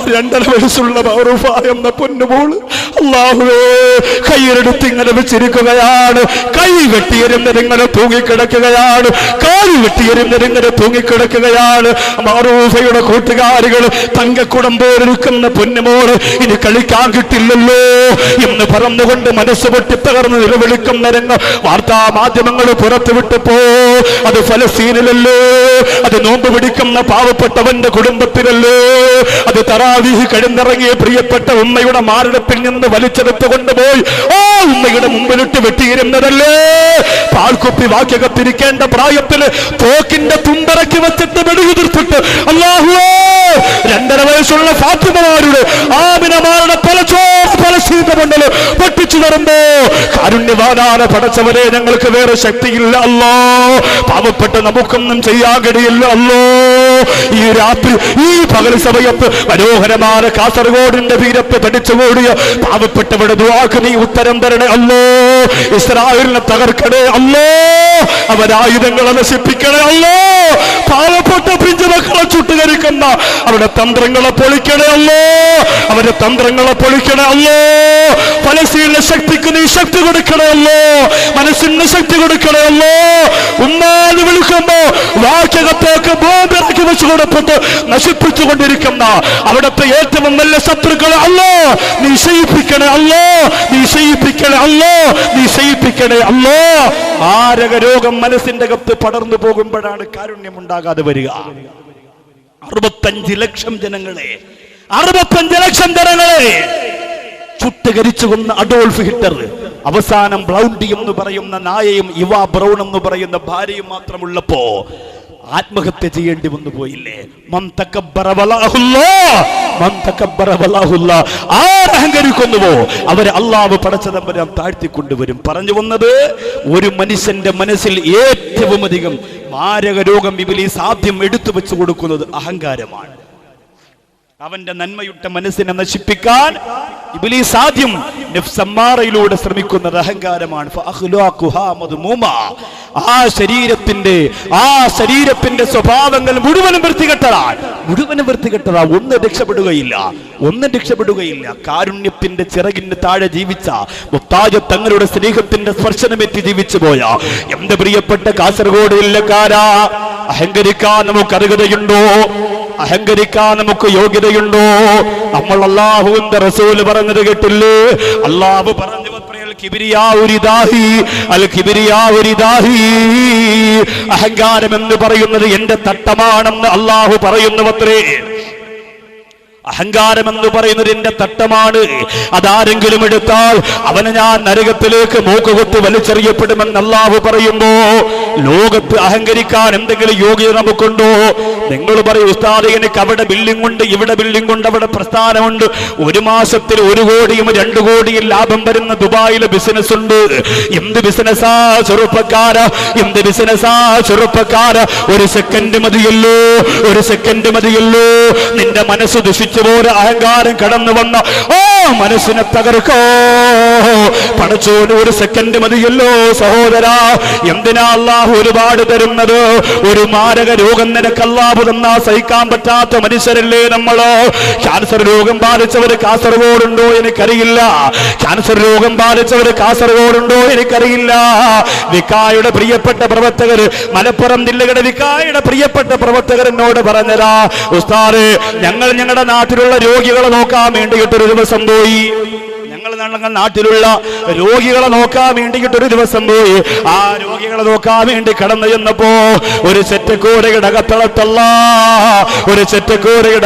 2.5 വയസ്സുള്ള മൗറൂഫ എന്ന പൊന്നുമോള് അല്ലാഹുവേ കയ്യിലെടുത്ത് ഇങ്ങനെ വെച്ചിരിക്കുകയാണ്. കൈ വെട്ടിയെരുന്നതിങ്ങനെ തൂങ്ങിക്കിടക്കുകയാണ്, കാല് വെട്ടിയെരുന്നതിങ്ങനെ തൂങ്ങിക്കിടക്കുകയാണ്. മൗറൂഫയുടെ കൂട്ടുകാരികൾ തങ്കക്കുടം പോലിരിക്കുന്ന പൊന്നുമോള് ഇനി കളിക്കാൻ കിട്ടില്ലല്ലോ എന്ന് പറഞ്ഞുകൊണ്ട് മനസ്സ് പൊട്ടി തകർന്ന് നിലവിളിക്കുന്ന രംഗം വാർത്താ മാധ്യമങ്ങൾ പുറത്തുവിട്ടപ്പോ അത് ഫലസ്തീനിലല്ലോ, അത് നോമ്പ് പിടിക്കുന്ന പാവപ്പെട്ടവന്റെ കുടുംബത്തിലല്ലോ, അത് തറാവീഹ് കഴിഞ്ഞിറങ്ങിയ പ്രിയപ്പെട്ട ഉമ്മയുടെ മാറിടത്തിൽ നിന്ന് വലിച്ചെടുത്ത് കൊണ്ടുപോയി ആ ഉമ്മയുടെ മുമ്പിലിട്ട് വെട്ടിയിരുന്നതല്ലേ. പാൽക്കുപ്പി വാക്യകത്തിരിക്കേണ്ട പ്രായത്തില് തോക്കിന്റെ തുമ്പറക്കി വെച്ചിട്ട് വെടിയുതിർത്തിട്ട് അല്ലാഹുവേ 2.5 വയസ്സുള്ള ഫാത്തിമമാരുടെ ആമിനമാരുടെ പലശീതമണ്ഡല് പൊട്ടിച്ചു തരുമ്പോ കാരുണ്യവാനാന പടച്ചവരെ ഞങ്ങൾക്ക് വേറെ ശക്തിയില്ല അല്ലോ, പാവപ്പെട്ട നമുക്കൊന്നും ചെയ്യാൻ കഴിയില്ല അല്ലോ. ഈ രാത്രി ഈ പകൽ സമയത്ത് മനോഹരമായ കാസർഗോഡിന്റെ തീരത്ത് തടിച്ചുകൂടിയ പാവപ്പെട്ടവരുടെ ദുആക്ക് നീ ഉത്തരം തരണേ അല്ലോ. ഇസ്രായേലിനെ തകർക്കണേ അല്ലോ, അവരായുധങ്ങളെ നശിപ്പിക്കണേ അല്ലോ. പാവപ്പെട്ട പിഞ്ചുമക്കളെ ചുട്ടുകരിക്കുന്ന അവരുടെ തന്ത്രങ്ങളെ പൊളിക്കണേ അല്ലോ, അവരുടെ തന്ത്രങ്ങളെ പൊളിക്കണേ അല്ലോ. ഫലസ്തീനിലെ ശക്തിക്ക് നീ ശക്തി കൊടുക്കണേ അല്ലോ, മനസ്സിന് ശക്തി കൊടുക്കണേ അല്ലോ. ഉമ്മാന്ന് വിളിക്കുമ്പോ വാക്യകത്തേക്ക് ബോംബിറക്കി വെച്ചു കൊടുത്തിട്ട് നശിപ്പിച്ചുകൊണ്ടിരിക്കുന്ന അവിടുത്തെ ഏറ്റവും നല്ല ശത്രുക്കളെ അല്ലോ നീ ശയിപ്പിക്കണേ അല്ലോ, നീ ശയിപ്പിക്കണേ അല്ലോ, നീ ശയിപ്പിക്കണേ അല്ലോ. മാരക രോഗം മനസ്സിന്റെ അകത്ത് പടർന്നു പോകുമ്പോഴാണ് കാരുണ്യം ഉണ്ടാകാതെ വരിക. 65 ലക്ഷം ജനങ്ങളെ ചുട്ടുകരിച്ചു കൊന്ന അഡോൾഫ് ഹിറ്റ്ലർ അവസാനം ബ്ലൗണ്ടി എന്ന് പറയുന്ന നായയും ഇവാ ബ്രൗൺ എന്ന് പറയുന്ന ഭാര്യയും മാത്രമുള്ളപ്പോ ആത്മഹത്യ ചെയ്യേണ്ടി വന്നു പോയില്ലേ? ആരഹങ്കരിക്കുന്നുവോ അവരെ അള്ളാഹു പടച്ചതമ്പുരാൻ താഴ്ത്തിക്കൊണ്ടുവരും. പറഞ്ഞു വന്നത്, ഒരു മനുഷ്യന്റെ മനസ്സിൽ ഏറ്റവും അധികം മാരക രോഗം ഇബ്ലീസ് ആദ്യം എടുത്തു വെച്ചു കൊടുക്കുന്നത് അഹങ്കാരമാണ്. അവന്റെ നന്മയുട്ട മനസ്സിനെ നശിപ്പിക്കാൻ ഇബ്ലീസ് ആദ്യം നഫ്സമ്മാറയിലൂടെ ശ്രമിക്കുന്നത് അഹങ്കാരമാണ്. ആ ശരീരത്തിന്റെ സ്വഭാവങ്ങൾ മുഴുവനും വൃത്തികെട്ടതാ. ഒന്നും രക്ഷപ്പെടുകയില്ല. കാരുണ്യത്തിന്റെ ചിറകിന് താഴെ ജീവിച്ച മുത്താജ തങ്ങളുടെ സ്നേഹത്തിന്റെ സ്പർശനമേറ്റ് ജീവിച്ചു പോയ എന്റെ പ്രിയപ്പെട്ട കാസർഗോഡ് ജില്ലക്കാരാ, അഹങ്കരിക്കാൻ നമുക്ക് അർഹതയുണ്ടോ? അഹങ്കരിക്കാൻ നമുക്ക് യോഗ്യതയുണ്ടോ? നമ്മൾ അല്ലാഹുവിന്റെ റസൂൽ പറഞ്ഞത് കേട്ടില്ലേ? അല്ലാഹു പറഞ്ഞു അഹങ്കാരം എന്ന് പറയുന്നത് എന്റെ തട്ടമാണെന്ന് അല്ലാഹു പറയുന്നുവത്രേ. അഹങ്കാരം എന്ന് പറയുന്നത് എന്റെ തട്ടമാണ്. അതാരെങ്കിലും എടുത്താൽ അവനെ ഞാൻ നരകത്തിലേക്ക് മൂക്കുകൊത്ത് വലിച്ചെറിയപ്പെടുമെന്ന് അല്ലാഹു പറയുമ്പോ ലോകത്ത് അഹങ്കരിക്കാൻ എന്തെങ്കിലും യോഗ്യത നമുക്കുണ്ടോ? നിങ്ങൾ പറയും, ഉസ്താദ് എനിക്ക് അവിടെ ബിൽഡിംഗ് ഉണ്ട്, ഇവിടെ ബിൽഡിംഗ് ഉണ്ട്, അവിടെ പ്രസ്ഥാനമുണ്ട്, 1 മാസത്തിൽ 1 കോടിയും 2 കോടിയും ലാഭം വരുന്ന ദുബായിലെ ബിസിനസ് ഉണ്ട്. എന്ത് ബിസിനസ്സാ ചെറുപ്പക്കാരാ, എന്ത് ബിസിനസ്സാ ചെറുപ്പക്കാരാ? ഒരു സെക്കൻഡ് മതിയല്ലോ നിന്റെ മനസ്സ് ദുഷിച്ചു പോലെ അഹങ്കാരം കടന്നു വന്ന ഓ മനസ്സിനെ തകർക്കോ. പടച്ചോന് 1 സെക്കൻഡ് മതിയല്ലോ സഹോദരാ. എന്തിനാ അല്ലാഹു ഒരുപാട് തരുന്നത്? ഒരു മാരക രോഗം നിനക്ക് അല്ലാഹു തന്നാ സഹിക്കാൻ പറ്റാത്ത മനുഷ്യരല്ലേ നമ്മള്. ക്യാൻസർ രോഗം ബാധിച്ചവര് കാസർഗോഡുണ്ടോ എനിക്കറിയില്ല. ക്യാൻസർ രോഗം ബാധിച്ചവര് കാസർഗോഡുണ്ടോ എനിക്കറിയില്ല. വിക്കായുടെ പ്രിയപ്പെട്ട പ്രവർത്തകർ, മലപ്പുറം ജില്ലയുടെ വിക്കായുടെ പ്രിയപ്പെട്ട പ്രവർത്തകർ എന്നോട് പറഞ്ഞതാ, ഉസ്താദ് ഞങ്ങൾ ഞങ്ങളുടെ നാട്ടിലുള്ള രോഗികളെ നോക്കാൻ വേണ്ടിയിട്ടൊരു ദിവസം പോയി. ഞങ്ങളുടെ നാട്ടിലുള്ള രോഗികളെ നോക്കാൻ വേണ്ടിയിട്ടൊരു ദിവസം പോയി. ആ രോഗികളെ നോക്കാൻ വേണ്ടി കടന്നു ചെന്നപ്പോ ഒരു ചെറ്റക്കൂരയുടെ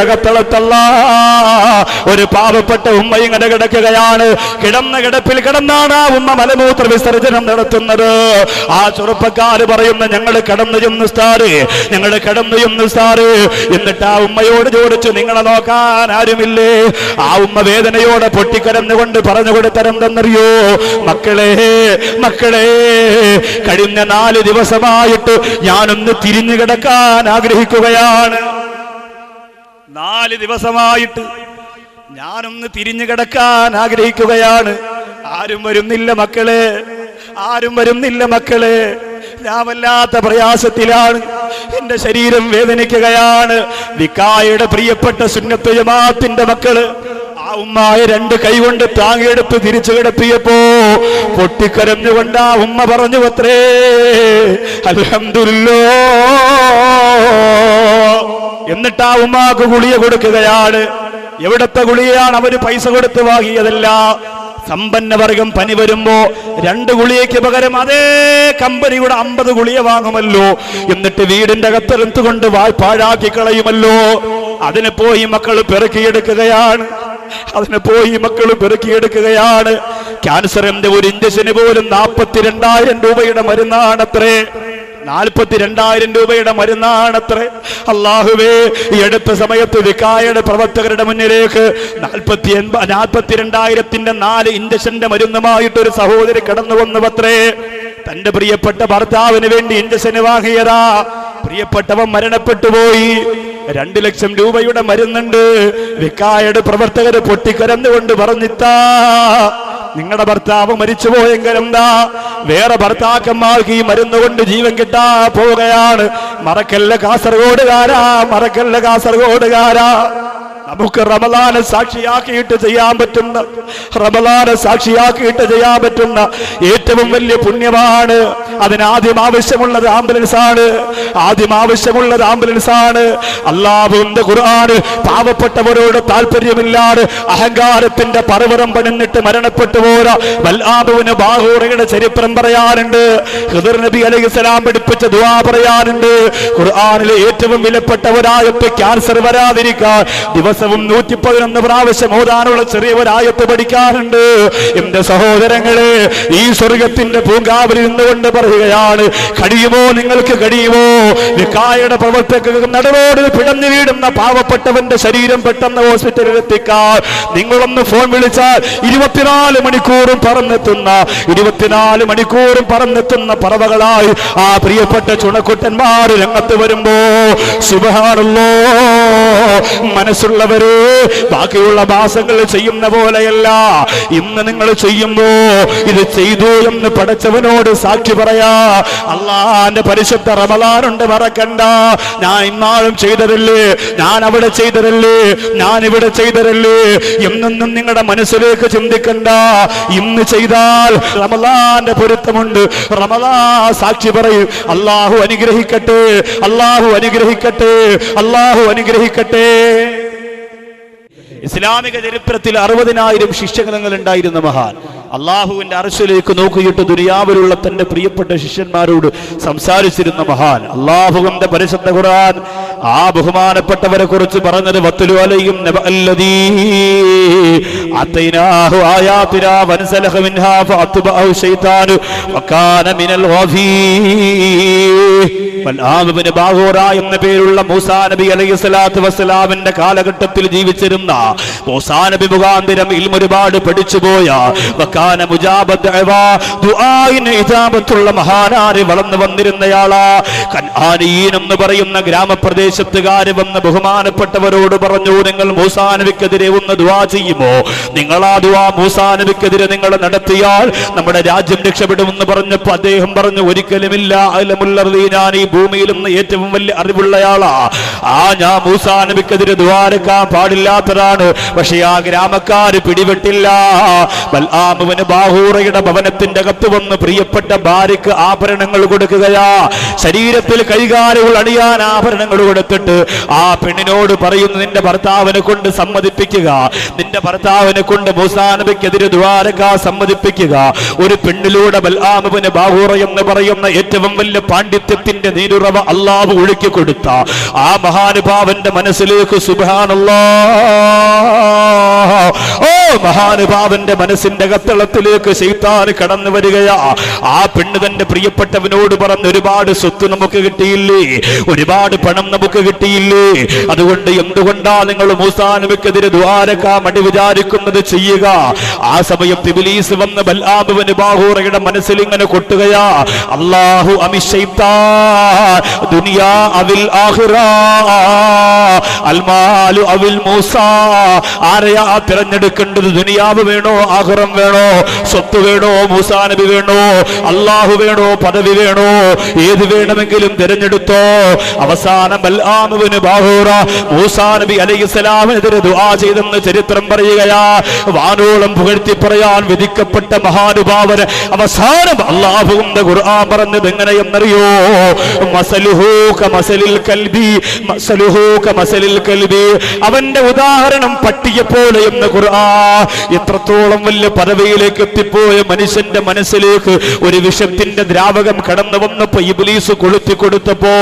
അകത്തളത്തല്ല ഒരു പാവപ്പെട്ട ഉമ്മ ഇങ്ങനെ കിടക്കുകയാണ്. കിടന്ന കിടപ്പിൽ കിടന്നാണ് ആ ഉമ്മ മലമൂത്ര വിസർജനം നടത്തുന്നത്. ആ ചെറുപ്പക്കാര് പറയുന്ന, ഞങ്ങൾ കടന്നു ചെന്നു സാറ്. എന്നിട്ട് ആ ഉമ്മയോട് ചോദിച്ചു, നിങ്ങളെ നോക്കാൻ ആരുമില്ലേ? ആ ഉമ്മ വേദനയോടെ പൊട്ടിക്കരന്നുകൊണ്ട് പറഞ്ഞു കൊടുത്തരെന്തെന്നറിയോ? മക്കളെ കഴിഞ്ഞ 4 ദിവസമായിട്ട് ഞാനൊന്ന് തിരിഞ്ഞു കിടക്കാൻ ആഗ്രഹിക്കുകയാണ്. 4 ദിവസമായിട്ട് ഞാനൊന്ന് തിരിഞ്ഞു കിടക്കാൻ ആഗ്രഹിക്കുകയാണ്. ആരും വരുന്നില്ല മക്കളെ. ഞാൻ വല്ലാത്ത പ്രയാസത്തിലാണ്. എന്റെ ശരീരം വേദനിക്കുകയാണ്. വിക്കായുടെ പ്രിയപ്പെട്ട സുന്നത്ത് ജമാഅത്തിന്റെ മക്കള് ആ ഉമ്മായ 2 കൈകൊണ്ട് താങ്ങിയെടുത്ത് തിരിച്ചു കിടത്തിയപ്പോ പൊട്ടിക്കരഞ്ഞുകൊണ്ട് ആ ഉമ്മ പറഞ്ഞു അത്രേ, അൽഹംദുലില്ലാഹ്. എന്നിട്ട് ആ ഉമ്മാക്ക് ഗുളിക കൊടുക്കുകയാണ്. എവിടത്തെ ഗുളികയാണ്? അവര് പൈസ കൊടുത്ത് വാങ്ങിയതല്ല, സമ്പന്നവർഗം പനി വരുമ്പോ 2 ഗുളികയ്ക്ക് പകരം അതേ കമ്പനിയുടെ 50 ഗുളിക വാങ്ങുമല്ലോ. എന്നിട്ട് വീടിന്റെ അകത്തെടുത്തുകൊണ്ട് പാഴാക്കി കളയുമല്ലോ. അതിനെ പോയി മക്കൾ പെറുക്കിയെടുക്കുകയാണ്. ക്യാൻസറിന്റെ ഒരു ഇഞ്ചക്ഷന് പോലും 42,000 രൂപയുടെ മരുന്നാണത്രേ. 42,000 രൂപയുടെ മരുന്നാണത്രേ. അല്ലാഹുവേ, ഈ അടുത്ത സമയത്ത് വികായയുടെ പ്രവർത്തകരുടെ മുന്നിലേക്ക് 42,000ന്റെ 4 ഇഞ്ചക്ഷന്റെ മരുന്നുമായിട്ടൊരു സഹോദരി കടന്നു വന്നുവത്രേ. തന്റെ പ്രിയപ്പെട്ട ഭർത്താവിന് വേണ്ടി ഇഞ്ചക്ഷന് വാങ്ങിയതാ. പ്രിയപ്പെട്ടവൻ മരണപ്പെട്ടു പോയി. 2 ലക്ഷം രൂപയുടെ മരുന്നുണ്ട്. വികായയുടെ പ്രവർത്തകര് പൊട്ടിക്കരന്നുകൊണ്ട് പറഞ്ഞിത്താ, നിങ്ങളുടെ ഭർത്താവ് മരിച്ചുപോയെങ്കിൽ എന്താ, വേറെ ഭർത്താക്കന്മാർക്ക് ഈ മരുന്ന് കൊണ്ട് ജീവൻ കിട്ടാ പോവുകയാണ്. മറക്കല്ല കാസർഗോഡുകാരാ. നമുക്ക് റമദാനെ സാക്ഷിയാക്കിയിട്ട് ചെയ്യാൻ പറ്റുന്ന ഏറ്റവും വലിയ പുണ്യമാണ്. അതിനാദ്യം ആവശ്യമുള്ളത് ആംബുലൻസാണ്. അല്ലാഹുവിന്റെ ഖുർആൻ പാവപ്പെട്ടവരോട് താല്പര്യമില്ലാതെ അഹങ്കാരത്തിന്റെ പർവ്വതം പണിന്നിട്ട് മരണപ്പെട്ടു പോരാ ബൽആബിന് ബാഹൂറയുടെ ചരിത്രം പറയാനുണ്ട്. ഖിദർ നബി അലൈഹിസ്സലാം പഠിപ്പിച്ച ദുആ പറയാനുണ്ട്. ഖുർആനിലെ ഏറ്റവും വിലപ്പെട്ടവരായത്ത് ക്യാൻസർ വരാതിരിക്കാൻ ദിവസവും 111 പ്രാവശ്യം ഓതാനുള്ള ചെറിയ ഒരായത്ത് പഠിക്കാറുണ്ട്. എന്റെ സഹോദരങ്ങളെ, ഈ സ്വർഗത്തിന്റെ പൂങ്കാവിൽ നിന്നുകൊണ്ട് പറയുകയാണ്, നിങ്ങൾക്ക് കഴിയുമോ വികായയുടെ പ്രവർത്തകർക്ക് നടുറോഡിൽ പിടഞ്ഞു വീടുന്ന പാവപ്പെട്ടവന്റെ ശരീരം പെട്ടെന്ന് ഹോസ്പിറ്റലിൽ എത്തിക്കാൻ നിങ്ങളൊന്ന് ഫോൺ വിളിച്ചാൽ 24 മണിക്കൂറും പറന്നെത്തുന്ന പറവകളായി ആ പ്രിയപ്പെട്ട ചുണക്കുട്ടന്മാർ രംഗത്ത് വരുമ്പോ സുബ്ഹാനല്ലാഹ്, മനസ്സുള്ളവരെ ബാക്കിയുള്ള മാസങ്ങൾ ചെയ്യുന്ന പോലെയല്ല ഇന്ന് നിങ്ങൾ ചെയ്യുമ്പോ ഇത് ചെയ്തു എന്ന് പടച്ചവനോട് സാക്ഷി പറയാ. അള്ളാന്റെ പരിശുദ്ധ റമദാനുണ്ട്, മറക്കണ്ട. ഞാൻ ഇന്നാളും ചെയ്തതല്ലേ, ഞാൻ അവിടെ ചെയ്തതല്ലേ, ഞാൻ ഇവിടെ ചെയ്തതല്ലേ എന്നൊന്നും നിങ്ങളുടെ മനസ്സിലേക്ക് ചിന്തിക്കണ്ട. ഇന്ന് ചെയ്താൽ റമദാന്റെ പൊരുത്തമുണ്ട്. റമദാൻ സാക്ഷി പറയും. അള്ളാഹു അനുഗ്രഹിക്കട്ടെ. ഇസ്ലാമിക ചരിത്രത്തിൽ 60,000 ശിഷ്യഗണങ്ങൾ ഉണ്ടായിരുന്ന മഹാൻ അള്ളാഹുവിന്റെ അർശിലേക്ക് നോക്കിയിട്ട് ദുനിയാവിലുള്ള തന്റെ പ്രിയപ്പെട്ട ശിഷ്യന്മാരോട് സംസാരിച്ചിരുന്ന മഹാൻ. അള്ളാഹുവിന്റെ പരിശുദ്ധ ഖുർആൻ ആ ബഹുമാനപ്പെട്ടവരെ കുറിച്ച് പറഞ്ഞത് വത്ലു അലൈഹിം നബഅല്ലദീ അതൈനാഹു ആയാതിനാ വൻസലഖ മിൻഹാ ഫഅത്ബഅഹു ശൈത്താനു വകാന മിനൽ ഗാഫീൻ. ബൽആബിന് ബാഗൂറ എന്ന പേരുള്ള മൂസാ നബി അലൈഹിസ്സലാത്തു വസ്സലാമിന്റെ കാലഘട്ടത്തിൽ ജീവിച്ചിരുന്ന മൂസാ നബി മുഖാന്തരം ഇൽമ ഒരുപാട് പഠിച്ചുപോയ വകാന മുജാബത്ത് ദഅവാ ദുആഇന് ഇജാബത്തുള്ള മഹാനാരി വളർന്നു വന്നിരുന്നയാളാ. കൻആനീൻ എന്ന് പറയുന്ന ഗ്രാമപ്രദേശത്തുകാര് വന്ന് ബഹുമാനപ്പെട്ടവരോട് പറഞ്ഞു, നിങ്ങൾ മൂസാ നബിക്കെതിരെ ഒന്ന് ദുആ ചെയ്യുമോ? നിങ്ങൾ ആ ദുആ മൂസാ നബിക്കെതിരെ നിങ്ങൾ നടത്തിയാൽ നമ്മുടെ രാജ്യം രക്ഷപ്പെടുമെന്ന് പറഞ്ഞപ്പോൾ അദ്ദേഹം പറഞ്ഞു, ഒരിക്കലുമില്ല. ഞാൻ ഈ ഭൂമിയിൽ നിന്ന് ഏറ്റവും വലിയ അറിവുള്ളയാളാ. ഞാൻ മൂസാ നബിക്കെതിരെ ദ്വാരക്കാൻ പാടില്ലാത്തതാണ്. പക്ഷെ ആ ഗ്രാമക്കാര് പിടിപെട്ടില്ല. ബൽആബിന് ബാഹൂറയുടെ ഭവനത്തിന്റെ അകത്ത് വന്ന് പ്രിയപ്പെട്ട ഭാര്യക്ക് ആഭരണങ്ങൾ കൊടുക്കുകയാ. ശരീരത്തിൽ കൈകാലുകൾ അണിയാൻ ആഭരണങ്ങൾ കൊടുത്തിട്ട് ആ പെണ്ണിനോട് പറയുന്നു, നിന്റെ ഭർത്താവിനെ കൊണ്ട് സമ്മതിപ്പിക്കുക, നിന്റെ ഭർത്താവിനെ കൊണ്ട് മൂസാ നബിക്കെതിരെ ദ്വാരക്കാൻ സമ്മതിപ്പിക്കുക. ഒരു പെണ്ണിലൂടെ ബൽആബിന് ബാഹൂറ എന്ന് പറയുന്ന ഏറ്റവും വലിയ പാണ്ഡിത്യത്തിന്റെ നീരുറവ അല്ലാഹു ഒഴുക്കി കൊടുത്ത ആ മഹാനുഭാവന്റെ മനസ്സിലേക്ക് സുബ്ഹാനല്ലാഹ്, ഓ മഹാനുഭാവന്റെ മനസ്സിന്റെ കത്തളത്തിലേക്ക് ശൈത്താൻ കടന്നു വരികയാ. ആ പെണ്ണ് തന്റെ പ്രിയപ്പെട്ടവനോട് പറഞ്ഞ്, ഒരുപാട് സ്വത്ത് നമുക്ക് കിട്ടിയില്ലേ, ഒരുപാട് പണം നമുക്ക് കിട്ടിയില്ലേ, അതുകൊണ്ട് എന്തുകൊണ്ടാ നിങ്ങൾ മൂസാ നബിക്കെതിരെ ദ്വാരക്കാൻ മടി വിചാരിക്കുന്നത് ചെയ്യുക. ആ സമയത്ത് ഇബ്ലീസ് വന്ന് ബൽആബിന് ബാഹൂറയുടെ മനസ്സിൽ ഇങ്ങനെ കൊട്ടുകയാ, അല്ലാഹു അമിശൈത്താൻ ദുനിയാ അവിൽ ആഖിറ അൽമാലു അവിൽ മൂസാ. ആരെയാ തിരഞ്ഞെടുക്കേണ്ടത്? ദുനിയാവ് വേണോ, ആഖിറം വേണോ, സ്വത്ത് വേണോ, മൂസാ നബി വേണോ, അല്ലാഹു വേണോ, പദവി വേണോ? ഏത് വേണമെങ്കിലും തിരഞ്ഞെടുത്തോ. അവസാനം ബൽആബിന് ബാഹൂറ മൂസാ നബി അലൈഹിസ്സലാമിനെതിരെ ദുആ ചെയ്തെന്ന് ചരിത്രം പറയുകയാ. വാനോളം പുകഴ്ത്തി പറയാൻ വിധിക്കപ്പെട്ട മഹാനുഭാവന് അവസാനം അല്ലാഹുവിന്റെ ഖുർആൻ പറഞ്ഞത് എങ്ങനെയെന്നറിയോ? മസലുഹു കമസലിൽ കൽബി, അവന്റെ ഉദാഹരണം പട്ടിയെ പോലെ എന്ന് ഖുർആൻ. എത്രത്തോളം വലിയ പദവിയിലേക്ക് എത്തിപ്പോയ മനുഷ്യന്റെ മനസ്സിലേക്ക് ഒരു വിഷത്തിന്റെ ദ്രാവകം കടന്നു വന്നപ്പോ ഇബ്ലീസ് കൊളുത്തി കൊടുത്തപ്പോ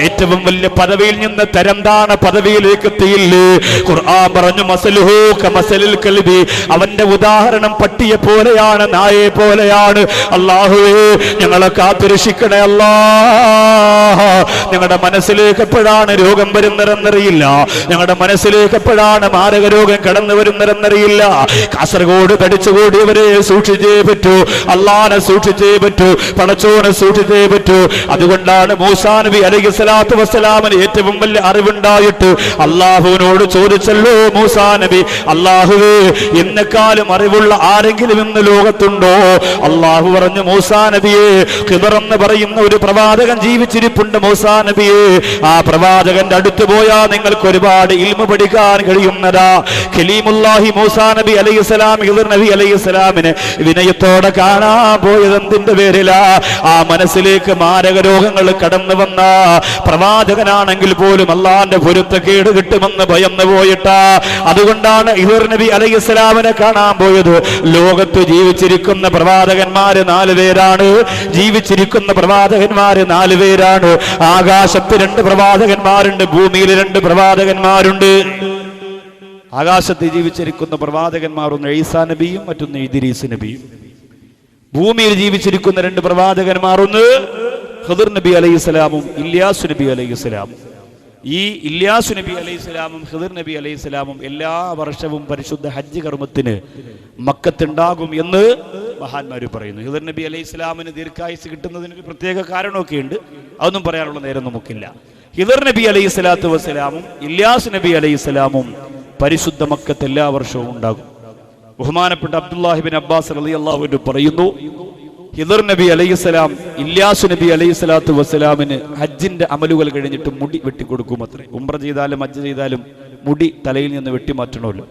ഏറ്റവും വലിയ പദവിയിൽ നിന്ന് തരംതാണ പദവിയിലേക്ക് എത്തിയില്ലേ? ഖുർആൻ പറഞ്ഞു മസലുഹു കമസലിൽ കൽബി, അവന്റെ ഉദാഹരണം പട്ടിയെ പോലെയാണ്, നായയെ പോലെയാണ്. അല്ലാഹുവേ ഞങ്ങളെ കാത്തുരക്ഷിക്കണേ അല്ലാ. ഞങ്ങളുടെ മനസ്സിലേക്ക് എപ്പോഴാണ് രോഗം വരുന്നതെന്നറിയില്ല, ഞങ്ങളുടെ മനസ്സിലേക്ക് എപ്പോഴാണ് മാരക രോഗം കടന്നു വരുന്നതെന്നറിയില്ല. കാസർഗോഡ് തടിച്ചുകൂടിയവരെ സൂക്ഷിച്ചേ പറ്റൂ, അള്ളാനെ സൂക്ഷിച്ചേ പറ്റൂ, പടച്ചോനെ സൂക്ഷിച്ചേ പറ്റൂ. അതുകൊണ്ടാണ് മൂസാ നബി അലൈഹിസ്സലാത്തു വസ്സലാമിന് ഏറ്റവും വലിയ അറിവുണ്ടായിട്ട് അള്ളാഹുവിനോട് ചോദിച്ചല്ലോ മൂസാ നബി, അള്ളാഹുവേ എന്നെക്കാളും അറിവുള്ള ആരെങ്കിലും ഇന്ന് ലോകത്തുണ്ടോ? അള്ളാഹു പറഞ്ഞു മൂസാ നബിയെ, ഖിദർ എന്ന് പറയുന്ന ഒരു പ്രവാചകൻ ജീവിച്ചിരിപ്പുണ്ട് മൂസാ നബിയെ. ആ പ്രവാചകന്റെ അടുത്ത് പോയാൽ നിങ്ങൾക്ക് ഒരുപാട് ഇൽമു പഠിക്കാൻ കഴിയുന്നതാ. ഖലീമുല്ലാഹി മൂസാ നബി അലൈഹിസ്സലാം ഖിദർ നബി അലൈഹിസ്സലാമിനെ വിനയത്തോടെ കാണാൻ പോയത് എന്തിന്റെ പേരിലാ? ആ മനസ്സിലേക്ക് മാരക രോഗങ്ങൾ കടന്നു വന്ന പ്രവാചകനാണെങ്കിൽ പോലും അള്ളാന്റെ പൊരുത്തക്കേട് കിട്ടുമെന്ന് ഭയന്നു പോയിട്ടാ. അതുകൊണ്ടാണ് ഖിദർ നബി അലൈഹിസ്സലാമിനെ കാണാൻ പോയത്. ലോകത്ത് ജീവിച്ചിരിക്കുന്ന പ്രവാചകന്മാര് 4 പേരാണ്. ജീവിച്ചിരിക്കുന്ന പ്രവാചകന്മാര് 4 പേരാണ്. ആകാശത്ത് 2 പ്രവാചകന്മാരുണ്ട്, ഭൂമിയിൽ 2 പ്രവാചകന്മാരുണ്ട്. ആകാശത്ത് ജീവിച്ചിരിക്കുന്ന പ്രവാചകന്മാർ ഒന്ന് ഈസാ നബിയും മറ്റൊന്ന് ഇദ്രീസ് നബിയും. ഭൂമിയിൽ ജീവിച്ചിരിക്കുന്ന 2 പ്രവാചകന്മാർ ഒന്ന് ഖിദർ നബി അലൈഹിസ്സലാമും ഇല്യാസ് നബി അലൈഹിസ്സലാമും. ഈ ഇല്യാസ് നബി അലൈഹിസ്സലാമും ഖിദർ നബി അലൈഹിസ്സലാമും എല്ലാ വർഷവും പരിശുദ്ധ ഹജ്ജ് കർമ്മത്തിന് മക്കത്തുണ്ടാകും എന്ന് മഹാന്മാർ പറയുന്നു. ഖിദർ നബി അലൈഹിസ്സലാമിന് ദീർഘായുസ് കിട്ടുന്നതിന് ഒരു പ്രത്യേക കാരണമൊക്കെ ഉണ്ട്, അതൊന്നും പറയാനുള്ള നേരം നമുക്കില്ല. ഖിദർ നബി അലൈഹിസ്സലാത്തു വസ്സലാമും ഇല്യാസ് നബി അലൈഹിസ്സലാമും പരിശുദ്ധ മക്കത്ത് എല്ലാ വർഷവും ഉണ്ടാകും. ബഹുമാനപ്പെട്ട അബ്ദുല്ലാഹിബിൻ അബ്ബാസ് റളിയല്ലാഹു അൻഹു പറയുന്നു, ഖിദർ നബി അലൈഹിസ്സലാം ഇല്യാസ് നബി അലൈഹിസ്സലാത്തു വസ്സലാമിന് ഹജ്ജിന്റെ അമലുകൾ കഴിഞ്ഞിട്ട് മുടി വെട്ടിക്കൊടുക്കുമത്രേ. ഉംറ ചെയ്താലും ഹജ്ജ് ചെയ്താലും മുടി തലയിൽ നിന്ന് വെട്ടിമാറ്റണമല്ലോ.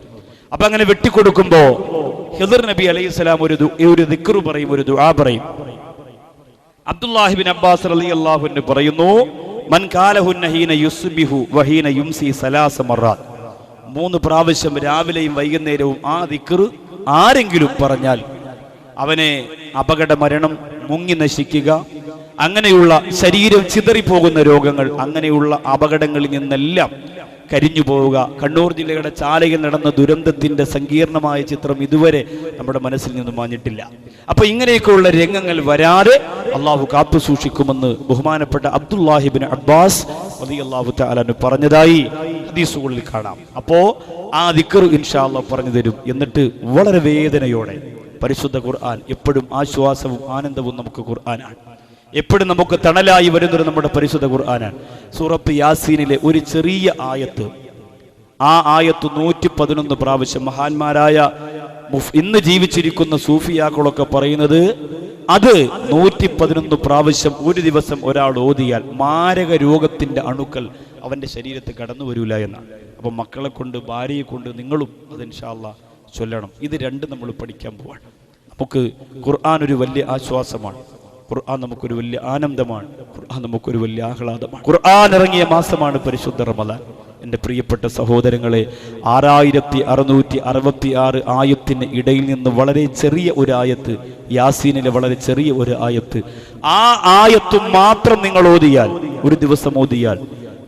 അപ്പൊ അങ്ങനെ വെട്ടിക്കൊടുക്കുമ്പോ ഖിദർ നബി അലൈഹിസ്സലാം ഒരു ദിക്ർ പറയും, ഒരു ദുആ പറയും. അബ്ദുല്ലാഹിബിൻ അബ്ബാസ് റളിയല്ലാഹു അൻഹു പറയുന്നു, മൻ ഖാലഹുന്ന ഹീന യുസ്ബിഹു വഹീന യുംസി സലാസ മറാത്ത്, 3 പ്രാവശ്യം രാവിലെയും വൈകുന്നേരവും ആ ദിക്ർ ആരെങ്കിലും പറഞ്ഞാൽ അവനെ അപകട മരണം, മുങ്ങി നശിക്കുക, അങ്ങനെയുള്ള ശരീരം ചിതറിപ്പോകുന്ന രോഗങ്ങൾ, അങ്ങനെയുള്ള അപകടങ്ങളിൽ നിന്നെല്ലാം കരിഞ്ഞു പോവുക. കണ്ണൂർ ജില്ലയുടെ ചാലയിൽ നടന്ന ദുരന്തത്തിന്റെ സങ്കീർണമായ ചിത്രം ഇതുവരെ നമ്മുടെ മനസ്സിൽ നിന്ന് മാഞ്ഞിട്ടില്ല. അപ്പൊ ഇങ്ങനെയൊക്കെയുള്ള രംഗങ്ങൾ വരാതെ അള്ളാഹു കാത്തു സൂക്ഷിക്കുമെന്ന് ബഹുമാനപ്പെട്ട അബ്ദുല്ലാഹിബിൻ അബ്ബാസ് റളിയല്ലാഹു തആല അൻഹു പറഞ്ഞതായി ഹദീസുകളിൽ കാണാം. അപ്പോ ആ ദിക്ർ ഇൻഷാ അല്ലാഹ് പറഞ്ഞു തരും. എന്നിട്ട് വളരെ വേദനയോടെ പരിശുദ്ധ ഖുർആൻ എപ്പോഴും ആശ്വാസവും ആനന്ദവും നമുക്ക് ഖുർആനാണ്. എപ്പോഴും നമുക്ക് തണലായി വരുന്നത് നമ്മുടെ പരിശുദ്ധ ഖുർആനാണ്. സൂറത്ത് യാസീനിലെ ഒരു ചെറിയ ആയത്ത്, ആ ആയത്ത് 111 പ്രാവശ്യം മഹാന്മാരായ ഇന്ന് ജീവിച്ചിരിക്കുന്ന സൂഫിയാക്കളൊക്കെ പറയുന്നത് അത് 111 പ്രാവശ്യം ഒരു ദിവസം ഒരാൾ ഓതിയാൽ മാരക രോഗത്തിന്റെ അണുക്കൾ അവന്റെ ശരീരത്തിൽ കടന്നു വരൂല എന്നാണ്. അപ്പൊ മക്കളെ കൊണ്ട് ഭാര്യയെ കൊണ്ട് നിങ്ങളും അത് ഇൻഷാ അല്ലാഹ് ചൊല്ലണം. ഇത് 2 നമ്മൾ പഠിക്കാൻ പോവാണ്. നമുക്ക് ഖുർആൻ ഒരു വലിയ ആശ്വാസമാണ്, ഖുർആൻ നമുക്കൊരു വലിയ ആനന്ദമാണ്, ഖുർആൻ നമുക്കൊരു വലിയ ആഹ്ലാദമാണ്. ഖുർആൻ ഇറങ്ങിയ മാസമാണ് പരിശുദ്ധ റമദാൻ. എൻ്റെ പ്രിയപ്പെട്ട സഹോദരങ്ങളെ, 6666 ആയത്തിന് ഇടയിൽ നിന്ന് വളരെ ചെറിയ ഒരു ആയത്ത്, യാസീനിലെ വളരെ ചെറിയ ഒരു ആയത്ത്, ആ ആയത്ത് മാത്രം നിങ്ങൾ ഓതിയാൽ, ഒരു ദിവസം ഓതിയാൽ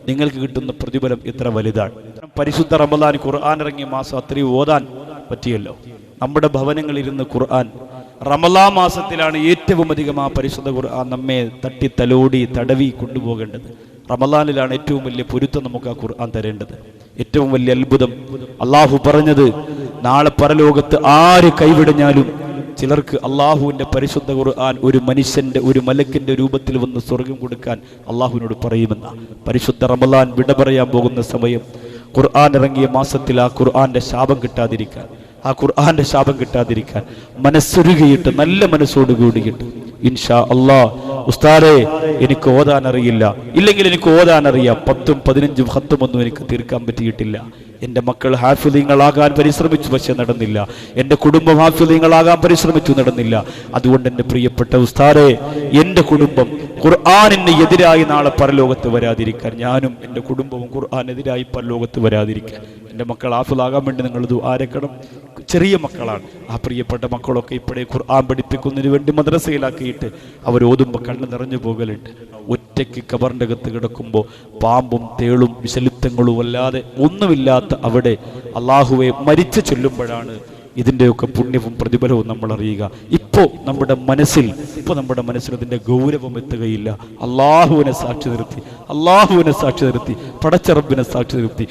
നിങ്ങൾക്ക് കിട്ടുന്ന പ്രതിഫലം എത്ര വലുതാണ്. പരിശുദ്ധ റമദാൻ ഖുർആൻ ഇറങ്ങിയ മാസം അത്രയും ഓതാൻ പറ്റിയല്ലോ. നമ്മുടെ ഭവനങ്ങളിലിരുന്ന് ഖുർആൻ റമദാൻ മാസത്തിലാണ് ഏറ്റവും അധികം ആ പരിശുദ്ധ ഖുർആൻ നമ്മെ തട്ടി തലോടി തടവി കൊണ്ടുപോകേണ്ടത്. റമദാനിലാണ് ഏറ്റവും വലിയ പൊരുത്തം നമുക്ക് ആ ഖുർആൻ തരേണ്ടത്. ഏറ്റവും വലിയ അത്ഭുതം അള്ളാഹു പറഞ്ഞത്, നാളെ പരലോകത്ത് ആര് കൈവിടഞ്ഞാലും ചിലർക്ക് അള്ളാഹുവിൻ്റെ പരിശുദ്ധ ഖുർആൻ ഒരു മനുഷ്യന്റെ, ഒരു മലക്കിന്റെ രൂപത്തിൽ വന്ന് സ്വർഗം കൊടുക്കാൻ അള്ളാഹുവിനോട് പറയുമെന്ന. പരിശുദ്ധ റമദാൻ വിട പറയാൻ പോകുന്ന സമയം, ഖുർആൻ ഇറങ്ങിയ മാസത്തിൽ ആ ഖുർആന്റെ ശാപം കിട്ടാതിരിക്കാൻ, ആ ഖുർആന്റെ ശാപം കിട്ടാതിരിക്കാൻ മനസ്സൊരുകിയിട്ട് നല്ല മനസ്സോട് കൂടിയിട്ട് ഇൻഷാ അല്ലാഹ്, ഉസ്താദേ എനിക്ക് ഓതാൻ അറിയില്ല, ഇല്ലെങ്കിൽ എനിക്ക് ഓതാൻ അറിയാം, 10ഉം 15ഉം ഖത്തുമൊന്നും എനിക്ക് തീർക്കാൻ പറ്റിയിട്ടില്ല, എൻ്റെ മക്കൾ ഹാഫിളീങ്ങളാകാൻ പരിശ്രമിച്ചു പക്ഷെ നടന്നില്ല, എൻ്റെ കുടുംബം ഹാഫിളീങ്ങളാകാൻ പരിശ്രമിച്ചു നടന്നില്ല, അതുകൊണ്ട് എൻ്റെ പ്രിയപ്പെട്ട ഉസ്താദേ, എൻ്റെ കുടുംബം ഖുർആനിന് എതിരായി നാളെ പരലോകത്ത് വരാതിരിക്കാൻ, ഞാനും എൻ്റെ കുടുംബവും ഖുർആനെതിരായി പരലോകത്ത് വരാതിരിക്കാൻ, എൻ്റെ മക്കൾ ഹാഫിളാകാൻ വേണ്ടി നിങ്ങൾ ദുആ അരക്കണം. ചെറിയ മക്കളാണ്. ആ പ്രിയപ്പെട്ട മക്കളൊക്കെ ഇപ്പോഴേ ഖുർആൻ പഠിപ്പിക്കുന്നതിന് വേണ്ടി മദ്രസയിലാക്കിയിട്ട് അവരോതുമ്പോൾ കണ്ണ് നിറഞ്ഞു പോകലുണ്ട്. ഒറ്റയ്ക്ക് കബറിൻ്റെ അകത്ത് കിടക്കുമ്പോൾ പാമ്പും തേളും വിശലിത്തങ്ങളും അല്ലാതെ ഒന്നുമില്ലാത്ത അവിടെ അള്ളാഹുവെ മരിച്ചു ചൊല്ലുമ്പോഴാണ് ഇതിൻ്റെയൊക്കെ പുണ്യവും പ്രതിഫലവും നമ്മൾ അറിയുക. ഇപ്പോൾ നമ്മുടെ മനസ്സിൽ ഇതിൻ്റെ ഗൗരവം എത്തുകയില്ല. അള്ളാഹുവിനെ സാക്ഷി നിർത്തി പടച്ച റബ്ബിനെ സാക്ഷി നിർത്തി